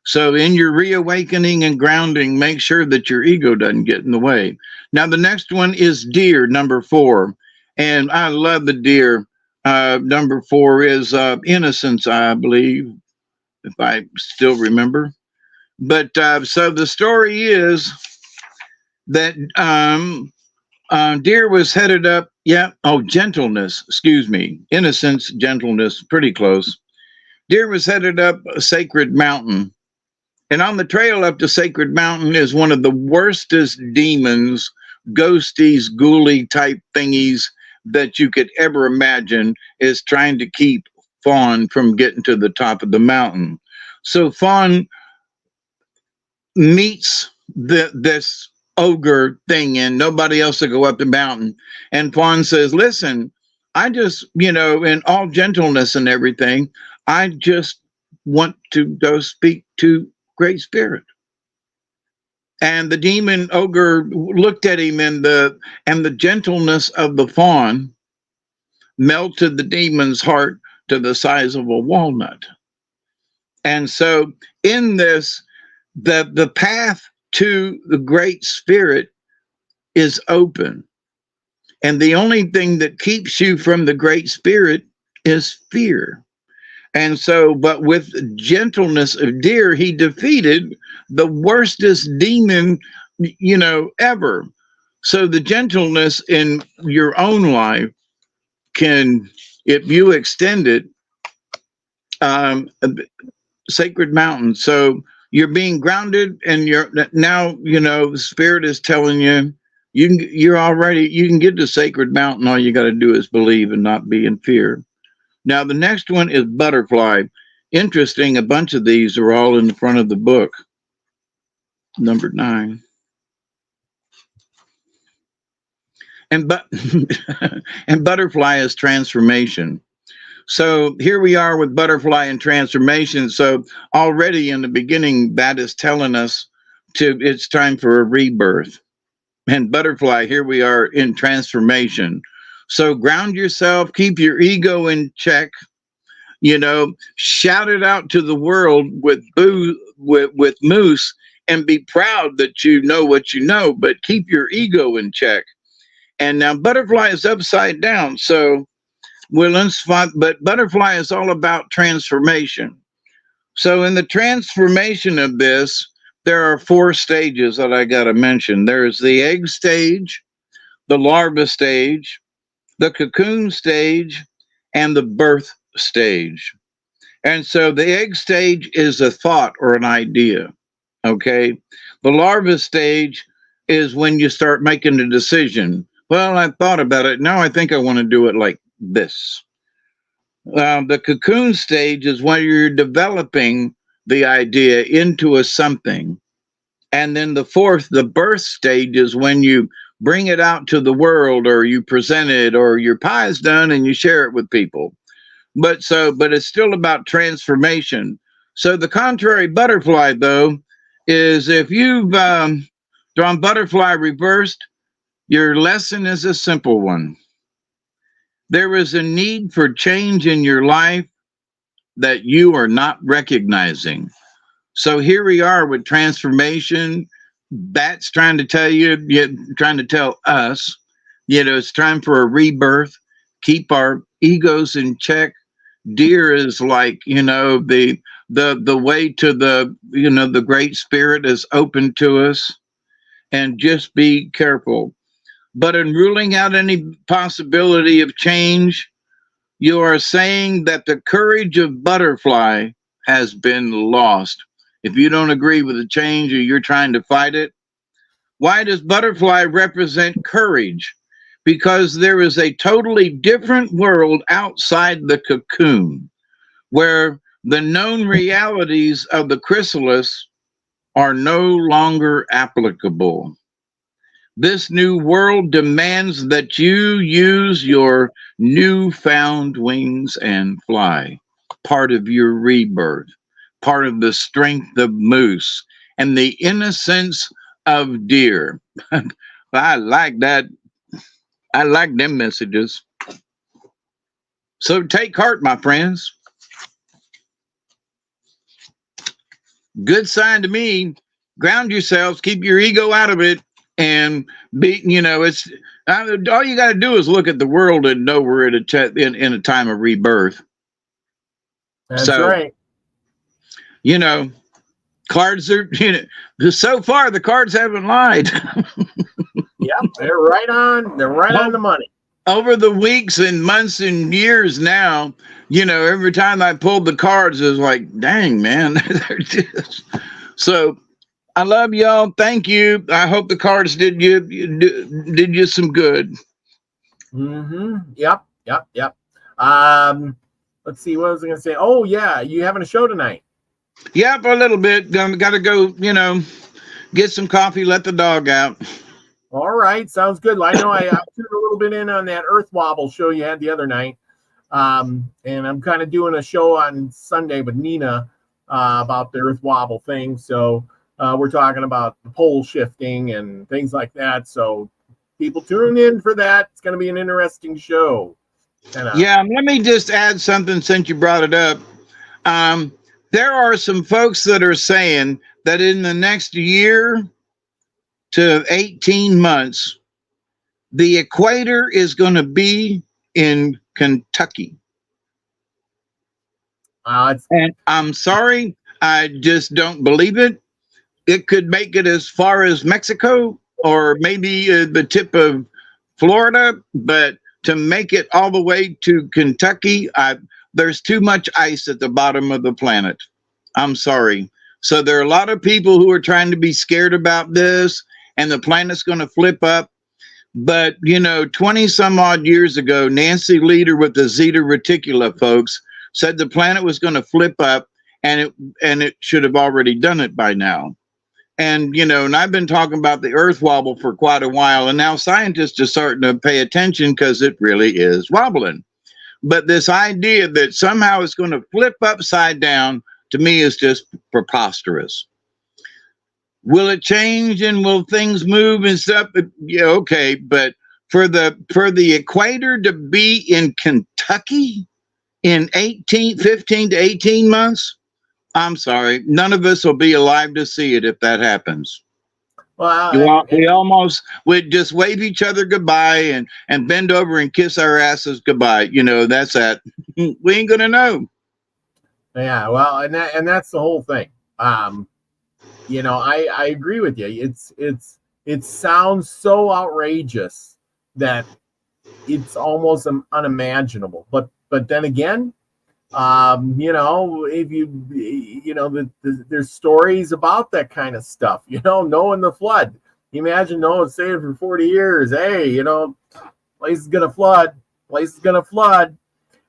[SPEAKER 2] So in your reawakening and grounding, make sure that your ego doesn't get in the way. Now, the next one is deer, number 4. And I love the deer. Number 4 is innocence, I believe, if I still remember. But so the story is that deer was headed up, gentleness, excuse me, innocence, gentleness, pretty close. Deer was headed up a sacred mountain. And on the trail up to Sacred Mountain is one of the worstest demons, ghosties, ghouly type thingies that you could ever imagine, is trying to keep Fawn from getting to the top of the mountain. So Fawn meets this ogre thing, and nobody else to go up the mountain. And Fawn says, listen, I just, in all gentleness and everything, I just want to go speak to Great Spirit. And the demon ogre looked at him, and the gentleness of the fawn melted the demon's heart to the size of a walnut. And so in this, the path to the Great Spirit is open. And the only thing that keeps you from the Great Spirit is fear. And so, but with gentleness of deer, he defeated the worstest demon, ever. So the gentleness in your own life can, if you extend it, sacred mountain. So you're being grounded, and now, the Spirit is telling you, you can get to sacred mountain. All you got to do is believe and not be in fear. Now, the next one is butterfly. Interesting, a bunch of these are all in the front of the book. Number 9. And but and butterfly is transformation. So here we are with butterfly and transformation. So already in the beginning, that is telling us it's time for a rebirth. And butterfly, here we are in transformation. So ground yourself, keep your ego in check, shout it out to the world with moose, and be proud that you know what you know, but keep your ego in check. And now butterfly is upside down. So but butterfly is all about transformation. So in the transformation of this, there are 4 stages that I got to mention. There's the egg stage, the larva stage, the cocoon stage, and the birth stage. And so the egg stage is a thought or an idea. Okay. The larva stage is when you start making a decision. Well, I thought about it. Now I think I want to do it like this. The cocoon stage is when you're developing the idea into a something. And then the birth stage is when you bring it out to the world, or you present it, or your pie is done and you share it with people. But it's still about transformation. So the contrary butterfly, though, is if you've drawn butterfly reversed, your lesson is a simple one. There is a need for change in your life that you are not recognizing. So here we are with transformation. That's trying to tell you, trying to tell us, it's time for a rebirth. Keep our egos in check. Deer is like, the way to the great spirit is open to us, and just be careful. But in ruling out any possibility of change, you are saying that the courage of butterfly has been lost. If you don't agree with the change, or you're trying to fight it, why does butterfly represent courage? Because there is a totally different world outside the cocoon, where the known realities of the chrysalis are no longer applicable. This new world demands that you use your newfound wings and fly. Part of your rebirth, part of the strength of moose, and the innocence of deer. I like that. I like them messages. So take heart, my friends. Good sign to me. Ground yourselves, keep your ego out of it, and be, it's all you got to do is look at the world and know we're in a time of rebirth.
[SPEAKER 1] That's right.
[SPEAKER 2] Cards are, so far the cards haven't lied.
[SPEAKER 1] Yep, they're right on. They're right on the money.
[SPEAKER 2] Over the weeks and months and years now, every time I pulled the cards, it was like, dang, man. So I love y'all. Thank you. I hope the cards did you some good.
[SPEAKER 1] Yep. Let's see. What was I going to say? Oh, yeah. You having a show tonight?
[SPEAKER 2] Yeah, for a little bit. Got to go, get some coffee, let the dog out.
[SPEAKER 1] All right. Sounds good. I know I tuned a little bit in on that Earth Wobble show you had the other night. And I'm kind of doing a show on Sunday with Nina about the Earth Wobble thing. So we're talking about the pole shifting and things like that. So people tune in for that. It's going to be an interesting show.
[SPEAKER 2] Yeah, let me just add something since you brought it up. There are some folks that are saying that in the next year to 18 months, the equator is going to be in Kentucky. And I'm sorry, I just don't believe it. It could make it as far as Mexico, or maybe the tip of Florida, but to make it all the way to Kentucky, there's too much ice at the bottom of the planet. I'm sorry. So there are a lot of people who are trying to be scared about this, and the planet's going to flip up. But, 20 some odd years ago, Nancy Leader with the Zeta Reticula folks said the planet was going to flip up, and it should have already done it by now. And, and I've been talking about the earth wobble for quite a while. And now scientists are starting to pay attention because it really is wobbling. But this idea that somehow it's going to flip upside down, to me, is just preposterous. Will it change and will things move and stuff? Yeah, okay. But for the equator to be in Kentucky in 15 to 18 months, I'm sorry, none of us will be alive to see it if that happens.
[SPEAKER 1] Well,
[SPEAKER 2] We almost would just wave each other goodbye and bend over and kiss our asses goodbye. That's that. We ain't gonna know.
[SPEAKER 1] Yeah, well, and that's the whole thing. I agree with you. It sounds so outrageous that it's almost unimaginable. But then again, if there's stories about that kind of stuff. Noah and the flood. Imagine Noah staying for 40 years. Hey, place is gonna flood.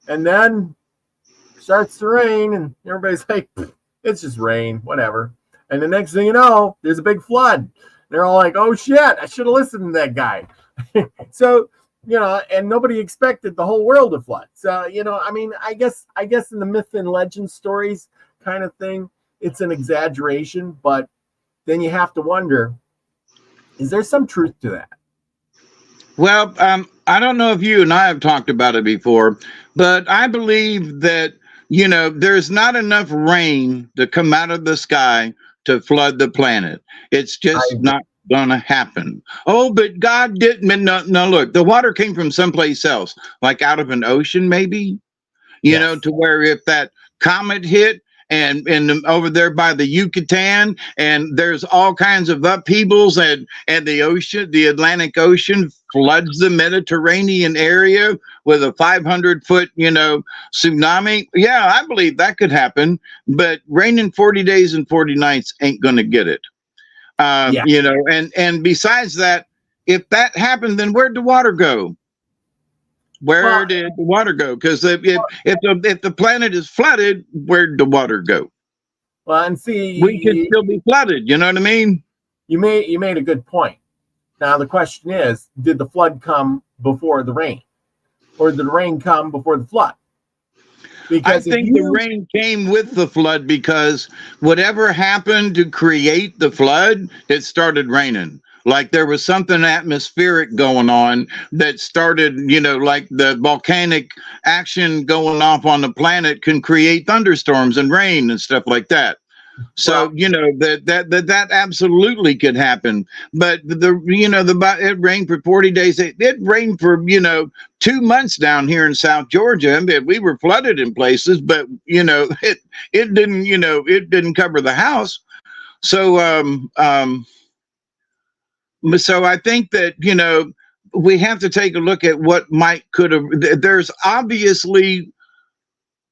[SPEAKER 1] And then starts to rain, and everybody's like, it's just rain, whatever. And the next thing you know, there's a big flood. They're all like, oh shit, I should have listened to that guy. So, and nobody expected the whole world to flood. So, I guess in the myth and legend stories kind of thing, it's an exaggeration, but then you have to wonder, is there some truth to that?
[SPEAKER 2] Well, I don't know if you and I have talked about it before, but I believe that, there's not enough rain to come out of the sky to flood the planet. It's just not gonna happen. Oh, but God didn't. No, look, the water came from someplace else, like out of an ocean, maybe, to where if that comet hit and over there by the Yucatan, and there's all kinds of upheavals, and the ocean, the Atlantic Ocean, floods the Mediterranean area with a 500-foot, tsunami. Yeah, I believe that could happen, but raining 40 days and 40 nights ain't going to get it. And besides that, if that happened, then where'd the water go? Where did the water go? Because if the planet is flooded, where'd the water go?
[SPEAKER 1] Well, and see,
[SPEAKER 2] we could still be flooded. You know what I mean?
[SPEAKER 1] You made a good point. Now the question is, did the flood come before the rain, or did the rain come before the flood?
[SPEAKER 2] Because I think the rain came with the flood, because whatever happened to create the flood, it started raining. Like there was something atmospheric going on that started, like the volcanic action going off on the planet can create thunderstorms and rain and stuff like that. So, that absolutely could happen. But it rained for 40 days. It rained for, 2 months down here in South Georgia. And we were flooded in places, but, it didn't cover the house. So, so I think that, we have to take a look at what could have. There's obviously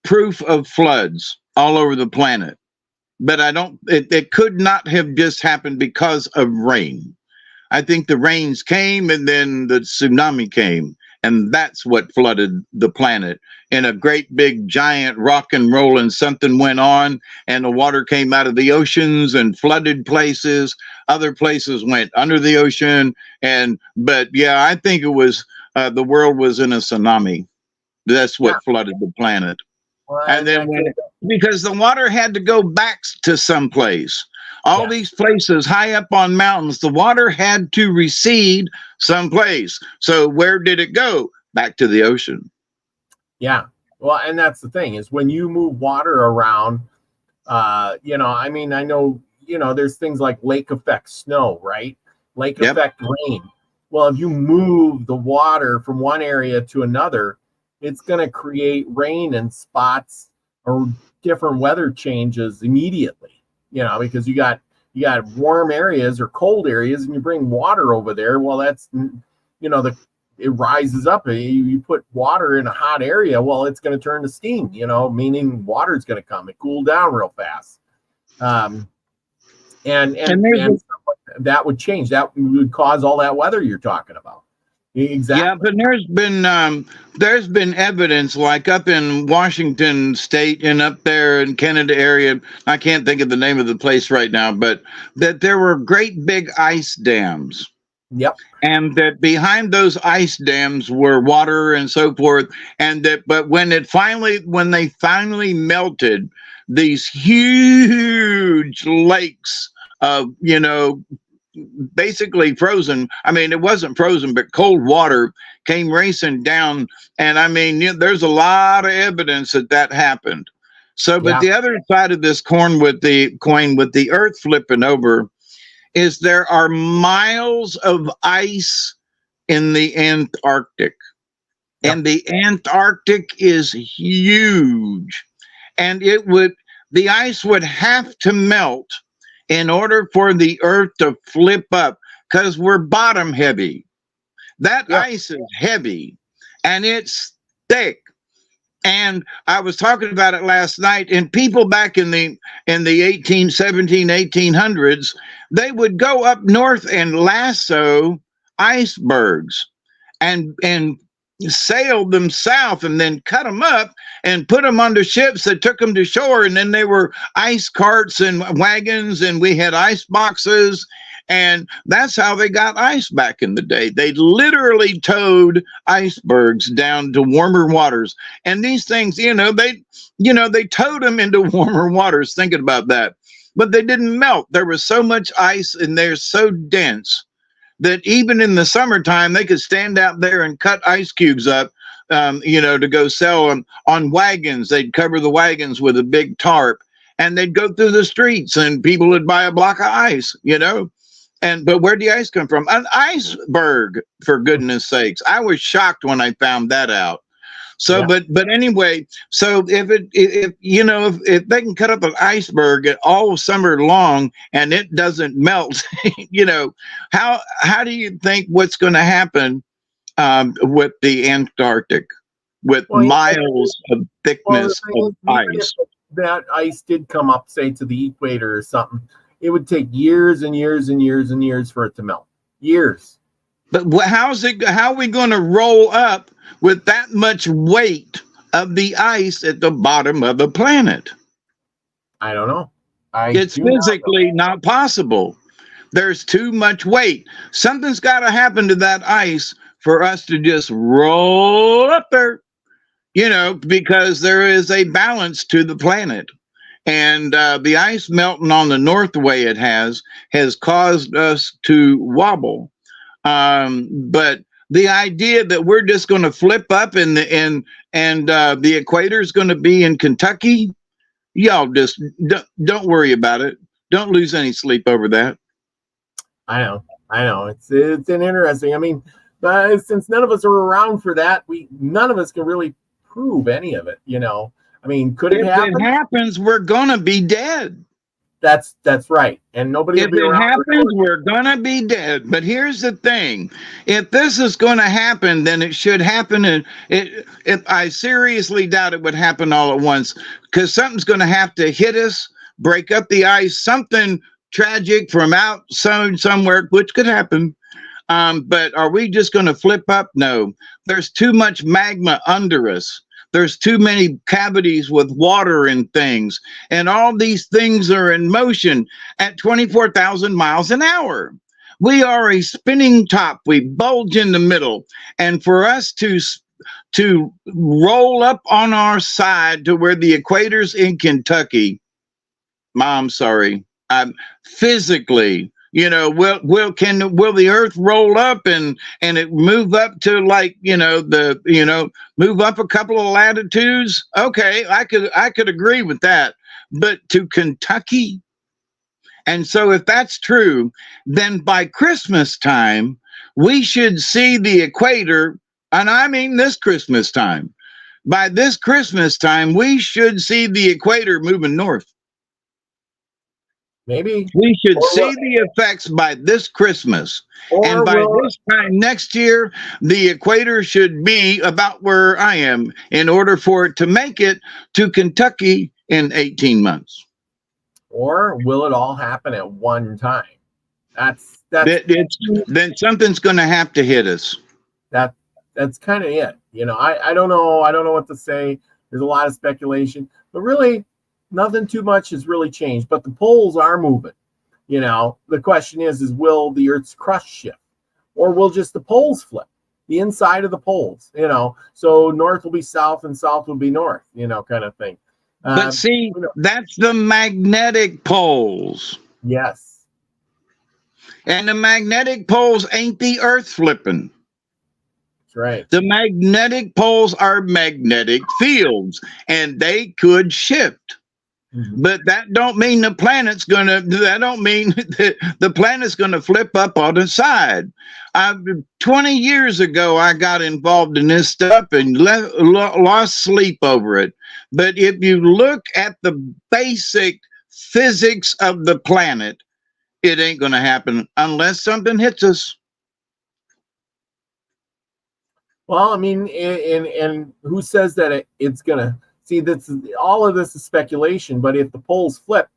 [SPEAKER 2] proof of floods all over the planet, but it could not have just happened because of rain. I think the rains came and then the tsunami came, and that's what flooded the planet. In a great big giant rock and roll, and something went on, and the water came out of the oceans and flooded places. Other places went under the ocean, but yeah, I think it was the world was in a tsunami. That's what flooded the planet. Well, and then because the water had to go back to some place. All these places high up on mountains, the water had to recede someplace. So where did it go? Back to the ocean.
[SPEAKER 1] Yeah. Well, and that's the thing, is when you move water around, I know, there's things like lake effect snow, right? Lake effect rain. Well, if you move the water from one area to another, it's going to create rain in spots or different weather changes immediately, because you got warm areas or cold areas, and you bring water over there. Well, that's, it rises up. You put water in a hot area, well, it's going to turn to steam, meaning water is going to come and cool down real fast. And that would change. That would cause all that weather you're talking about. Exactly.
[SPEAKER 2] Yeah, but there's been evidence, like up in Washington State and up there in Canada area. I can't think of the name of the place right now, but that there were great big ice dams,
[SPEAKER 1] Yep.
[SPEAKER 2] and that behind those ice dams were water and so forth, and that but when they finally melted, these huge lakes of basically frozen. I mean, it wasn't frozen, but cold water came racing down. And I mean, there's a lot of evidence that that happened. So, but
[SPEAKER 1] Yeah.
[SPEAKER 2] the other side of this coin with the earth flipping over is there are miles of ice in the Antarctic.
[SPEAKER 1] Yep.
[SPEAKER 2] And the Antarctic is huge. And the ice would have to melt in order for the earth to flip up, because we're bottom heavy. That
[SPEAKER 1] Yeah.
[SPEAKER 2] ice is heavy and it's thick. And I was talking about it last night, and people back in the 1800s, they would go up north and lasso icebergs and sail them south and then cut them up and put them onto ships that took them to shore. And then they were ice carts and wagons, and we had ice boxes. And that's how they got ice back in the day. They literally towed icebergs down to warmer waters. And these things, they towed them into warmer waters, thinking about that. But they didn't melt. There was so much ice, and they're so dense that even in the summertime, they could stand out there and cut ice cubes up, to go sell them on wagons. They'd cover the wagons with a big tarp, and they'd go through the streets, and people would buy a block of ice, But where'd the ice come from? An iceberg, for goodness sakes. I was shocked when I found that out. So,
[SPEAKER 1] Yeah.
[SPEAKER 2] but anyway, so if they can cut up an iceberg all summer long and it doesn't melt, how do you think what's going to happen with the Antarctic, with miles of thickness of ice?
[SPEAKER 1] If that ice did come up, say, to the equator or something, it would take years and years and years and years for it to melt. Years.
[SPEAKER 2] But how are we going to roll up with that much weight of the ice at the bottom of the planet?
[SPEAKER 1] I don't know.
[SPEAKER 2] It's physically not possible. There's too much weight. Something's got to happen to that ice for us to just roll up there, because there is a balance to the planet. And the ice melting on the north the way it has caused us to wobble. But the idea that we're just going to flip up and the equator is going to be in Kentucky, y'all just don't worry about it. Don't lose any sleep over that.
[SPEAKER 1] I know. It's an interesting. I mean, but since none of us are around for that, none of us can really prove any of it. I mean, could it happen?
[SPEAKER 2] If it happens, we're gonna be dead.
[SPEAKER 1] That's right. And nobody.
[SPEAKER 2] If it happens, we're gonna be dead. But here's the thing: if this is gonna happen, then it should happen. And I seriously doubt it would happen all at once, because something's gonna have to hit us, break up the ice, something tragic from somewhere, which could happen. But are we just gonna flip up? No. There's too much magma under us. There's too many cavities with water and things. And all these things are in motion at 24,000 miles an hour. We are a spinning top. We bulge in the middle. And for us to roll up on our side to where the equator's in Kentucky, I'm sorry, physically, will the earth roll up and it move up to move up a couple of latitudes? Okay, I could agree with that. But to Kentucky? And so if that's true, then by Christmas time, we should see the equator, and I mean this Christmas time. By this Christmas time, we should see the equator moving north.
[SPEAKER 1] Maybe
[SPEAKER 2] we should see the effects by this Christmas. And by this time next year, the equator should be about where I am in order for it to make it to Kentucky in 18 months.
[SPEAKER 1] Or will it all happen at one time? Then
[SPEAKER 2] something's going to have to hit us.
[SPEAKER 1] That's kind of it. I don't know. I don't know what to say. There's a lot of speculation, but really nothing too much has really changed. But the poles are moving. The question is will the Earth's crust shift, or will just the poles flip? The inside of the poles, so north will be south and south will be north, kind of thing.
[SPEAKER 2] But see, that's the magnetic poles.
[SPEAKER 1] Yes.
[SPEAKER 2] And the magnetic poles ain't the Earth flipping.
[SPEAKER 1] That's right.
[SPEAKER 2] The magnetic poles are magnetic fields, and they could shift. Mm-hmm. But that don't mean the planet's gonna. That don't mean that the planet's gonna flip up on its side. 20 years ago, I got involved in this stuff and lost sleep over it. But if you look at the basic physics of the planet, it ain't gonna happen unless something hits us.
[SPEAKER 1] Well, I mean, and who says that it's gonna? See, all of this is speculation, but if the poles flip,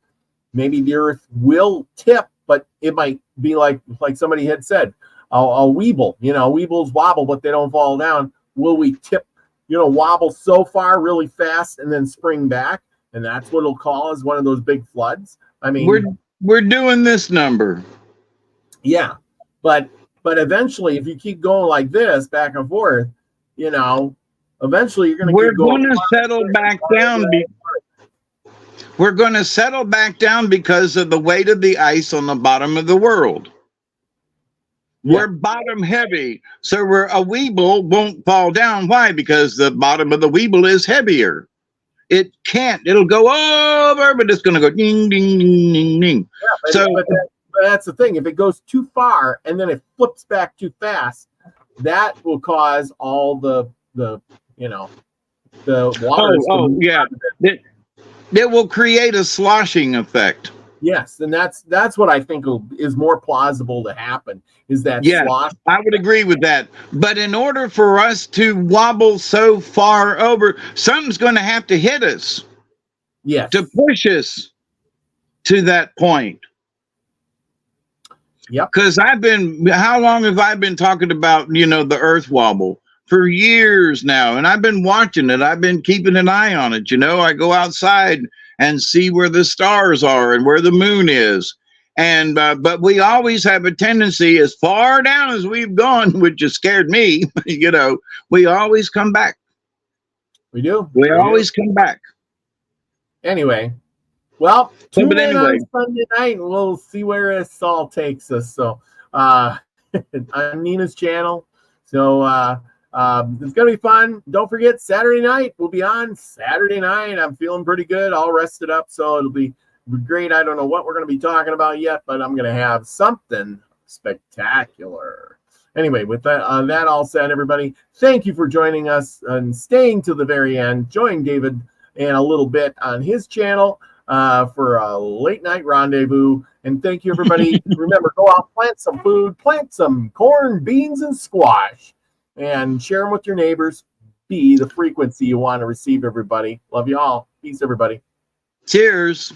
[SPEAKER 1] maybe the Earth will tip, but it might be like somebody had said, a weeble. Weebles wobble, but they don't fall down. Will we tip, wobble so far really fast and then spring back? And that's what it'll cause one of those big floods. I mean,
[SPEAKER 2] we're doing this number.
[SPEAKER 1] Yeah, but eventually, if you keep going like this, back and forth, eventually you're going to.
[SPEAKER 2] We're going to settle back down. We're going to settle back down because of the weight of the ice on the bottom of the world. Yeah. We're bottom heavy, so a weeble won't fall down. Why? Because the bottom of the weeble is heavier. It can't. It'll go over, but it's going to go ding, ding, ding, ding, ding. Yeah,
[SPEAKER 1] but that's the thing. If it goes too far and then it flips back too fast, that will cause all the water.
[SPEAKER 2] Yeah. It will create a sloshing effect.
[SPEAKER 1] Yes, and that's what I think is more plausible to happen. Is that slosh?
[SPEAKER 2] I would agree with that. But in order for us to wobble so far over, something's going to have to hit us.
[SPEAKER 1] Yes.
[SPEAKER 2] To push us to that point.
[SPEAKER 1] Yep.
[SPEAKER 2] Because how long have I been talking about, the Earth wobble? For years now, and I've been watching it. I've been keeping an eye on it. I go outside and see where the stars are and where the moon is. And but we always have a tendency, as far down as we've gone, which has scared me, we always come back.
[SPEAKER 1] We do.
[SPEAKER 2] We always come back.
[SPEAKER 1] Anyway, well, tune in on Sunday night and we'll see where this all takes us. So on Nina's channel. So it's going to be fun. Don't forget, Saturday night. We'll be on Saturday night. I'm feeling pretty good, all rested up, so it'll be great. I don't know what we're going to be talking about yet, but I'm going to have something spectacular. Anyway, with that all said, everybody, thank you for joining us and staying to the very end. Join David in a little bit on his channel for a late night rendezvous. And thank you, everybody. Remember, go out, plant some food, plant some corn, beans, and squash. And share them with your neighbors. Be the frequency you want to receive, everybody. Love you all. Peace, everybody.
[SPEAKER 2] Cheers.